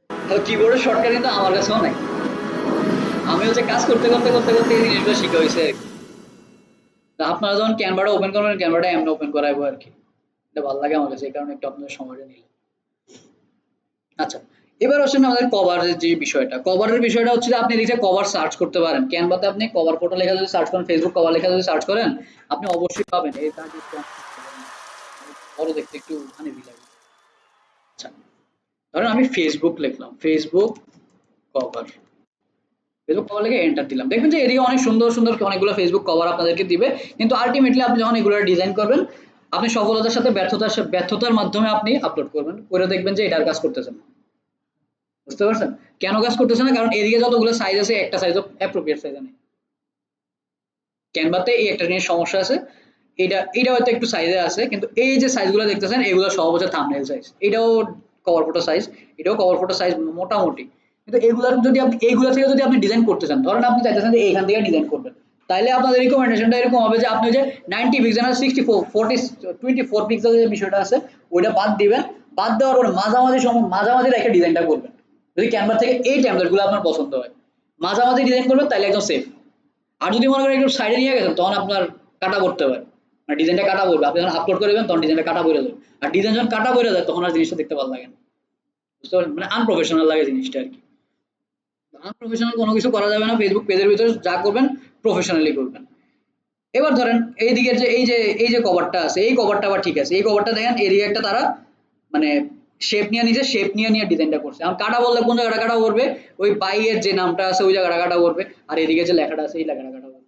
তাহলে কিবোর্ডের শর্টকাট কিন্তু আমার কাছেও নাই, আমি হচ্ছে কাজ করতে করতে করতে করতে এই জিনিসগুলো শিখা হয়েছে আর কি। তা আপনারা যখন ক্যানভাটা ওপেন করবেন, ক্যানভাটা এমনি ওপেন করাইবো আর কি, এটা ভালো লাগে আমার কাছে, এই কারণে একটু আপনাদের সময়টা নিলাম। আচ্ছা, এবার আসেন আমাদের কভারের যে বিষয়টা। কভারের বিষয়টা হচ্ছে যে আপনি এদিকে কভার সার্চ করতে পারেন ক্যানভাতে, আপনি কভার ফটো লেখা যদি সার্চ করেন, ফেসবুক কভার লেখা যদি সার্চ করেন, আপনি অবশ্যই পাবেন। এই কাজটা একটু বড় দেখতে একটু আনইজি লাগে। আচ্ছা, ধরেন আমি ফেসবুক লিখলাম, ফেসবুক কভার, ফেসবুক কভার লিখে এন্টার দিলাম, দেখবেন যে এদিকে অনেক সুন্দর সুন্দর অনেকগুলো ফেসবুক কভার আপনাদেরকে দিবে। কিন্তু আলটিমেটলি আপনি যখন এগুলো ডিজাইন করবেন, আপনি সফলতার সাথে ব্যর্থতার মাধ্যমে আপনি আপলোড করবেন, করে দেখবেন যে এটার কাজ করতেছে না। বুঝতে পারছেন কেন কাজ করতেছে না? কারণ এদিকে যতগুলো সাইজ আছে একটা সাইজও অ্যাপ্রোপ্রিয়েট সাইজ নেই। ক্যানভাতে এই একটা জিনিস সমস্যা আছে, এটা হয়তো একটু সাইজে আছে, কিন্তু এই যে সাইজগুলো দেখতেছেন এগুলো সব হচ্ছে থাম্বনেল সাইজ, এটাও কভার ফটো সাইজ, এটাও কভার ফটো সাইজ মোটামুটি। কিন্তু এগুলার যদি আপনি এইগুলা থেকে যদি আপনি ডিজাইন করতে চান, ধরেন আপনি চাইতেছেন যে এইখান থেকে ডিজাইন করবেন, তাইলে আপনাদের রিকমেন্ডেশনটা এরকম হবে যে আপনি যে 90 পিক্সেল 64 40 24 পিক্সেলের যে বিষয়টা আছে ওইটা বাদ দিবেন, বাদ দেওয়ার পর মাঝামাঝি রেখে ডিজাইনটা করবেন। যদি ক্যানভা থেকে এই টেমপ্লেটগুলো আপনার পছন্দ হয়, মাঝামাঝি ডিজাইন করবেন, তাহলে একদম সেফ। আর যদি মনে করেন একটু সাইডে নিয়ে গেছেন, তখন আপনার কাটা পড়তে পারে, মানে ডিজাইনটা কাটা পড়বে, আপনি যখন আপলোড করে দেবেন তখন ডিজাইনটা কাটা পড়ে যাবে। আর ডিজাইন যখন কাটা পড়ে যায় তখন আর জিনিসটা দেখতে ভালো লাগে না। বুঝতে পারলেন, মানে আনপ্রফেশনাল লাগে জিনিসটা আর কি। আনপ্রফেশনাল কোনো কিছু করা যাবে না, ফেসবুক পেজের ভিতরে যা করবেন প্রফেশনালি করবেন। এবার ধরেন এইদিকে যে এই যে কভারটা আছে, এই কভারটা আবার ঠিক আছে, এই কভারটা দেখেন এদিকে একটা তারা মানে শেপ নিয়ে নিচে শেপ নিয়ে ডিজাইনটা করছে। এখন কাটা বললে কোন জায়গাটা কাটা করবে, ওই বাইয়ের যে নামটা আছে ওই জায়গাটা কাটা করবে, আর এদিকে যে লেখাটা আছে এই লেখাটা কাটা করবে।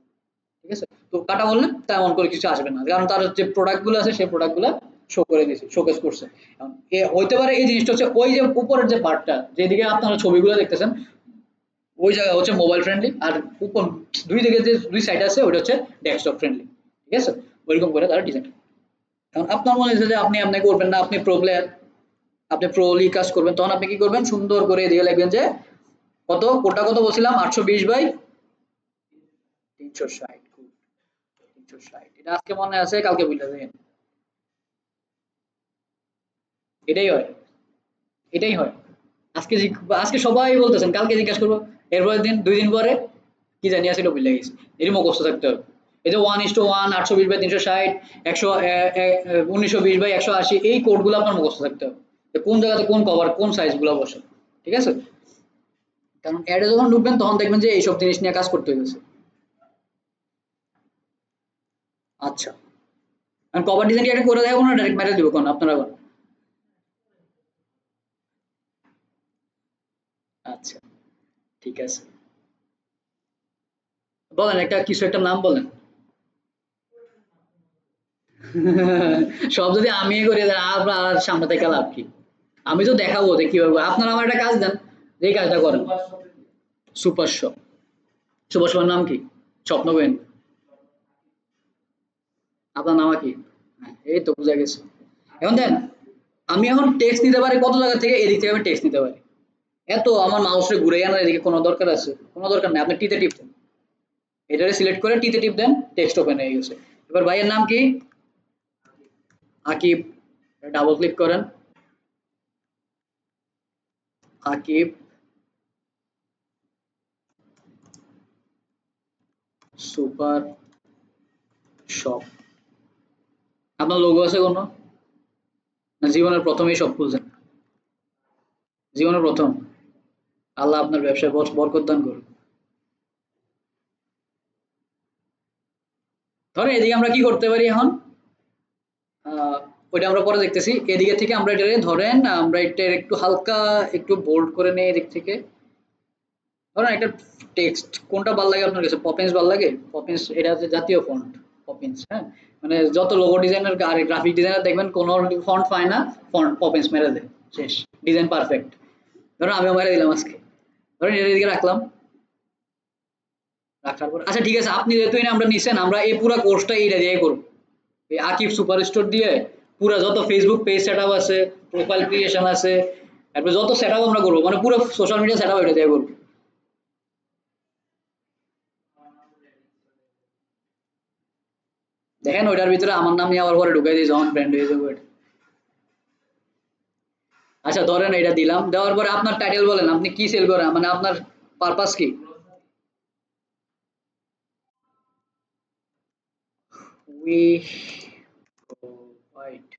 ঠিক আছে, তো কাটা বললে তেমন করে কিছু আসবে না, কারণ তার যে প্রোডাক্ট গুলো আছে সেই প্রোডাক্ট গুলো শো করে দিয়েছে, শোকেস করছে। এখন হইতে পারে এই জিনিসটা হচ্ছে ওই যে উপরের যে পার্টটা যেদিকে আপনারা ছবিগুলো দেখতেছেন ওই জায়গা হচ্ছে মোবাইল ফ্রেন্ডলি, আর উপর দুই দিকে যে দুই সাইড আছে ওটা হচ্ছে ডেস্কটপ ফ্রেন্ডলি। ঠিক আছে, ওইরকম করে তারা ডিজাইন। এখন আপনার মনে হচ্ছে যে আপনি করবেন না, আপনি প্রো প্লেয়ার, আপনি প্রোলি কাজ করবেন, তখন আপনি কি করবেন, সুন্দর করে এদিকে লিখবেন যে কত, কোটা কত বলছিলাম 820 বাই 360, 360, এটা আজকে মনে আছে কালকে বুঝলে যাবেন। এটাই হয়, এটাই হয়। আজকে সবাই বলতেছেন, কালকে জিজ্ঞাসা করবো, এরপরের দিন 2 দিন পরে কি জানি আসলে ভুলে গেছি। এরই মুখস্থ থাকতে হবে। এই যে 1:1, 820/360, 1920/180, এই কোডগুলো আপনার মুখস্থ থাকতে হবে, যে কোন জায়গাতে কোন কভার কোন সাইজ গুলো বসে। ঠিক আছে, কারণ অ্যাডে যখন ঢুকবেন তখন দেখবেন যে এইসব জিনিস নিয়ে কাজ করতে হয়েছে। আচ্ছা, আমি কভার ডিজাইন কি একটা করে দেখাবো না ডাইরেক্ট মেরে দিব কোন আপনারা কোন? আচ্ছা, ঠিক আছে, বলেন একটা কিছু একটা নাম বলেন। সব যদি আমি করে দেয় আপনার সামনে থেকে লাভ কি? আমি তো দেখাবো যে কিভাবে, আপনারা আমার একটা কাজ দেন, যে কাজটা করেন। সুপার শপ, সুপার শপের নাম কি? স্বপ্ন গোয়েন্দা। আপনার নাম কি? হ্যাঁ, এই তো বুঝা গেছে। এখন দেন, আমি এখন টেক্সট নিতে পারি কত জায়গা থেকে, এদিক থেকে আমি টেক্সট নিতে পারি। এত আমার মাউসে ঘুরে আনার এদিকে কোনো দরকার আছে? কোনো দরকার নেই, আপনি টিতে টিপ দেন, এটারে সিলেক্ট করে টিতে টিপ দেন, টেক্সট ওপেন হয়ে গেছে। এবার ভাইয়ের নাম কি? আকিব, ডাবল ক্লিক করেন, আকিব সুপার শপ। আপনার লোগো আছে কোনো? না জীবনের প্রথমেই সব খুলছেন? জীবনের প্রথম? আল্লাহ আপনার ব্যবসায় বরকত দান করুন। ধরেন এদিকে আমরা কি করতে পারি এখন, ওইটা আমরা পরে দেখতেছি। এদিকে থেকে আমরা এটা ধরেন আমরা এটা একটু হালকা একটু বোল্ড করে নেই এদিক থেকে। ধরেন একটা টেক্সট কোনটা ভালো লাগে আপনার কাছে, পপিন্স ভালো লাগে? পপিন্স এটা হচ্ছে জাতীয় ফন্ট, পপিন্স। হ্যাঁ, মানে যত লোগো ডিজাইনার আর গ্রাফিক ডিজাইনার দেখবেন কোনো ফন্ট পায় না, ফন্ট পপেন্স মেরে দেয়, শেষ, ডিজাইন পারফেক্ট। ধরুন আমিও মেরে দিলাম আজকে, ধরুন এটা এদিকে রাখলাম, রাখার পর আচ্ছা ঠিক আছে, আপনি যেহেতু এটা আমরা নিছেন, আমরা এই পুরো কোর্সটা এইটা দিয়ে করব, এই আকিব সুপার স্টোর দিয়ে পুরো যত ফেসবুক পেজ সেটআপ আছে, প্রোফাইল ক্রিয়েশন আছে, তারপর যত সেটআপ আমরা করব, মানে পুরো সোশ্যাল মিডিয়া সেটআপ এটা দিয়ে করব। দেখেন ওইটার ভিতরে আমার নাম নিয়ে আবার পরে ঢুকাই দিই, যখন ব্র্যান্ড হয়ে যাবে ওইটা। আচ্ছা ধরেন এটা দিলাম, দেওয়ার পরে আপনার টাইটেল বলেন, আপনি কি সেল করেন, মানে আপনার পারপাস কি? We provide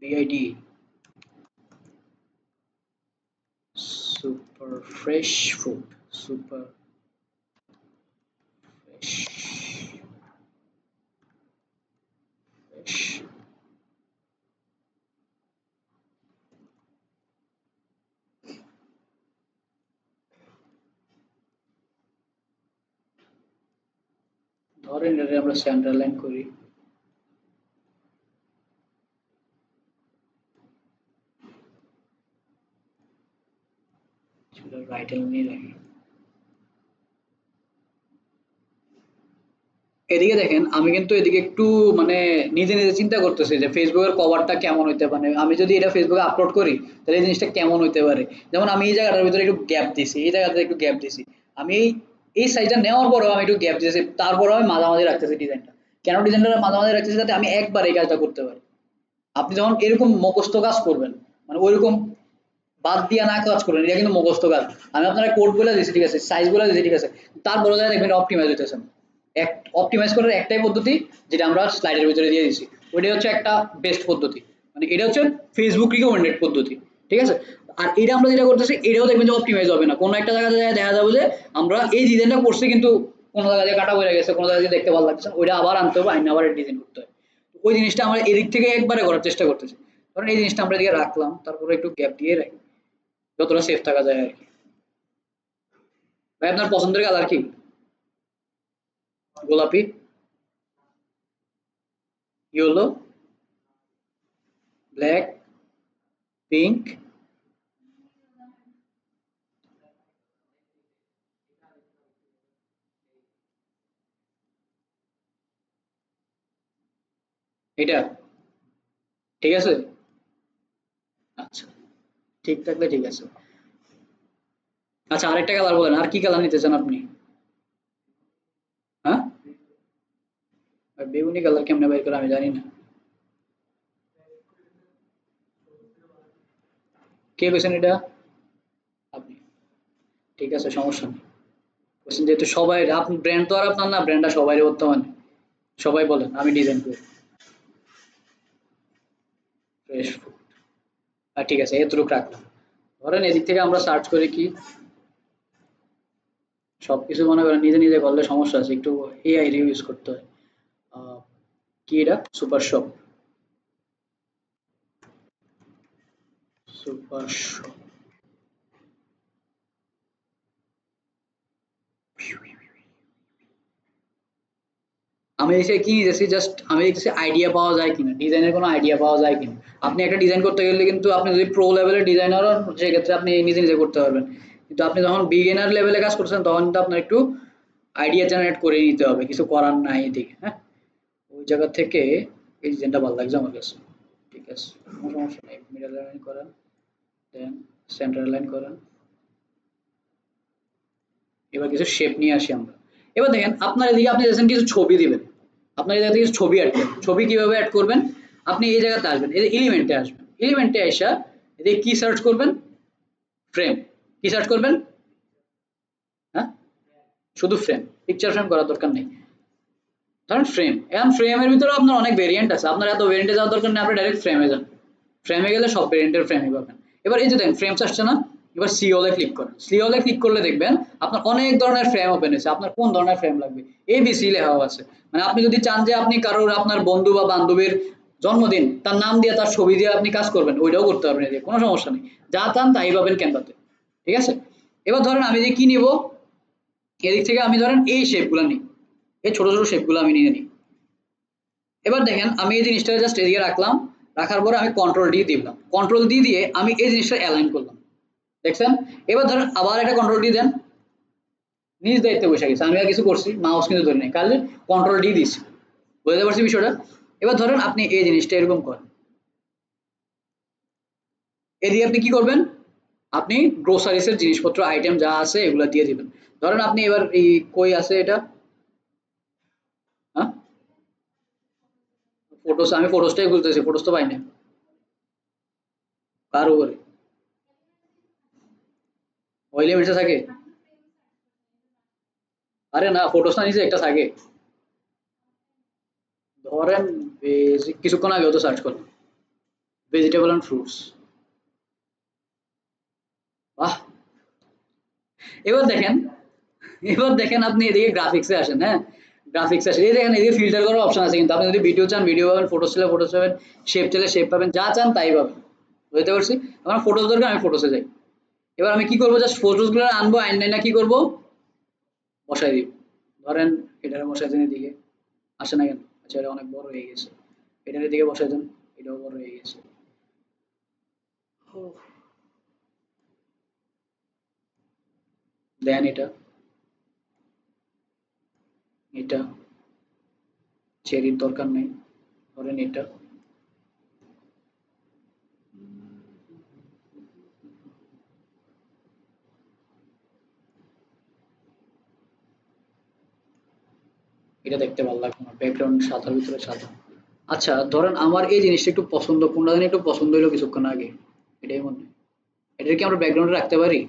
BID super fresh food, super fresh, fresh ধরেন এটা আমরা সেন্টার লাইন করি, সেটা রাইট লাইনে রাখি। এদিকে দেখেন আমি কিন্তু এদিকে একটু মানে নিজে নিজে চিন্তা করতেছি যে ফেসবুকের কভারটা কেমন হইতে পারে, আমি যদি এটা ফেসবুকে আপলোড করি তাহলে এই জিনিসটা কেমন হইতে পারে। যেমন আমি এই জায়গাটার ভিতরে একটু গ্যাপ দিছি, এই জায়গাতে একটু গ্যাপ দিছি, আমি এই সাইজটা নেওয়ার পরেও আমি একটু গ্যাপ দিয়েছি, তারপরেও আমি মাঝামাঝি রাখতেছি ডিজাইনটা। কেন ডিজাইনটা মাঝামাঝি রাখতেছি? যাতে আমি একবার এই কাজটা করতে পারি। আপনি যখন এরকম মুখস্থ কাজ করবেন, মানে ওইরকম বাদ দিয়ে না কাজ করবেন, এটা কিন্তু মুখস্থ কাজ। আমি আপনারা কোড বলে দিয়েছি ঠিক আছে, সাইজ বলে দিয়েছি ঠিক আছে, তারপরে যায় দেখবেন অপটিমাইজ হইতেছেন। এক অপটিমাইজ করার একটাই পদ্ধতি, যেটা আমরা স্লাইডের ভিতরে দিয়ে দিয়েছি, ওইটাই হচ্ছে একটা বেস্ট পদ্ধতি, মানে এটা হচ্ছে ফেসবুক রিকমেন্ডেড পদ্ধতি, ঠিক আছে। আর এটা আমরা যেটা করতেছি এটাও দেখবেন যে অপটিমাইজ হবে না, কোনো একটা জায়গায় দেখা যাবে যে আমরা এই ডিজাইনটা করছি কিন্তু কোনো জায়গা দিয়ে কাটা হয়ে গেছে, কোনো জায়গায় দেখতে ভালো লাগছে না, ওইটা আবার আনতে হবে, আইন আবার ডিজাইন করতে হবে। ওই জিনিসটা আমরা এদিক থেকে একবারে করার চেষ্টা করতেছি। কারণ এই জিনিসটা আমরা এদিকে রাখলাম, তারপরে একটু গ্যাপ দিয়ে রাখি, যতটা সেফ থাকা যায় আর কি। ভাই আপনার পছন্দের কালার কি? গোলাপি, ইয়েলো, ব্ল্যাক, পিঙ্ক, এটা ঠিক আছে? আচ্ছা, ঠিক থাকলে ঠিক আছে। আচ্ছা আরেকটা কালার বলেন, আর কি কালার নিতে চান আপনি? হ্যাঁ, আর বেগুনি কালার কেমনে বের করে আমি জানি না। কে কইছেন এটা? আপনি? ঠিক আছে, সমস্যা নেই। কইছেন যেহেতু সবাই, আপনি ব্র্যান্ড তো আর আপনার না, ব্র্যান্ডটা সবাই বর্তমানে, সবাই বলেন আমি ডিজাইন করি ফ্রেশ ফুড। আর ঠিক আছে, এতটুকু রাখলাম। ধরেন এদিক থেকে আমরা সার্চ করি কি, সবকিছু মনে করেন নিজে নিজে করলে সমস্যা আছে, একটু এআই ইউজ করতে হয়। আহ, কি এটা? Super shop, super shop. আমি এসে কি নিতেছি, জাস্ট আমি দেখতেছি আইডিয়া পাওয়া যায় কিনা, ডিজাইনের কোনো আইডিয়া পাওয়া যায় কিনা। আপনি একটা ডিজাইন করতে গেলে কিন্তু আপনি যদি প্রো লেভেলের ডিজাইনার হন সেক্ষেত্রে আপনি নিজে নিজে করতে পারবেন, কিন্তু আপনি যখন বিগিনার লেভেলে কাজ করছেন তখন কিন্তু আপনার একটু আইডিয়া জেনারেট করে নিতে হবে, কিছু করার নাই এদিকে। হ্যাঁ, ওই জায়গা থেকে এই ডিজাইনটা ভালো লাগছে আমার কাছে, ঠিক আছে, কোনো সমস্যা নেই। মিডল লাইন করেন, দেন সেন্টার লাইন করেন। এবার কিছু শেপ নিয়ে আসি আমরা। এবার দেখেন আপনার এদিকে আপনি দেখছেন কিছু ছবি দিবেন, আপনার এই জায়গা থেকে ছবি অ্যাড করবেন। ছবি কিভাবে অ্যাড করবেন? আপনি এই জায়গাতে আসবেন, এই এলিমেন্টে আসবেন, এলিমেন্টে আসা এদিকে কি সার্চ করবেন? ফ্রেম। কি সার্চ করবেন? হ্যাঁ, শুধু ফ্রেম, পিকচার ফ্রেম করার দরকার নেই। ধরেন ফ্রেম, এখন ফ্রেমের ভিতরে আপনার অনেক ভেরিয়েন্ট আছে, আপনার এত ভেরিয়েন্টে যাওয়ার দরকার নেই, আপনি ডাইরেক্ট ফ্রেমে যান। ফ্রেমে গেলে সব ভেরিয়েন্টের ফ্রেমই পাবেন। এবার এই যে দেখেন ফ্রেমস আসছে না, এবার সি হলে ক্লিক করেন। সি হলে ক্লিক করলে দেখবেন আপনার অনেক ধরনের ফ্রেম ওপেন হয়েছে, আপনার কোন ধরনের ফ্রেম লাগবে এবিসি লেখাও আছে। মানে আপনি যদি চান যে আপনি কারোর আপনার বন্ধু বা বান্ধবীর জন্মদিন তার নাম দিয়ে তার ছবি দিয়ে আপনি কাজ করবেন, ওইটাও করতে পারবেন, এদিকে কোনো সমস্যা নেই, যা চান তাই পাবেন ক্যানভাতে, ঠিক আছে। এবার ধরেন আমি যে কি নিব, এদিক থেকে আমি ধরেন এই শেপগুলো নিই, এই ছোট ছোট শেপগুলো আমি নিয়ে নিই। এবার দেখেন আমি এই জিনিসটা জাস্ট এদিকে রাখলাম, রাখার পরে আমি কন্ট্রোল ডি দিলাম, কন্ট্রোল ডি দিয়ে আমি এই জিনিসটা অ্যালাইন করলাম, দেখছেন? এবার ধরেন আবার একটা কন্ট্রোল ডি দেন, নিজ দায়িত্বে বসে গেছে, আমি আর কিছু করছি, মাউস কিন্তু ধরে নেই, কারণ কন্ট্রোল ডি দিছি। বুঝতে পারছি বিষয়টা? এবার ধরেন আপনি এই জিনিসটা এরকম করেন, এদিকে আপনি কি করবেন, আপনি গ্রোসারিসের জিনিসপত্র আইটেম যা আছে এগুলো দিয়ে দিবেন। ধরেন আপনি এবার এই কই আছে এটা, হ্যাঁ ফটোস, আমি ফটোসটাই খুঁজতেছি, ফটোস তো পাই না, কার উপরে ওই লিমিটে থাকে? আরে না, ফটোস না নিচে একটা থাকে, ধরেন কিছুক্ষণ আগে তো সার্চ করলাম ভেজিটেবল অ্যান্ড ফ্রুটস। বাহ! এবার দেখেন, এবার দেখেন আপনি এদিকে গ্রাফিক্সে আসেন, হ্যাঁ গ্রাফিক্সে আসেন, এই দেখেন এদিকে ফিল্টার করার অপশন আছে, কিন্তু আপনি যদি ভিডিও চান ভিডিও পাবেন, ফটোস চাইলে ফটোস পাবেন, শেপ চাইলে শেপ পাবেন, যা চান তাই পাবেন। বুঝতে পারছি? আমার ফটোস দরকার, আমি ফটোসে যাই। এবার আমি কি করবো, জাস্ট ফটোস গুলো আনবো, আইন না কি করবো, বসাই দিব। ধরেন এটারে বসাই দেন এদিকে, আসে না কেন? আচ্ছা এটা অনেক বড় হয়ে গেছে, এটার এদিকে বসাই দেন, এটাও বড় হয়ে গেছে। দেন এটা, এটা চেরির দরকার নেই, ধরেন এটা, এটা দেখতে ভালো লাগবে না, ব্যাকগ্রাউন্ড সাদার ভিতরে সাদা। আচ্ছা ধরেন আমার এই জিনিসটা একটু পছন্দ, কোনটা জানি একটু পছন্দ হলো কিছুক্ষণ আগে, এটাই মনে হয়, এটা কি আমরা ব্যাকগ্রাউন্ডে রাখতে পারি?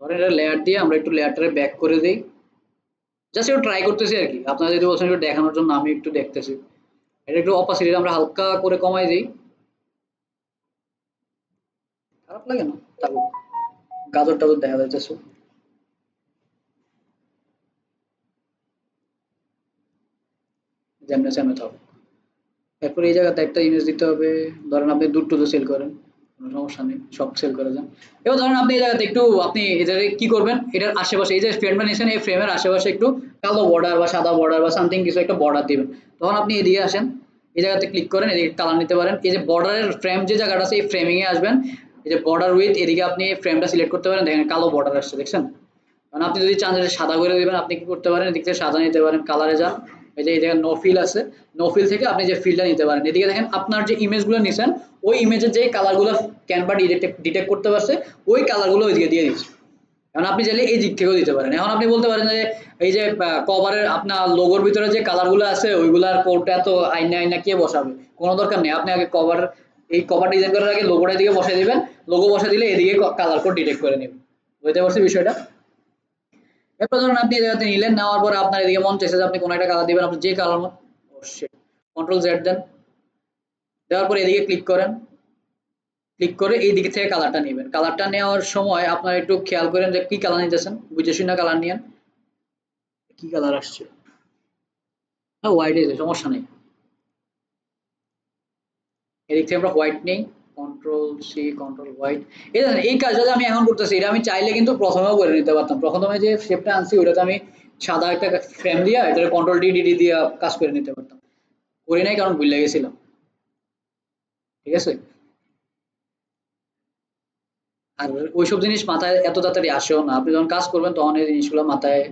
ধরেন এটা লেয়ার দিয়ে আমরা একটু লেয়ারটারে ব্যাক করে দিই, জাস্ট একটু ট্রাই করতেছি আর কি, আপনারা যদি বলছেন একটু দেখানোর জন্য আমি একটু দেখতেছি। এটা একটু অপাসিটি আমরা হালকা করে কমাই দিই, খারাপ লাগে না, থাকুক, গাজর টাজর দেখা যাচ্ছে, যেমনে সেমনে থাকুক। এরপর এই জায়গাতে একটা ইমেজ দিতে হবে, ধরেন আপনি দুধ টুধও সেল করেন, কোনো সমস্যা নেই, সব সেল করে যান। এবার ধরেন আপনি এই জায়গাতে একটু আপনি এই জায়গায় কি করবেন, এটার আশেপাশে এই যে ফ্রেমটা নিয়েছেন এই ফ্রেমের আশেপাশে একটু কালো বর্ডার বা সাদা বর্ডার বা সামথিং কিছু একটা বর্ডার দিবেন। তখন আপনি এদিকে আসেন, এই জায়গাতে ক্লিক করেন, এদিকে কালার নিতে পারেন, এই যে বর্ডারের ফ্রেম যে জায়গাটা আছে এই ফ্রেমিং এ আসবেন, এই যে বর্ডার উইথ এদিকে আপনি ফ্রেমটা সিলেক্ট করতে পারেন, দেখেন কালো বর্ডার আসছে, দেখছেন? মানে আপনি যদি চান যে সাদা করে দিবেন, আপনি কি করতে পারেন, এদিক থেকে সাদা নিতে পারেন, কালারে যান, এই যে এই জায়গায় নো ফিল আছে, নো ফিল থেকে আপনি যে ফিলটা নিতে পারেন, এদিকে দেখেন আপনার যে ইমেজগুলো নিছেন ওই ইমেজের যে কালারগুলো ক্যানভা ডিটেক্ট করতে পারছে ওই কালারগুলো ওইদিকে দিয়ে দিচ্ছে। এখন আপনি চাইলে এই দিক থেকেও দিতে পারেন। এখন আপনি বলতে পারেন যে এই যে কভারের আপনার লোগোর ভিতরে যে কালারগুলো আছে ওইগুলার কোডটা তো আইনা আইনা কে বসাবে, কোনো দরকার নেই, আপনি আগে কভার, এই কভার ডিজাইন করার আগে লোগোটা এদিকে বসাই দিবেন, লোগো বসাই দিলে এদিকে কালার কোড ডিটেক্ট করে নেবেন। বুঝতে পারছি বিষয়টা? এরপর ধরুন আপনি এই জায়গাতে নিলেন, নেওয়ার পরে আপনার এদিকে মন চাইছে যে আপনি কোনো একটা কালার দিবেন, আপনি যে কালার মন, ও শিট, কন্ট্রোল জেড দেন, দেওয়ার পরে এদিকে ক্লিক করেন, ক্লিক করে এই দিক থেকে কালারটা নেবেন, কালারটা নেওয়ার সময় আপনার একটু খেয়াল করেন যে কি কালার নিতেছেন, বুঝে শুনে কালার নিয়েন, কি কালার আসছে, হ্যাঁ হোয়াইট এসে সমস্যা নেই, এদিক থেকে আমরা হোয়াইট নেই, কন্ট্রোল সি কন্ট্রোল হোয়াইট। এই দেখেন এই কাজটা যে আমি এখন করতেছি এটা আমি চাইলে কিন্তু প্রথমেও করে নিতে পারতাম, প্রথমে যে শেপটা আনছি ওটাতে আমি সাদা একটা ফ্রেম দিয়া এটা কন্ট্রোল ডি ডিডি দিয়ে কাজ করে নিতে পারতাম, করি নাই কারণ ভুলে গেছিলাম। ঠিক আছে? আর ওইসব জিনিস মাথায় এত তাড়াতাড়ি আসেও না, আপনি যখন কাজ করবেন তখন এই জিনিসগুলো মাথায়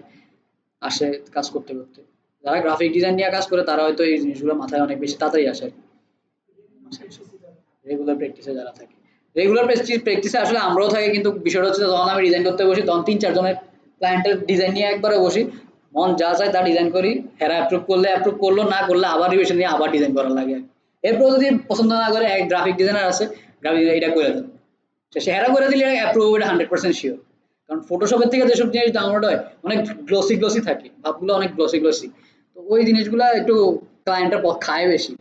আসে কাজ করতে করতে। যারা গ্রাফিক ডিজাইন নিয়ে কাজ করে তারা হয়তো এই জিনিসগুলো মাথায় অনেক বেশি তাড়াতাড়ি আসে আর কি। রেগুলার প্র্যাকটিসে যারা থাকে, রেগুলার প্র্যাকটিসে আসলে আমরাও থাকি, কিন্তু বিষয়টা হচ্ছে যখন আমি ডিজাইন করতে বসি তখন ৩-৪ জনের ক্লায়েন্টের ডিজাইন নিয়ে একবারে বসি, মন যা চায় তা ডিজাইন করি, হেরা অ্যাপ্রুভ করলে অ্যাপ্রুভ করলো, না করলে আবার রিভিশন নিয়ে আবার ডিজাইন করা লাগে। এরপর যদি পছন্দ না করে এক গ্রাফিক ডিজাইনার আছে, গ্রাফিক এটা করে দেন, সে হেরা করে দিলে অ্যাপ্রুভ এটা 100% শিওর। কারণ ফটোশপের থেকে যেসব জিনিস ডাউনলোড হয় অনেক গ্লসি গ্লসি থাকে, ভাবগুলো অনেক গ্লসি গ্লসি, তো ওই জিনিসগুলো একটু ক্লায়েন্টের খায় বেশি,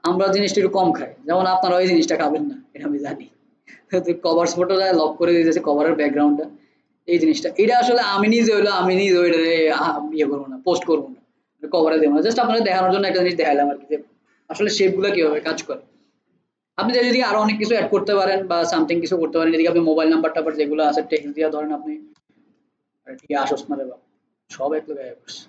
আমরা জিনিসটা একটু কম খাই, যেমন আপনারা ওই জিনিসটা খাবেন না এটা আমি জানি। কভার ফটো লক করে দিতেছে কভারের ব্যাকগ্রাউন্ডটা, এই জিনিসটা এটা আসলে আমি নিজে হইলো আমি নিজে ওইটা ইয়ে করবো না, পোস্ট করবো না, কভারে দেবো না, জাস্ট আপনাদের দেখানোর জন্য একটা জিনিস দেখালাম আর কি, যে আসলে শেপ গুলা কিভাবে কাজ করে। আপনি যদি এদিকে আরো অনেক কিছু অ্যাড করতে পারেন বা সামথিং কিছু করতে পারেন, এদিকে আপনি মোবাইল নাম্বার টাম্বার যেগুলো আছে টেক্সট দিয়ে ধরেন আপনি টিয়া আসস না রে বাপ, সব এক গায়ে পড়ছে।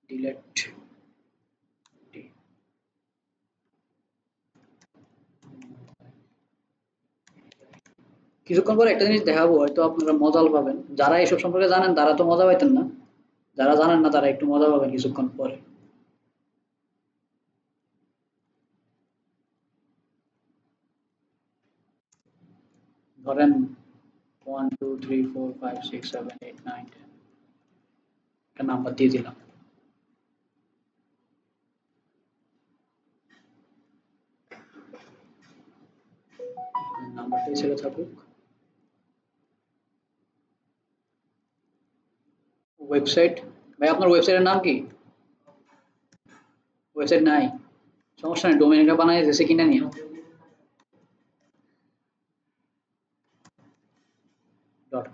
ডিলেট। কিছুক্ষণ পর একটা জিনিস দেখাবো, হয়তো আপনারা মজা পাবেন। যারা এসব সম্পর্কে জানেন তারা তো মজা পাইতেন না, যারা জানেন না তারা একটু মজা পাবেন কিছুক্ষণ পরে। ধরেন 1 2 3 4 5 6 7 8 9 10 একটা নাম্বার দিয়ে দিলাম। নাম্বারটাই ছেড়ে থাকুক। ওয়েবসাইট, ভাই আপনার ওয়েবসাইটের নাম কি? ওয়েবসাইট নাই, সমস্যা নেই, ডোমেইন একটা বানাই দিয়েছে, কিনে নিও।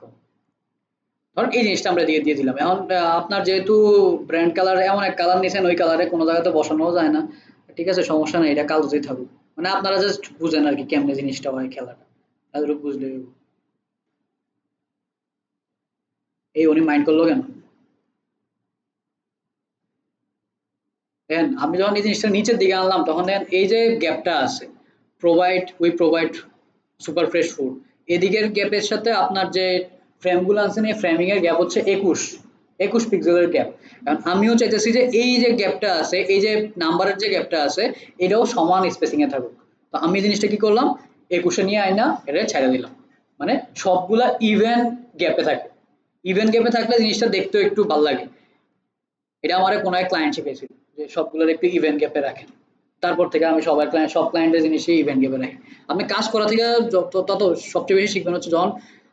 .com। ধরুন এই জিনিসটা আমরা দিয়ে দিয়ে দিলাম। এখন আপনার যেহেতু ব্র্যান্ড কালার এমন এক কালার নিছেন, ওই কালারে কোনো জায়গাতে বসানো যায় না, ঠিক আছে সমস্যা নেই, এটা কালোতেই থাকুক। মানে আপনারা জাস্ট বুঝেন আর কি কেমনে জিনিসটা হয় খেলাটা, এতটুকু বুঝলে। এই উনি মাইন্ড করলো কেন? দেখেন আমি যখন এই জিনিসটা নিচের দিকে আনলাম তখন দেখেন এই যে গ্যাপটা আছে, প্রোভাইড সুপার ফ্রেশ ফুড, এদিকের গ্যাপের সাথে আপনার যে ফ্রেমগুলো আছে না, ফ্রেমিং এর গ্যাপ হচ্ছে 21 পিক্সেলের গ্যাপ। কারণ আমিও চাইতেছি যে এই যে গ্যাপটা আছে, এই যে নাম্বারের যে গ্যাপটা আছে, এটাও সমান স্পেসিং এ থাকুক। তো আমি জিনিসটা কি করলাম, 21 নিয়ে আইনা এটা ছেড়ে দিলাম, মানে সবগুলা ইভেন গ্যাপে থাকে। ইভেন গ্যাপে থাকলে জিনিসটা দেখতেও একটু ভালো লাগে। এটা আমার কোনো এক ক্লায়েন্ট শিখেছিল যে সবগুলোর একটু ইভেন্ট গ্যাপে রাখেন। তারপর থেকে আমি সবার ক্লায়েন্ট, সব ক্লায়েন্টের জিনিসই ইভেন্ট গ্যাপে রাখি। আপনি কাজ করা থেকে যত তত সবচেয়ে বেশি শিখবেন হচ্ছে যখন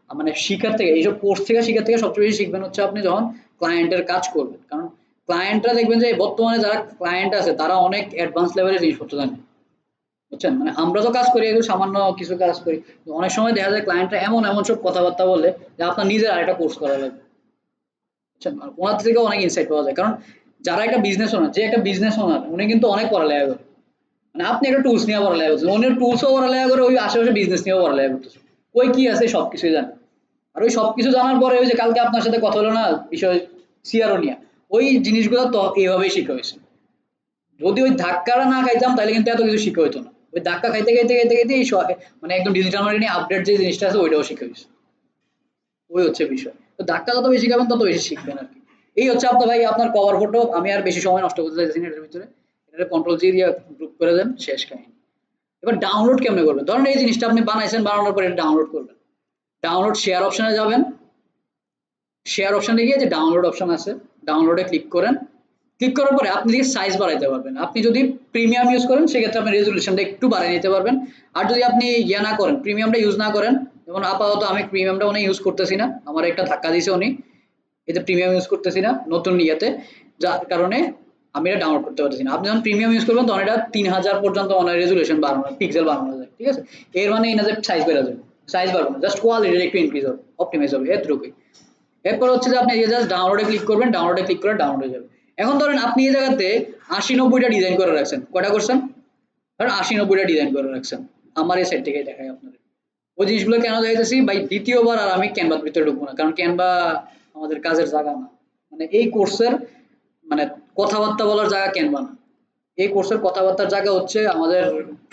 মানে শিখার থেকে, এইসব কোর্স থেকে শিখার থেকে সবচেয়ে বেশি শিখবেন হচ্ছে আপনি যখন ক্লায়েন্টের কাজ করবেন। কারণ ক্লায়েন্টরা দেখবেন যে বর্তমানে যারা ক্লায়েন্ট আছে তারা অনেক অ্যাডভান্স লেভেলের জিনিসপত্র জানে, বুঝছেন? মানে আমরা তো কাজ করি এগুলো সামান্য কিছু কাজ করি, অনেক সময় দেখা যায় ক্লায়েন্টরা এমন এমন সব কথাবার্তা বলে যে আপনার নিজের আরেকটা কোর্স করা লাগবে, বুঝছেন? আর ওনার থেকেও অনেক ইনসাইট পাওয়া যায়। কারণ যারা একটা বিজনেস ওনার, যে একটা বিজনেস ওনার উনি কিন্তু অনেক পড়ালেখা করে। মানে আপনি একটা টুলস নিয়ে পড়ালেখা করছেন, অন্যের টুলসও পড়ালেখা করে, ওই আশেপাশে বিজনেস নিয়েও পড়ালেখা করতেছে। ওই কি আছে সবকিছুই জানে। আর ওই সবকিছু জানার পরে ওই যে কালকে আপনার সাথে কথা হলো না বিষয় সিআরও নিয়ে, ওই জিনিসগুলো তো এইভাবেই শিখা হয়েছে। যদি ওই ধাক্কাটা না খাইতাম তাহলে কিন্তু এত কিছু শিখা হইতো না। ওই ধাক্কা খাইতে খাইতে খাইতে খাইতে মানে একদম ডিজিটাল মার্কেটিং আপডেট যে জিনিসটা আছে ওইটাও শিখা হয়েছে। ওই হচ্ছে বিষয়। তো ধাক্কা যত বেশি খাবেন তত বেশি শিখবেন আর কি। এই হচ্ছে আপনার ভাই আপনার কভার ফটো। আমি আর বেশি সময় নষ্ট করতে চাইছি না এটার ভিতরে। এটা কন্ট্রোল জি দিয়ে গ্রুপ করে দেন, শেষ কাহিনী। এবার ডাউনলোড কেমনে করবেন? ধরেন এই জিনিসটা আপনি বানাইছেন, বানানোর পরে এটা ডাউনলোড করবেন। ডাউনলোড শেয়ার অপশনে যাবেন, শেয়ার অপশনে গিয়ে যে ডাউনলোড অপশন আছে, ডাউনলোডে ক্লিক করেন। ক্লিক করার পরে আপনি দেখে সাইজ বাড়াইতে পারবেন। আপনি যদি প্রিমিয়াম ইউজ করেন সেক্ষেত্রে আপনি রেজুলেশনটা একটু বাড়িয়ে নিতে পারবেন। আর যদি আপনি ইয়া না করেন, প্রিমিয়ামটা ইউজ না করেন, যেমন আপাতত আমি প্রিমিয়ামটা অনেক ইউজ করতেছি না, আমার একটা ধাক্কা দিয়েছে উনি, এতে প্রিমিয়াম ইউজ করতেছি না নতুন ইয়েতে, যার কারণে আমি এটা ডাউনলোড করতে পারতেছি না। আপনি যখন প্রিমিয়াম ইউজ করবেন তখন এটা 3000 পর্যন্ত অনেক রেজুলেশন বাড়ানো, পিক্সেল বাড়ানো যায়, ঠিক আছে? এর মানে এই না যে সাইজ বেড়ে যাবে, সাইজ বাড়বে না, জাস্ট কোয়ালিটি একটু ইনক্রিজ হবে, অপটিমাইজ হবে, এতটুকুই। এরপর হচ্ছে যে আপনি এই জাস্ট ডাউনলোডে ক্লিক করবেন, ডাউনলোডে ক্লিক করে ডাউনলোড হয়ে যাবে। এখন ধরেন আপনি এই জায়গাতে 80-90টা ডিজাইন করে রাখছেন, কয়টা করছেন? ধরেন 80-90টা ডিজাইন করে রাখছেন। আমার এই সাইড থেকে দেখাই আপনাদের ওই জিনিসগুলো কেন দেখাইতেছি ভাই, দ্বিতীয়বার আর আমি ক্যানভার ভিতরে ঢুকবো না, কারণ ক্যানভা আমাদের কাজের জায়গা না। মানে এই কোর্সের মানে কথাবার্তা বলার জায়গা ক্যানভা না। এই কোর্সের কথাবার্তার জায়গা হচ্ছে আমাদের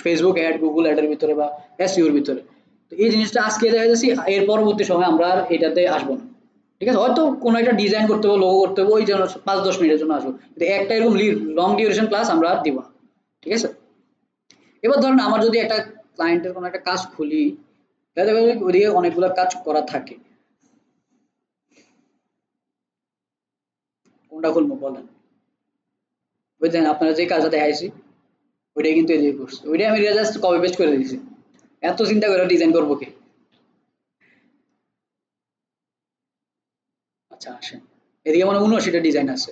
ফেসবুক অ্যাড, গুগল অ্যাডের ভিতরে বা এসইওর ভিতরে। তো এই জিনিসটা আজকে দেখাইতেছি, এর পরবর্তী সময় আমরা আর এটাতে আসবো না, ঠিক আছে? হয়তো কোনো একটা ডিজাইন করতে হবে, লোগো করতে হবে, ওই জন্য 5-10 মিনিটের জন্য আসবো, কিন্তু একটা এরকম লং ডিউরেশন ক্লাস আমরা আর দিব না, ঠিক আছে? এবার ধরেন আমার যদি একটা ক্লায়েন্টের কোনো একটা কাজ খুলি, তাহলে দেখা যাবে ওদিকে অনেকগুলো কাজ করা থাকে, কোনটা খুলবো বলেন? ওই দেন আপনারা যে কাজটা দেখাইছি ওইটাই কিন্তু এদিকে করছে, ওইটাই আমি জাস্ট কপি পেস্ট করে দিয়েছি। এত চিন্তা করে ডিজাইন করবো কি? আচ্ছা আসেন, এদিকে মানে 79টা ডিজাইন আছে।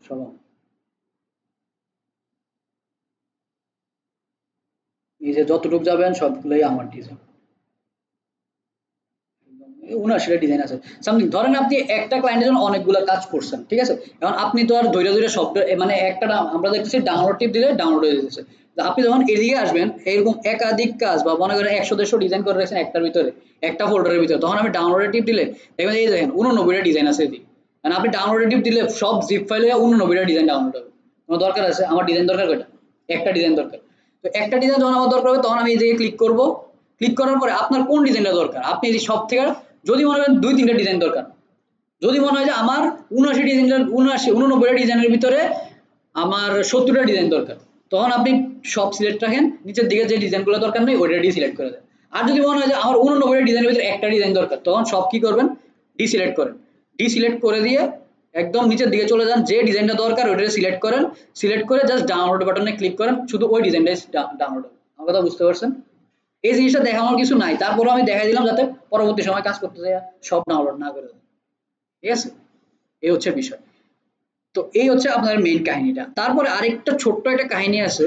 সব এই যে যতটুকু যাবেন সবগুলোই আমার ডিজাইন। 79টা ডিজাইন আছে সামথিং। ধরেন আপনি একটা ক্লায়েন্টের জন্য অনেকগুলো কাজ করছেন, ঠিক আছে? এখন আপনি তো আর ধৈর্য ধরে সফটওয়্যার মানে একটা আমরা দেখতেছি ডাউনলোড টিপ দিলে ডাউনলোড হয়ে যাচ্ছে। আপনি যখন এদিকে আসবেন এরকম একাধিক কাজ বা মনে করেন 100-150 ডিজাইন করে রাখছেন একটার ভিতরে, একটা ফোল্ডারের ভিতরে, তখন আমি ডাউনলোডে টিপ দিলে দেখবেন এই দেখেন 89টা ডিজাইন আছে এদিকে। মানে আপনি ডাউনলোডে টিপ দিলে সব জিপ ফাইলে 89টা ডিজাইন ডাউনলোড হবে। কোনো দরকার আছে? আমার ডিজাইন দরকার কয়টা? একটা ডিজাইন দরকার। তো একটা ডিজাইন যখন আমার দরকার হবে তখন আমি এই জায়গায় ক্লিক করব। ক্লিক করার পরে আপনার কোন ডিজাইনটা দরকার আপনি এই সব থেকে, যদি মনে করেন 2-3টা ডিজাইন দরকার, যদি মনে হয় যে আমার 79 ডিজাইনের 89টা ডিজাইনের ভিতরে আমার 70টা ডিজাইন দরকার, তখন আপনি সব সিলেক্ট রাখেন, নিচের দিকে যে ডিজাইনগুলো দরকার নেই ওইটা সিলেক্ট করে দেন। আর যদি মনে হয় যে আমার 89টা ডিজাইনের ভিতরে একটা ডিজাইন দরকার, তখন সব কি করবেন, ডিসিলেক্ট করেন। ডিসিলেক্ট করে দিয়ে একদম নিচের দিকে চলে যান, যে ডিজাইনটা দরকার ওইটা সিলেক্ট করেন। সিলেক্ট করে জাস্ট ডাউনলোড বাটনে ক্লিক করেন, শুধু ওই ডিজাইনটাই ডাউনলোড হবে। আমার কথা বুঝতে পারছেন? এই জিনিসটা দেখানোর কিছু নাই, তারপরে আমি দেখাই দিলাম যাতে পরবর্তী সময় কাজ করতে যায় সব ডাউনলোড না করে দেয়। ঠিক আছে? এই হচ্ছে বিষয়। তো এই হচ্ছে আপনার মেইন কাহিনীটা। তারপরে আরেকটা ছোট্ট একটা কাহিনী আছে,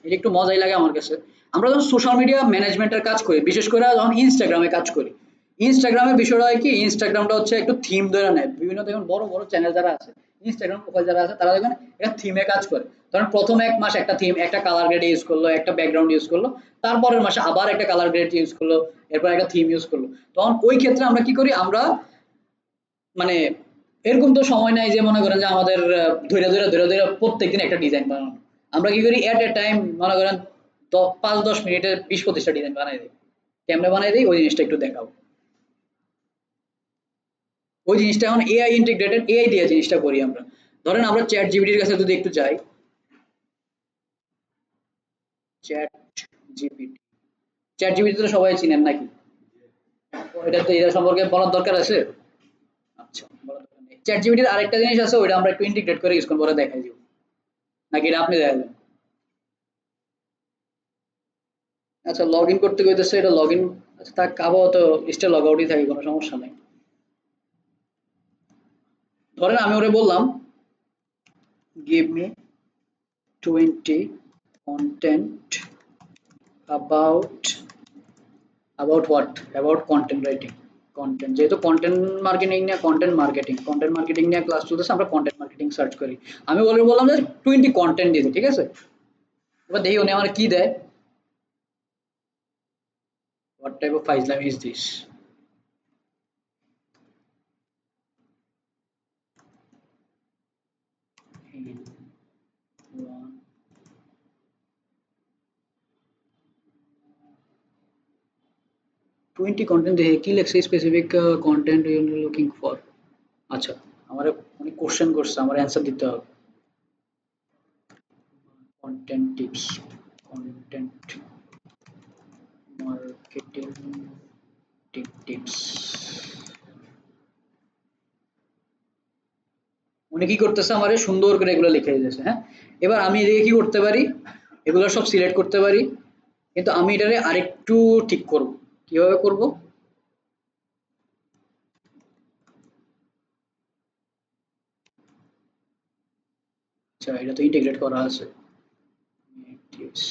এটা একটু মজাই লাগে আমার কাছে। আমরা যখন সোশ্যাল মিডিয়া ম্যানেজমেন্টের কাজ করি, বিশেষ করে যখন ইনস্টাগ্রামে কাজ করি, ইনস্টাগ্রামের বিষয়টা হয় কি, ইনস্টাগ্রামটা হচ্ছে একটু থিম ধরে নেয়। বিভিন্ন দেখুন বড় বড় চ্যানেল যারা আছে, ইনস্টাগ্রাম প্রোফাইল যারা আছে, তারা দেখবেন এটা থিমে কাজ করে। ধরেন প্রথম 1 মাস একটা থিম, একটা কালার গ্রেড ইউজ করলো, একটা ব্যাকগ্রাউন্ড ইউজ করলো, তারপরের মাসে আবার একটা কালার গ্রেড ইউজ করলো, এরপর একটা থিম ইউজ করলো। তখন ওই ক্ষেত্রে আমরা কি করি, আমরা মানে এরকম তো সময় নাই যে মনে করেন যে আমাদের ধরে প্রত্যেকদিন একটা ডিজাইন বানানো। আমরা কি করি, এট এ টাইম মনে করেন 5-10 মিনিটে 20-25টা ডিজাইন বানাই দিই। কেমনে বানাই দিই ওই জিনিসটা একটু দেখাবো। ওই জিনিসটা এখন এআই ইন্টিগ্রেটেড, এআই দিয়ে জিনিসটা করি আমরা। ধরেন আমরা চ্যাট জিপিটির কাছে যদি একটু যাই, চ্যাট জিপিটি, চ্যাট জিপিটি তো সবাই চিনেন নাকি? এটা তো এটা সম্পর্কে বলার দরকার আছে? আচ্ছা, বলার দরকার নেই। চ্যাট জিপিটির আরেকটা জিনিস আছে, ওইটা আমরা একটু ইন্টিগ্রেট করে ইউজ করবো, ওরা দেখাই দিব নাকি এটা আপনি দেখাবেন? আচ্ছা, লগ ইন করতে কইতেছে, এটা লগ ইন। আচ্ছা থাক, আপাতত স্টিল লগ আউটই থাকি, কোনো সমস্যা নেই। ধরেন আমি ওরে বললাম give me 20 content about, what, about content writing. Content, যেহেতু কন্টেন্ট মার্কেটিং নিয়ে, কন্টেন্ট মার্কেটিং নিয়ে ক্লাস চলতেছে, আমরা কন্টেন্ট মার্কেটিং সার্চ করি। আমি ওরে বললাম যে 20 কন্টেন্ট দিতে, ঠিক আছে? এবার দেখি উনি আমার কি দেয়। হোয়াট টাইপ অফ ফাইজলামি ইজ দিস? 20 কন্টেন্ট দেখে কি লেখছে, specific content you looking for. আচ্ছা, আমার উনি কোশ্চেন করছে, আমার অ্যান্সার দিতে হবে। Content tips, content marketing tips. উনি কি করতেছে, আমারে সুন্দর করে এগুলো লিখে দিতেছে। হ্যাঁ, এবার আমি এদিকে কি করতে পারি, এগুলো সব সিলেক্ট করতে পারি, কিন্তু আমি এটারে আরেকটু ঠিক করব। কিভাবে করব? আচ্ছা, এটা তো ইন্টিগ্রেট করা আছে। টিপস,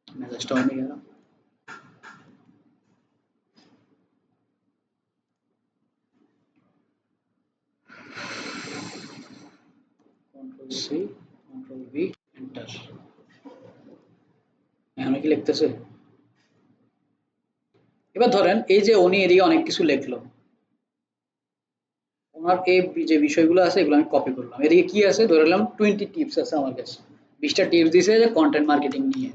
মেসেজটা অন গেল। Control C, control V, enter. এখন কি লিখতেছে? এবার ধরেন এই যে উনি এদিকে অনেক কিছু লিখলো, ওনার এই যে বিষয়গুলো আছে এগুলো আমি কপি করলাম। এদিকে কি আছে, ধরে নিলাম 20 টিপস আছে আমার কাছে, 20টা টিপস দিছে যে কন্টেন্ট মার্কেটিং নিয়ে।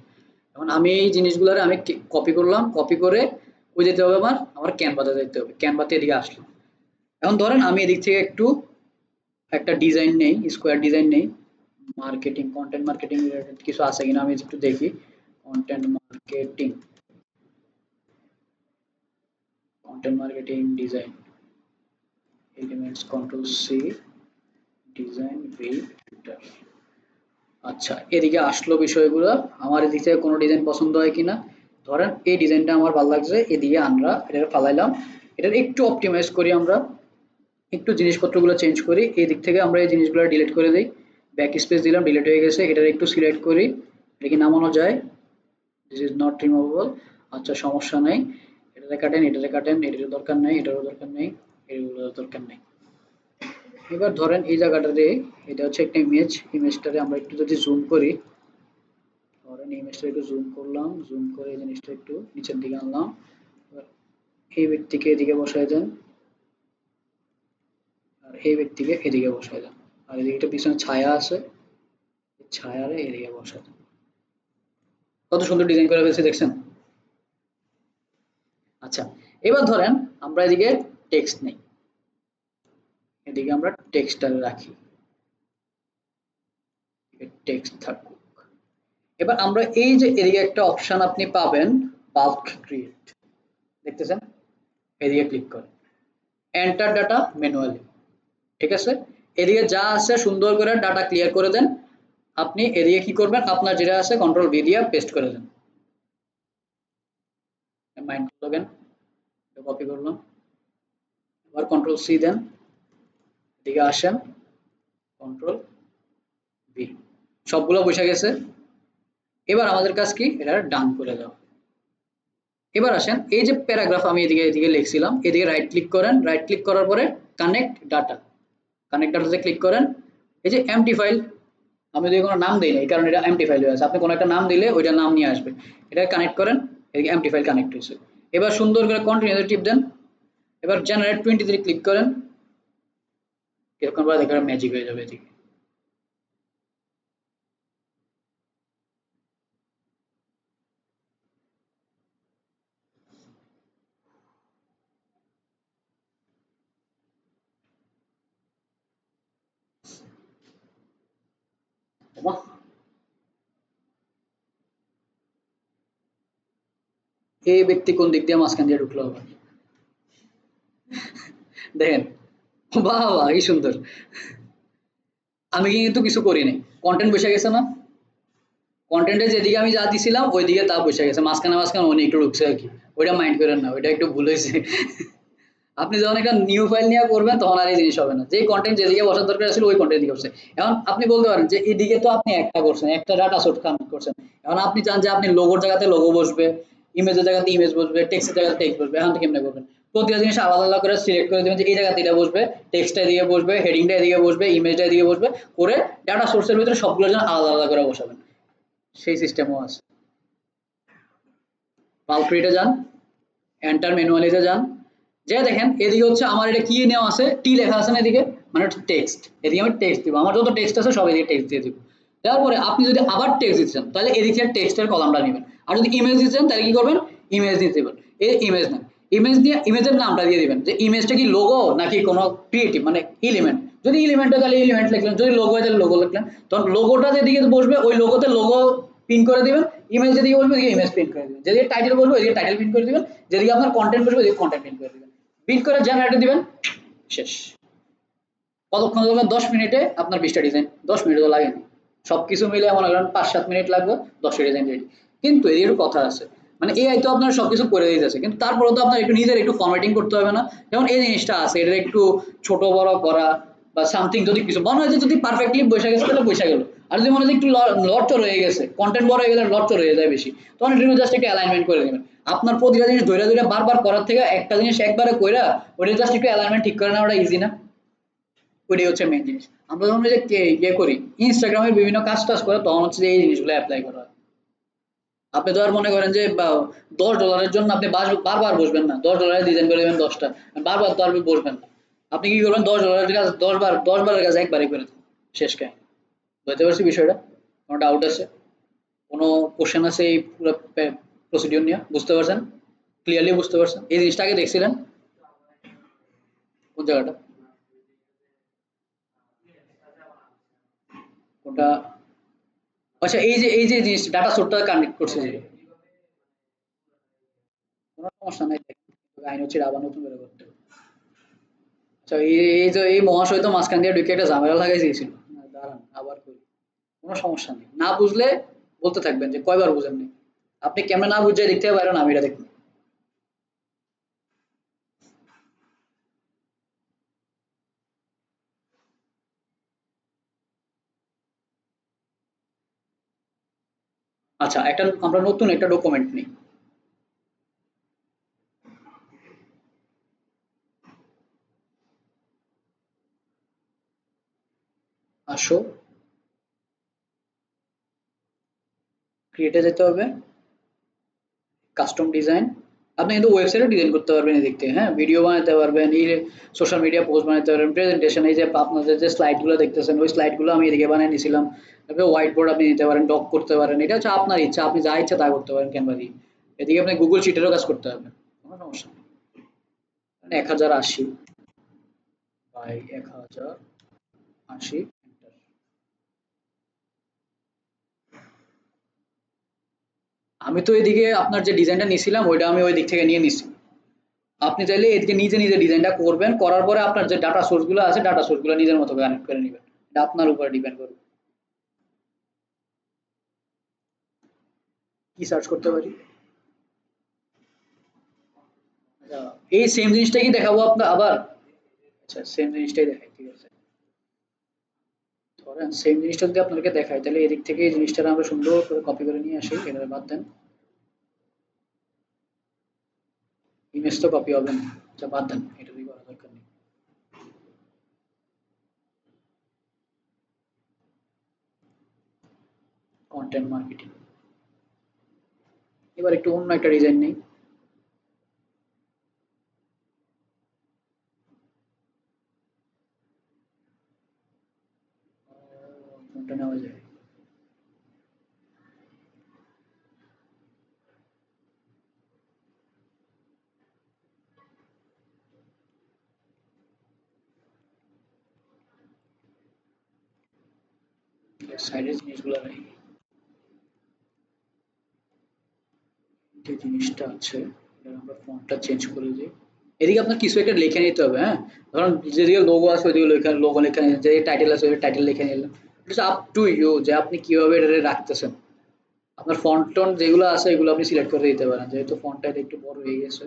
এখন আমি এই জিনিসগুলো আমি কপি করলাম, কপি করে কই যেতে হবে, আমার আমার ক্যানভাতে যেতে হবে। ক্যানভাতে এদিকে আসলাম। এখন ধরেন আমি এদিক থেকে একটু একটা ডিজাইন নেই, স্কোয়ার ডিজাইন নেই, মার্কেটিং, কন্টেন্ট মার্কেটিং রিলেটেড কিছু আছে কিনা আমি একটু দেখি। Content marketing, content marketing design, elements control C design view filter. আচ্ছা, এদিকে আসলো বিষয়গুলো। আমার এদিক থেকে কোনো ডিজাইন পছন্দ হয় কিনা, ধরেন এই ডিজাইনটা আমার ভালো লাগছে, এদিকে আমরা এটা ফালাইলাম, এটা একটু অপটিমাইজ করি, আমরা একটু জিনিসপত্রগুলো চেঞ্জ করি, এই দিক থেকে আমরা এই জিনিসগুলো ডিলিট করে দিই, ব্যাক স্পেস দিলাম, ডিলিট হয়ে গেছে, এটা একটু সিলেক্ট করি, এটা কি নামানো যায়, দিস ইজ নট রিমুভেবল, আচ্ছা সমস্যা নাই, এটাতে কাটেন, এটাতে কাটেন, এটার দরকার নেই, এটারও দরকার নেই, এগুলোর দরকার নেই। এবার ধরেন এই জায়গাটাতে, এটা হচ্ছে একটা ইমেজ, ইমেজটারে আমরা একটু যদি জুম করি, ধরেন ইমেজটা একটু জুম করলাম, জুম করে এই জিনিসটা একটু নিচের দিকে আনলাম, এবার এই ব্যক্তিকে এদিকে বসায় দেন, আর এই ব্যক্তিকে এদিকে বসায় দেন, আর এদিকে একটা পিছনে ছায়া আছে, ছায়ারে এদিকে বসায় দেন। কত সুন্দর ডিজাইন করে ফেলছি দেখছেন। আচ্ছা, এবার ধরেন আমরা এদিকে টেক্সট নেই, এদিকে আমরা টেক্সটটা রাখি, টেক্সট থাকুক। এবার আমরা এই যে এদিকে একটা অপশন আপনি পাবেন, বাল্ক ক্রিয়েট, দেখতেছেন, এদিকে ক্লিক করেন, এন্টার ডাটা ম্যানুয়ালি, ঠিক আছে, এদিকে যা আছে সুন্দর করে ডাটা ক্লিয়ার করে দেন, আপনি এদিকে কি করবেন, আপনার যেটা আছে কন্ট্রোল ভি দিয়ে পেস্ট করে দেন, মাইন্ড করবেন, কপি করলাম, এবার কন্ট্রোল সি দেন, এদিকে আসেন, কন্ট্রোল ভি, সবগুলো বসে গেছে। এবার আমাদের কাজ কি, এটা ডান করে দাও। এবার আসেন, এই যে প্যারাগ্রাফ আমি এদিকে এদিকে লিখছিলাম, এদিকে রাইট ক্লিক করেন, রাইট ক্লিক করার পরে কানেক্ট ডাটা, কানেক্ট ডাটাতে ক্লিক করেন, এই যে এমটি ফাইল, আমি যদি কোনো নাম দিই না, এই কারণে এটা এমটি ফাইল হয়ে আছে, আপনি কোনো একটা নাম দিলে ওইটা নাম নিয়ে আসবে, এটা কানেক্ট করেন, এদিকে এমটি ফাইল কানেক্ট হয়েছে। এবার সুন্দর করে কন্টিনিউ টিপ দেন, এবার জেনারেট 23 ক্লিক করেন, এরকম ভাবে দেখবেন ম্যাজিক হয়ে যাবে এদিকে। বাহ, এই ব্যক্তি কোন দিক দিয়ে মাঝখান দিয়ে ঢুকলো আবার, দেখেন, বাহ বাহ কি সুন্দর, আমি কিন্তু কিছু করি নাই, কন্টেন্ট বসে গেছে না, কন্টেন্টে যেদিকে আমি যা দিছিলাম ওইদিকে তা বসে গেছে, মাঝখানে মাঝখানে অনেক একটু ঢুকছে আর কি, ওইটা মাইন্ড করেন না, ওইটা একটু ভুল হয়েছে। আপনি যখন একটা নিউ ফাইল নিয়ে করবেন তখন আর এই জিনিস হবে না, যে কন্টেন্ট যেদিকে বসার দরকার ছিল ওই কন্টেন্ট দিকে বসে। এখন আপনি বলতে পারেন যে এদিকে তো আপনি একটা করছেন, একটা ডাটা সোর্স কানেক্ট করছেন, এখন আপনি চান যে আপনি লোগোর জায়গাতে লোগো বসবে, ইমেজের জায়গাতে ইমেজ বসবে, টেক্সটের জায়গাতে টেক্সট বসবে, এখন কেমনে করবেন, প্রতিটা জিনিস আলাদা আলাদা করে সিলেক্ট করে দেবেন যে এই জায়গাতে এটা বসবে, টেক্সটটা এদিকে বসবে, হেডিংটা এদিকে বসবে, ইমেজটা এদিকে বসবে, করে ডাটা সোর্সের ভিতরে সবগুলো যেন আলাদা আলাদা করে বসাবেন, সেই সিস্টেমও আছে। পালক্রিটে যান, এন্টার ম্যানুয়ালিতে যান, যে দেখেন এদিকে হচ্ছে আমার এটা কি নেওয়া আছে, টি লেখা আছে না এদিকে, মানে টেক্সট, এদিকে আমি টেক্সট দিব, আমার যত টেক্সট আছে সব এদিকে টেক্সট দিয়ে দিব। তারপরে আপনি যদি আবার টেক্সট দিচ্ছেন তাহলে এদিকে টেক্সটের কলামটা নেবেন, আর যদি ইমেজ দিচ্ছেন তাহলে কি করবেন, ইমেজ দিতে দেবেন, এই ইমেজ নেন, ইমেজ দিয়ে ইমেজের নামটা দিয়ে দিবেন, যে ইমেজটা কি লোগো নাকি কোনো ক্রিয়েটিভ মানে এলিমেন্ট, যদি এলিমেন্ট হয় তাহলে এলিমেন্ট লিখলেন, যদি লোগো হয় তাহলে লোগো লিখলেন, তখন লোগোটা যেদিকে বসবে ওই লোগোতে লোগো পিন করে দিবেন, ইমেজ যেদিকে বসবে ওদিকে ইমেজ প্রিন্ট করে দিবেন, যেদিকে টাইটেল বসবে ওইদিকে টাইটেল প্রিন্ট করে দিবেন, যেদিকে আপনার কন্টেন্ট বসবে ওদিকে কন্টেন্ট প্রিন্ট করে দিবেন, প্রিন্ট করে জেনারেটে দিবেন, শেষ। কতক্ষণ লাগবে, 10 মিনিটে আপনার 20টা ডিজাইন, 10 মিনিট তো লাগে না, সবকিছু মিলে মনে করেন 5-7 মিনিট লাগবে, 10টা ডিজাইন রেডি। কিন্তু এর একটু কথা আছে, মানে এআই তো আপনার সবকিছু করে দিতেছে, কিন্তু তারপরেও তো আপনার একটু নিজের একটু ফরম্যাটিং করতে হবে না, যেমন এই জিনিসটা আছে এটা একটু ছোট বড় করা বা সামথিং, যদি কিছু মনে হয় যে যদি পারফেক্টলি বসে গেছে তাহলে বসে গেল, আর যদি মনে হয় একটু লটচর হয়ে গেছে, কন্টেন্ট বড় হয়ে গেলে লটচর হয়ে যায় বেশি, তখন এটা জাস্ট একটু অ্যালাইনমেন্ট করে দেবেন। আপনার প্রতিটা জিনিস ধরে ধরে বারবার করার থেকে একটা জিনিস একবারে কইরা ওটা জাস্ট একটু অ্যালাইনমেন্ট ঠিক করে নেওয়াটা ইজি না, ওইটাই হচ্ছে মেইন জিনিস। আমরা যখন যে ইয়ে করি ইনস্টাগ্রামের বিভিন্ন কাজ টাজ করে তখন হচ্ছে যে এই জিনিসগুলো অ্যাপ্লাই করা হয়। আপনি তো আর মনে করেন যে $10 জন্য আপনি বারবার বসবেন না, $10 ডিজাইন করে দেবেন 10টা, বারবার তো আর বসবেন না, আপনি কি করবেন, $10 কাজ 10বারের কাজ একবারই করে দেবেন, শেষ কাহিনী। বুঝতে পারছি বিষয়টা, কোনো ডাউট আছে, কোনো কোশ্চেন আছে এই পুরো প্রসিডিউর নিয়ে, বুঝতে পারছেন, ক্লিয়ারলি বুঝতে পারছেন, এই জিনিসটা আগে দেখছিলেন কোন জায়গাটা, কোনটা, আচ্ছা এই যে জিনিস ডাটা সোর্সটা কানেক্ট করছে যে, কোনো সমস্যা নাই, আইন হচ্ছে আবার নতুন করে করতে হবে। আচ্ছা, এই যে এই মহাশয় তো মাঝখান দিয়ে ঢুকে একটা ঝামেলা লাগাই দিয়েছিল। দাঁড়ান আবার করি, কোনো সমস্যা নেই, না বুঝলে বলতে থাকবেন যে কয়বার বুঝেননি। আপনি কেমনে না বুঝে দেখতে পারেন, আমি এটা দেখুন। আচ্ছা, একটা আমরা নতুন একটা ডকুমেন্ট নিই। আসো, ক্রিয়েটে যেতে হবে, কাস্টম ডিজাইন। আপনি কিন্তু ওয়েবসাইটে ডিজাইন করতে পারবেন এদিক থেকে, হ্যাঁ, ভিডিও বানাতে পারবেন, এই সোশ্যাল মিডিয়া পোস্ট বানাতে পারবেন, প্রেজেন্টেশন, এই যে আপনাদের যে স্লাইডগুলো দেখতেছেন ওই স্লাইডগুলো আমি এদিকে বানিয়ে নিয়েছিলাম। তারপরে হোয়াইট বোর্ড আপনি নিতে পারেন, ডক করতে পারেন, এটা হচ্ছে আপনার ইচ্ছা, আপনি যা ইচ্ছা তা করতে পারেন ক্যানভা দিয়ে। এদিকে আপনি গুগল শিটেরও কাজ করতে পারবেন, কোনো সমস্যা নেই। 1080 বাই 1080, আমি তো এদিকে আপনার যে ডিজাইনটা নিছিলাম ওইটা আমি ওই দিক থেকে নিয়ে নিছি। আপনি চাইলে এদিকে নিজে নিজে ডিজাইনটা করবেন, করার পরে আপনার যে ডাটা সোর্স গুলো আছে ডাটা সোর্স গুলো নিজের মতো কানেক্ট করে নেবেন, এটা আপনার উপরে ডিপেন্ড করবে। কি সার্চ করতে পারি? আচ্ছা, এই সেম জিনিসটা কি দেখাবো আপনার আবার? আচ্ছা, সেম জিনিসটাই দেখাই, ঠিক আছে। ধরেন সেম জিনিসটা যদি আপনাদেরকে দেখাই, তাহলে এদিক থেকে এই জিনিসটা আমরা সুন্দর করে কপি করে নিয়ে আসি, এটা বাদ দেন, ইমেজ তো কপি হবে না, আচ্ছা বাদ দেন, এটা দিয়ে করার দরকার নেই। কন্টেন্ট মার্কেটিং, এবার একটু অন্য একটা ডিজাইন নেই। কোনটা নেওয়া যায়? সাইডের জিনিসগুলো নেই, যে জিনিসটা আছে এটার আমরা ফন্টটা চেঞ্জ করে দিই। এদিকে আপনার কিছু একটা লিখে নিতে হবে, হ্যাঁ, ধরুন যেদিকে লোগো আছে ওইদিকে লোগো লিখে নিলেন, যে টাইটেল আছে ওই টাইটেল লিখে নিলেন। ইটস আপ টু ইউ যে আপনি কিভাবে এটা রাখতেছেন। আপনার ফন্ট টোন যেগুলো আছে এগুলো আপনি সিলেক্ট করে দিতে পারেন, যেহেতু ফন্টটা একটু বড় হয়ে গেছে।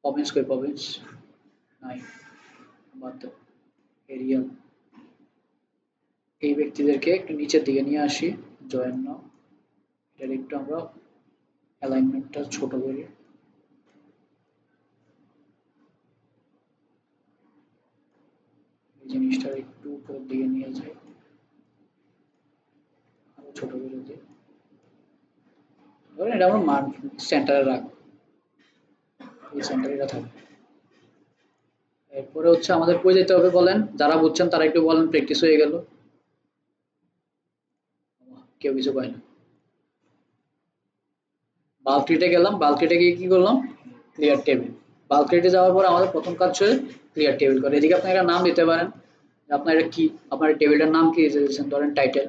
প্রভিন্স কই প্রভিন্স নাই, বাদ দাও। এরিয়াল, এই ব্যক্তিদেরকে একটু নিচের দিকে নিয়ে আসি, জয়েন নাও, এটার একটু আমরা অ্যালাইনমেন্টটা ছোট করি, এই জিনিসটা একটু উপরের দিকে নিয়ে যাই, আরো ছোট করে দিই। ধরেন এটা আমরা সেন্টারে রাখবো, এই সেন্টারে এটা থাকবে। এরপরে হচ্ছে আমাদের কই যেতে হবে বলেন, যারা বুঝছেন তারা একটু বলেন, প্র্যাকটিস হয়ে গেল। কেউ কিছু পায় না। বাল্কটিতে গেলাম, বাল্কটিতে গিয়ে কি করলাম, ক্লিয়ার টেবিল। বাল্কটিতে যাওয়ার পর আমাদের প্রথম কাজ হচ্ছে ক্লিয়ার টেবিল করে। এদিকে আপনি একটা নাম দিতে পারেন, যে আপনার এটা কি, আপনার টেবিলটার নাম কি দিয়েছেন, ধরেন টাইটেল,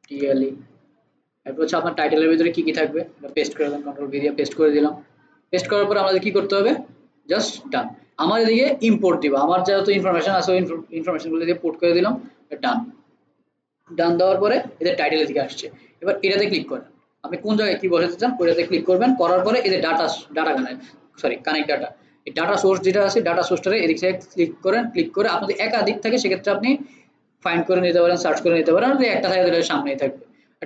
টিএলই। এরপর হচ্ছে আপনার টাইটেলের ভিতরে কি কি থাকবে পেস্ট করে দিলাম, কন্ট্রোল ভি দিয়ে পেস্ট করে দিলাম। পেস্ট করার পর আমাদের কি করতে হবে, জাস্ট ডান। আমার এদিকে ইম্পোর্ট দিব, আমার যেহেতু ইনফরমেশন আছে ওই ইনফরমেশনগুলো দিয়ে পোর্ট করে দিলাম, ডান। ডান দেওয়ার পরে এদের টাইটেলের দিকে আসছে। এবার এটাতে ক্লিক করেন, আপনি কোন জায়গায় কি বসাতে চান ওইটাতে ক্লিক করবেন, করার পরে এদের data, data connect, sorry connect data, এই ডাটা সোর্স যেটা আছে ডাটা সোর্সটারে এদিক থেকে ক্লিক করেন, ক্লিক করে আপনি যদি একাধিক থাকে সেক্ষেত্রে আপনি ফাইন্ড করে নিতে পারেন, সার্চ করে নিতে পারেন, আর একটা থাকে তাহলে সামনেই থাকবে।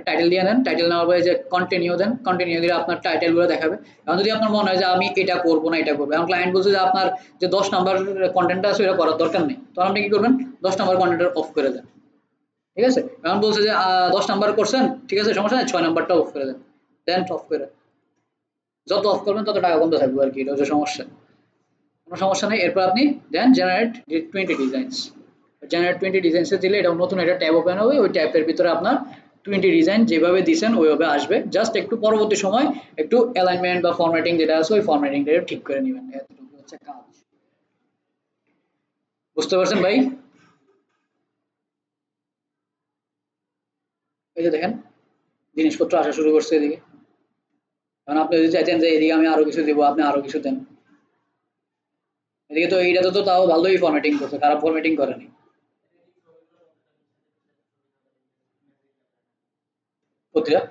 টাইটেল দিয়ে নেন, টাইটেল নেওয়ার পরে যে কন্টিনিউ দেন, কন্টিনিউ দিলে আপনার টাইটেলগুলো দেখাবে। এখন যদি আপনার মনে হয় যে আমি এটা করবো না এটা করবো, এখন ক্লায়েন্ট বলছে যে আপনার যে 10 নাম্বার কন্টেন্টটা আছে ওটা করার দরকার নেই, তখন আপনি কি করবেন, 10 নাম্বার কন্টেন্টটা অফ করে দেন, ঠিক আছে। এখন বলছে যে 10 নাম্বার করছেন, ঠিক আছে সমস্যা নেই, 6 নাম্বারটা অফ করে দেন, দেন অফ করে, যত অফ করবেন তত টাকা কমতে থাকবে আর কি, এটা হচ্ছে সমস্যা, কোনো সমস্যা নেই। এরপর আপনি দেন জেনারেট 20 ডিজাইনস, জেনারেট 20 ডিজাইনসে দিলে এটা নতুন একটা ট্যাব ওপেন হবে, ওই ট্যাবের ভিতরে আপনার 20 ডিজাইন যেভাবে দিয়েছেন ওইভাবে আসবে। জাস্ট একটু পরবর্তী সময় একটু অ্যালাইনমেন্ট বা ফরম্যাটিং যেটা আছে ওই ফরম্যাটিংটা ঠিক করে নেবেন, এতটুকু হচ্ছে কাজ। বুঝতে পারছেন ভাই? এই যে দেখেন জিনিসপত্র আসা শুরু করছে এদিকে। কারণ আপনি যদি চাইতেন যে এদিকে আমি আরো কিছু দিব, আপনি আরো কিছু দেন। এদিকে তো এইটাতে তো তাও ভালোই ফরম্যাটিং করছে, খারাপ ফরম্যাটিং করেনি। প্রতিটা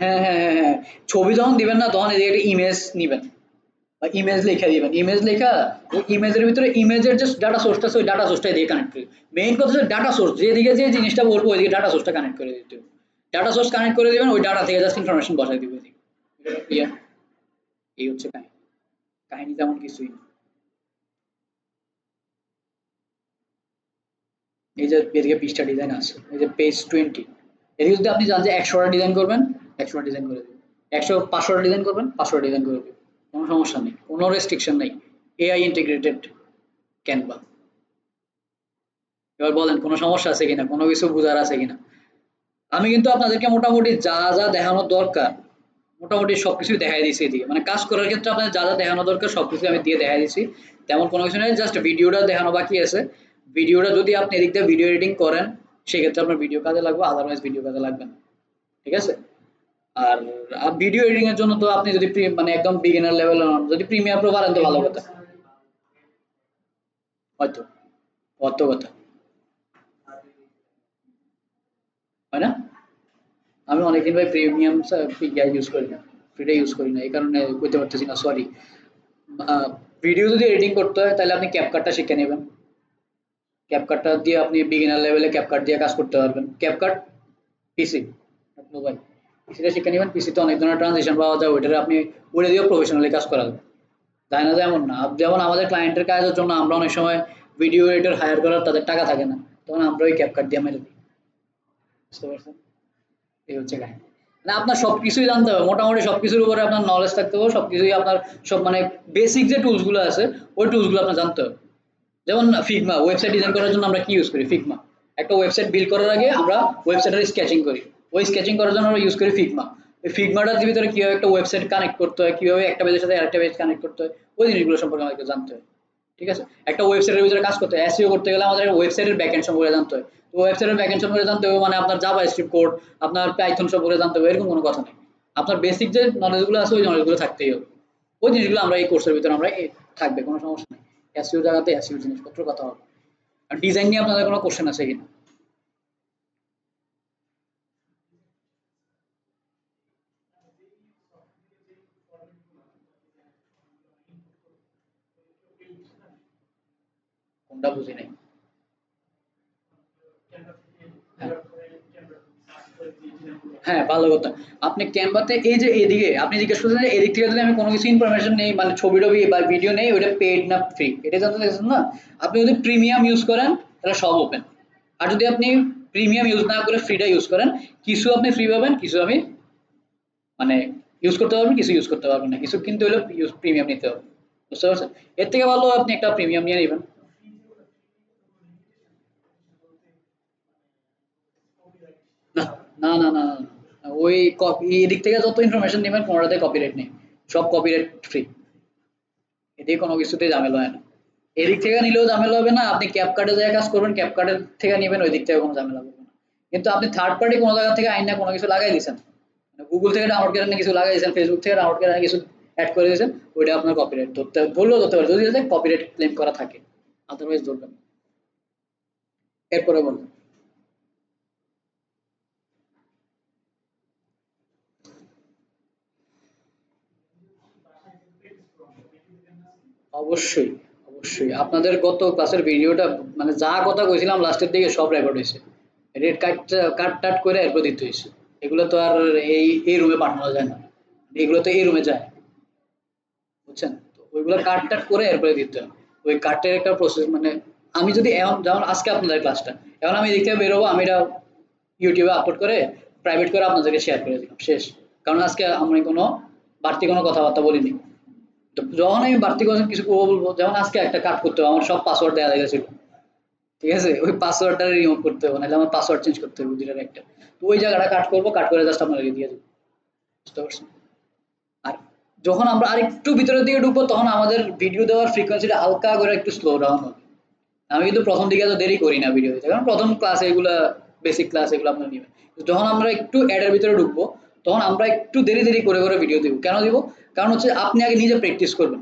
হ্যাঁ হ্যাঁ হ্যাঁ হ্যাঁ, ছবি যখন দিবেন না তখন এদিকে একটা ইমেজ নিবেন বা ইমেজ লিখে দিবেন, ইমেজ লেখা ওই ইমেজের ভিতরে ইমেজের যে ডাটা সোর্সটা আছে ওই ডাটা সোর্সটা দিয়ে কানেক্ট করে, মেইন কথা হচ্ছে ডাটা সোর্স যেদিকে যে জিনিসটা বলবো ওইদিকে ডাটা সোর্সটা কানেক্ট করে দিতে হবে। ডাটা সোর্স কানেক্ট করে দিবেন, ওই ডাটা থেকে জাস্ট ইনফরমেশন বসাই দিবে এদিকে। ক্লিয়ার? এই হচ্ছে কাহিনী, কাহিনী তেমন কিছুই না। এই যে এদিকে 20টা ডিজাইন আছে, এই যে পেজ 20, এদিকে যদি আপনি জানেন যে 100টা ডিজাইন করবেন 100টা ডিজাইন করে দিবেন, 500টা ডিজাইন করবেন 500টা ডিজাইন করে দিবেন, কোনো সমস্যা নেই, কোনো রেস্ট্রিকশন নেই। AI integrated Canva. এবার বলেন কোনো সমস্যা আছে কিনা, কোনো কিছু বোঝার আছে কিনা? আমি কিন্তু আপনাদেরকে মোটামুটি যা যা দেখানোর দরকার মোটামুটি সবকিছুই দেখাই দিয়েছি এদিকে, মানে কাজ করার ক্ষেত্রে আপনাদের যা যা দেখানো দরকার সবকিছু আমি দিয়ে দেখাই দিয়েছি। তেমন কোনো কিছু নেই, জাস্ট ভিডিওটা দেখানো বাকি আছে। ভিডিওটা যদি আপনি এদিক দিয়ে ভিডিও এডিটিং করেন সেক্ষেত্রে আপনার ভিডিও কাজে লাগবে, আদারওয়াইজ ভিডিও কাজে লাগবে না। ঠিক আছে? আর ভিডিও এডিটিং এর জন্য তো আপনি যদি মানে একদম বিগিনার লেভেল যদি প্রিমিয়ার প্রো পারেন তো ভালো কথা। হয়তো অত কথা হয় না। আমি অনেকদিন ভাই প্রিমিয়াম ইয়া ইউজ করি না, ফ্রিটা ইউজ করি না, এই কারণে কইতে পারতেছি না, সরি। ভিডিও যদি এডিটিং করতে হয় তাহলে আপনি ক্যাপকাটটা শিখে নেবেন, ক্যাপকাটটা দিয়ে আপনি বিগিনার লেভেলে ক্যাপকাট দিয়ে কাজ করতে পারবেন। ক্যাপকাট পিসি মোবাইল, পিসিটা শিখে নেবেন, পিসিতে অনেক ধরনের ট্রানজিশন পাওয়া যায়, ওইটা আপনি ওটা দিয়েও প্রফেশনালি কাজ করা যায়। তাই না? যেমন না যেমন আমাদের ক্লায়েন্টের কাজের জন্য আমরা অনেক সময় ভিডিও এডিটর হায়ার করার তাদের টাকা থাকে না, তখন আমরা ওই ক্যাপকাট দিয়ে মেরে দিই। বুঝতে পারছেন? এই হচ্ছে কাহিনী। মানে আপনার সবকিছুই জানতে হবে, মোটামুটি সবকিছুর উপরে আপনার নলেজ থাকতে হবে, সবকিছুই আপনার সব মানে বেসিক যে টুলস গুলো আছে ওই টুলস গুলো আপনার জানতে হবে। যেমন ফিগমা, ওয়েবসাইট ডিজাইন করার জন্য আমরা কি ইউজ করি? ফিগমা। একটা ওয়েবসাইট বিল্ড করার আগে আমরা ওয়েবসাইটের স্কেচিং করি, ওই স্কেচিং করার জন্য আমরা ইউজ করি ফিগমা। ওই ফিগমাটার ভিতরে কিভাবে একটা ওয়েবসাইট কানেক্ট করতে হয়, কিভাবে একটা পেজের সাথে আরেকটা পেজ কানেক্ট করতে হয়, ওই জিনিসগুলো সম্পর্কে আমাদেরকে জানতে হয়। ঠিক আছে? একটা ওয়েবসাইটের ভিতরে কাজ করতে হয়, এসইও করতে গেলে আমাদের ওয়েবসাইটের ব্যাকএন্ড সম্পর্কে জানতে হয়। তো ওয়েবসাইটের ব্যাকএন্ড সম্পর্কে জানতে হবে মানে আপনার জাভাস্ক্রিপ্ট কোড, আপনার পাইথন সম্পর্কে জানতে হবে, এরকম কোনো কথা নেই। আপনার বেসিক যে নলেজগুলো আছে ওই নলেজগুলো থাকতেই হবে। ওই জিনিসগুলো আমরা এই কোর্সের ভিতরে আমরা থাকবে, কোনো সমস্যা নেই। এসইও জায়গাতে এসইও জিনিসপত্র কথা হবে। আর ডিজাইন নিয়ে আপনাদের কোনো কোশ্চেন আছে কিনা? কোনটা বুঝি নাই। হ্যাঁ হ্যাঁ, ভালো কথা। আপনি ক্যানভাতে এই যে এদিকে আপনি জিজ্ঞেস করছেন যে এদিক থেকে যদি আমি কোনো কিছু ইনফরমেশন নেই মানে ছবি টবি বা ভিডিও নেই ওটা পেড না ফ্রি, এটা জানতে চাইছেন না? আপনি যদি প্রিমিয়াম ইউজ করেন তাহলে সব ওপেন, আর যদি আপনি প্রিমিয়াম ইউজ না করে ফ্রিটা ইউজ করেন কিছু আপনি ফ্রি পাবেন, কিছু আমি মানে ইউজ করতে পারবেন, কিছু ইউজ করতে পারবেন না, কিছু কিন্তু হলো প্রিমিয়াম নিতে হবে। বুঝতে পারছেন? এর থেকে ভালো আপনি একটা প্রিমিয়াম নিয়ে নেবেন। না না না না না, না। ওই কপি এদিক থেকে যত ইনফরমেশন নেবেন কোনোটাতে কপিরাইট নেই, সব কপিরাইট ফ্রি, এদিকে কোনো কিছুতেই ঝামেলা হয় না। এদিক থেকে নিলেও ঝামেলা হবে না, আপনি ক্যাপকাটে যে কাজ করবেন ক্যাপকাটের থেকে নেবেন ওই দিক থেকে কোনো ঝামেলা হবে না। কিন্তু আপনি থার্ড পার্টি কোনো জায়গা থেকে আইন না কোনো কিছু লাগাই দিয়েছেন, গুগল থেকে ডাউনলোড করে কিছু লাগাই দিয়েছেন, ফেসবুক থেকে ডাউনলোড করে কিছু অ্যাড করে দিয়েছেন, ওইটা আপনার কপিরাইট ধরতে ধরলেও ধরতে পারে যদি কপিরাইট ক্লেম করা থাকে, আদারওয়াইজ ধরবেন না। এরপরে বলুন। অবশ্যই, অবশ্যই আপনাদের গত ক্লাসের ভিডিওটা মানে যা কথা কইছিলাম লাস্টের দিকে সব রেকর্ড হয়েছে, রেড কাট কাট টাট করে এরপর দিতে হয়েছে। এগুলো তো আর এই রুমে পাঠানো যায় না, এগুলো তো এই রুমে যায়, বুঝছেন? তো ওইগুলো কাট টাট করে এরপরে দিতে হয়। ওই কাটের একটা প্রসেস মানে আমি যদি এখন যেমন আজকে আপনাদের ক্লাসটা এখন আমি এদিক থেকে বেরোবো, আমি এটা ইউটিউবে আপলোড করে প্রাইভেট করে আপনাদেরকে শেয়ার করে দিলাম, শেষ। কারণ আজকে আমি কোনো বাড়তি কোনো কথাবার্তা বলিনি। তো যখন আমি বাড়তি কোনো কিছু করবো বলবো, যেমন আজকে একটা কাট করতে হবে, আমার সব পাসওয়ার্ড দেওয়া গেছিল, ঠিক আছে? ওই পাসওয়ার্ডটা রিমুভ করতে হবে, নাহলে আমার পাসওয়ার্ড চেঞ্জ করতে হবে দুইটার একটা। তো ওই জায়গাটা কাট করবো, কাট করে জাস্ট আপনাদেরকে দিয়ে দেবো। বুঝতে পারছেন? আর যখন আমরা আরেকটু ভিতরের দিকে ঢুকবো তখন আমাদের ভিডিও দেওয়ার ফ্রিকোয়েন্সিটা হালকা করে একটু স্লো ডাউন হবে। আমি কিন্তু প্রথম দিকে এত দেরি করি না ভিডিও দিতে, কারণ প্রথম ক্লাসে এগুলা বেসিক ক্লাস এগুলো আপনারা নেবেন। যখন আমরা একটু অ্যাডের ভিতরে ঢুকবো তখন আমরা একটু দেরি দেরি করে করে ভিডিও দিব। কেন দিব? কারণ হচ্ছে আপনি আগে নিজে প্র্যাকটিস করবেন।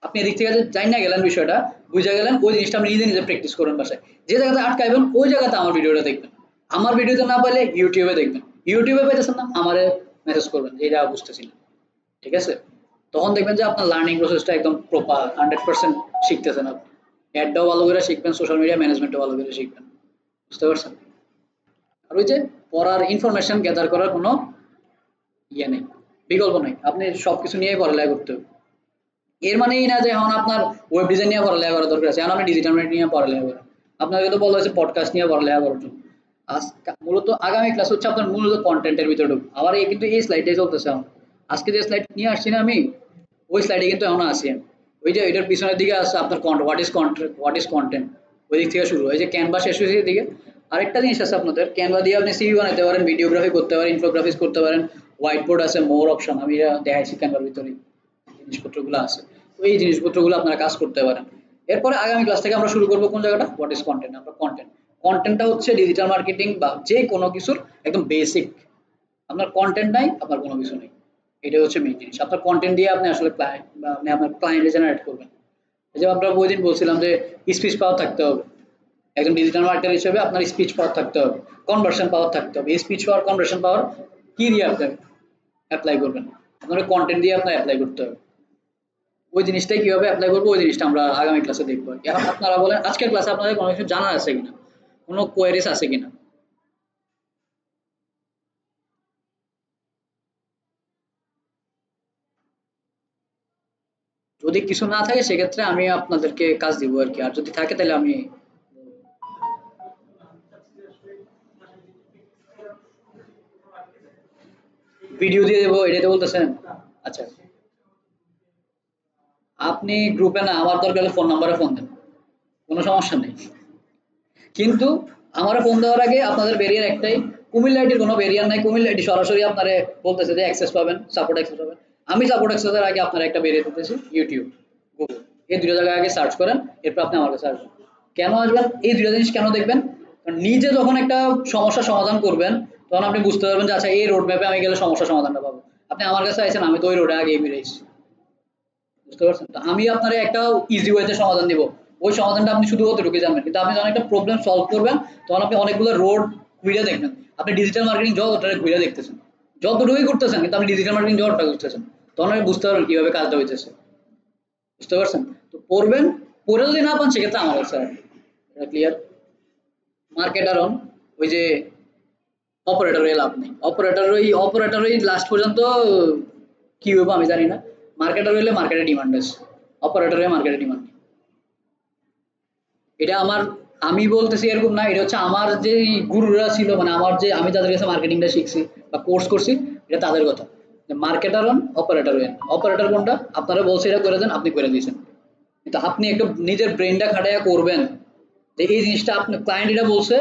আপনি এদিক থেকে জানি না গেলেন বিষয়টা, বুঝে গেলেন, ওই জিনিসটা আপনি নিজে নিজে প্র্যাকটিস করবেন বাসায়। যে জায়গাতে আটকাইবেন ওই জায়গাতে আমার ভিডিওটা দেখবেন। আমার ভিডিওতে না পাইলে ইউটিউবে দেখবেন। ইউটিউবে পাইতেছেন না, আমারে মেসেজ করবেন যে এটা বুঝতেছি না। ঠিক আছে? তখন দেখবেন যে আপনার লার্নিং প্রসেসটা একদম প্রপার 100% শিখতেছেন আপনি। অ্যাডটাও ভালো করে শিখবেন, সোশ্যাল মিডিয়া ম্যানেজমেন্টও ভালো করে শিখবেন। বুঝতে পারছেন? আর ওই যে পড়ার ইনফরমেশন গ্যাদার করার কোনো ইয়ে নেই, বিকল্প নেই। আপনি সবকিছু নিয়েই পড়ালেখা করতে হবে। এর মানে এই না যে এখন আপনার ওয়েব ডিজাইন নিয়ে পড়ালেখা করার দরকার আছে, এখন আপনি ডিজিটাল মার্কেটিং নিয়ে পড়ালেখা করেন। আপনাকে তো বলা হয়েছে পডকাস্ট নিয়ে পড়ালেখা করার জন্য। মূলত আগামী ক্লাস হচ্ছে আপনার মূলত কন্টেন্টের ভিতরে ঢুকবো। আবার এই কিন্তু এই স্লাইডটাই চলতেছে এখন। আজকে যে স্লাইড নিয়ে আসছি না আমি, ওই স্লাইডে কিন্তু এখনো আছি আমি। ওই যে এটার পিছনের দিকে আছে আপনার হোয়াট ইজ কন্টেন্ট, ওই দিক থেকে শুরু। ওই যে ক্যানভা শেষ হয়েছে এদিকে। আরেকটা জিনিস আছে আপনাদের, ক্যানভা দিয়ে আপনি সিভি বানাতে পারেন, ভিডিওগ্রাফি করতে পারেন, ইনফোগ্রাফিক্স করতে পারেন, হোয়াইট বোর্ড আছে, মোর অপশন আমি এটা দেখাইছি ক্যানভার ভিতরে জিনিসপত্রগুলো আছে। তো এই জিনিসপত্রগুলো আপনারা কাজ করতে পারেন। এরপরে আগামী ক্লাস থেকে আমরা শুরু করবো কোন জায়গাটা, হোয়াট ইজ কন্টেন্ট। আমরা কন্টেন্টটা হচ্ছে ডিজিটাল মার্কেটিং বা যে কোনো কিছুর একদম বেসিক। আপনার কন্টেন্ট নাই, আপনার কোনো কিছু নেই। এটাই হচ্ছে মেইন জিনিস। আপনার কন্টেন্ট দিয়ে আপনি আসলে ক্লায়েন্ট বা আপনি আপনার ক্লায়েন্ট জেনারেট করবেন। এই যে আমরা ওই দিন বলছিলাম যে স্পিচ পাওয়ার থাকতে হবে। একজন ডিজিটাল মার্কেটার হিসেবে আপনার স্পিচ পাওয়ার থাকতে হবে, কনভার্সন পাওয়ার থাকতে হবে। এই স্পিচ পাওয়ার, কনভার্সন পাওয়ার কি দিয়ে আপনি অ্যাপ্লাই করবেন? আপনার কন্টেন্ট দিয়ে আপনার অ্যাপ্লাই করতে হবে। ওই জিনিসটাই কিভাবে অ্যাপ্লাই করবো ওই জিনিসটা আমরা আগামী ক্লাসে দেখবো। এখন আপনারা বলেন আজকের ক্লাসে আপনাদের কোনো কিছু জানার আছে কিনা, কোনো কোয়ারিজ আছে কিনা? যদি কিছু না থাকে সেক্ষেত্রে আমি আপনাদেরকে কাজ দিব আর কি, আর যদি থাকে তাহলে আমি ভিডিও দিয়ে দেবো, এটাতে বলতেছেন? আচ্ছা, আপনি গ্রুপে না, আমার দরকার হলে ফোন নাম্বারে ফোন দেন, কোনো সমস্যা নেই। কিন্তু আমার ফোন দেওয়ার আগে আপনাদের ব্যারিয়ার একটাই, কুমিল্লা আইডির কোনো ব্যারিয়ার নাই। কুমিল্লা আইডি সরাসরি আপনারে বলতেছে যে অ্যাক্সেস পাবেন, সাপোর্ট অ্যাক্সেস পাবেন। আমি সাপোর্ট অ্যাক্সেসের আগে আপনার একটা ব্যারিয়ার দিতেছি ইউটিউব, গুগল, এই দুটো জায়গায় আগে সার্চ করেন, এরপর আপনি আমার কাছে আসবেন। কেন আসবেন? এই দুটো জিনিস কেন দেখবেন? কারণ নিজে যখন একটা সমস্যার সমাধান করবেন তখন আপনি বুঝতে পারবেন যে আচ্ছা এই রোড ম্যাপে আমি গেলে সমস্যার সমাধানটা পাবো। আপনি আমার কাছে আইছেন, আমি তো ওই রোডে আগে বেরিয়েছি। বুঝতে পারছেন? তো আমি আপনারে একটা ইজি ওয়েতে সমাধান দিব। ওই সমাধানটা আপনি শুধু অতটুকুই জানবেন। কিন্তু আপনি যখন একটা প্রবলেম সলভ করবেন তখন আপনি অনেকগুলো রোড ঘুরে দেখবেন। আপনি ডিজিটাল মার্কেটিং যতটা ঘুরে দেখতেছেন, যতটুকুই করতেছেন, কিন্তু আপনি ডিজিটাল মার্কেটিং যতটা করতেছেন, তখন আপনি বুঝতে পারবেন কিভাবে কাজটা হইতেছে। বুঝতে পারছেন? তো পড়বেন, পড়ে যদি না পান সেক্ষেত্রে আমার কাছে আসবেন। এটা ক্লিয়ার? মার্কেটার অন, ওই যে অপারেটর এর লাভ নেই। অপারেটর ওই লাস্ট পর্যন্ত কি হইব আমি জানি না। মার্কেটার হইলে মার্কেটে ডিমান্ড আছে, অপারেটরে মার্কেটে ডিমান্ড নেই। এটা আমার, আমি বলতেছি এরকম না, এটা হচ্ছে আমার যে গুরুরা ছিল, মানে আমার যে আমি যাদের কাছে মার্কেটিংটা শিখছি বা কোর্স করছি, এটা তাদের কথা। মার্কেটার হন, অপারেটর হন। অপারেটর কোনটা? আপনারা বলছে এটা করে দেন, আপনি করে দিয়েছেন। কিন্তু আপনি একটু নিজের ব্রেনটা খাটাইয়া করবেন যে এই জিনিসটা আপনার ক্লায়েন্ট এটা বলছে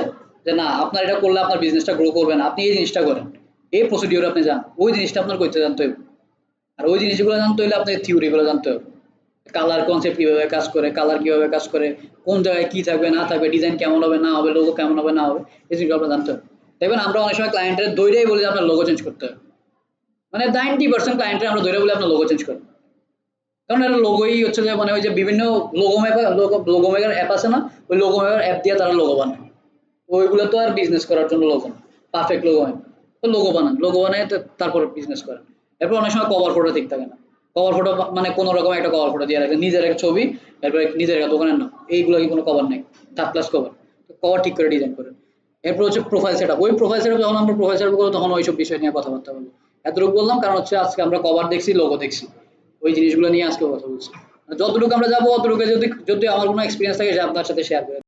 যে না আপনার এটা করলে আপনার বিজনেসটা গ্রো করবে না, আপনি এই জিনিসটা করেন, এই প্রসিডিওর আপনি যান, ওই জিনিসটা আপনার করতে জানতে হবে। আর ওই জিনিসগুলো জানতে হলে আপনাকে থিওরিগুলো জানতে হবে। কালার কনসেপ্ট কিভাবে কাজ করে, কালার কিভাবে কাজ করে, কোন জায়গায় কি থাকবে না থাকবে, ডিজাইন কেমন হবে না হবে, লোগো কেমন হবে না হবে, এই জিনিসগুলো আপনার জানতে হবে। দেখবেন আমরা অনেক সময় ক্লায়েন্টের দৈরাই বলি যে আপনার লোগো চেঞ্জ করতে হবে। মানে 90% ক্লায়েন্টের আমরা ধরে বলি আপনার লোগো চেঞ্জ করেন। কারণ এটা লোগোই হচ্ছে যে মানে ওই যে বিভিন্ন লোগো মেকার অ্যাপ আছে না, ওই লোগো মেকার অ্যাপ দিয়ে তারা লোগো বানায়। ওইগুলো তো আর বিজনেস করার জন্য লোগো না, পারফেক্ট লোগো হয় না। তো লোগো বানান, লোগো বানায় তারপর বিজনেস করেন। এরপর অনেক সময় কভার ফটো ঠিক থাকে না। কভার ফটো মানে কোনো রকম একটা কভার ফটো দিয়ে রাখে, নিজের একটা ছবি, এরপর নিজের একটা দোকানের নাম, এইগুলো কি কোনো কভার নেই, 3+ কভার। তো কভার ঠিক করে ডিজাইন করেন। এরপর হচ্ছে প্রোফাইল সেটআপ। ওই প্রোফাইল সেটআপ যখন আমরা প্রোফাইল সেটআপ করবো তখন ওইসব বিষয় নিয়ে কথাবার্তা বলবো। এতটুকু বললাম কারণ হচ্ছে আজকে আমরা কভার দেখছি, লোগো দেখছি, ওই জিনিসগুলো নিয়ে আজকে কথা বলছি। যতটুকু আমরা যাবো অতটুকু, যদি যদি আমার কোনো এক্সপিরিয়েন্স থাকে সেটা আপনার সাথে শেয়ার করে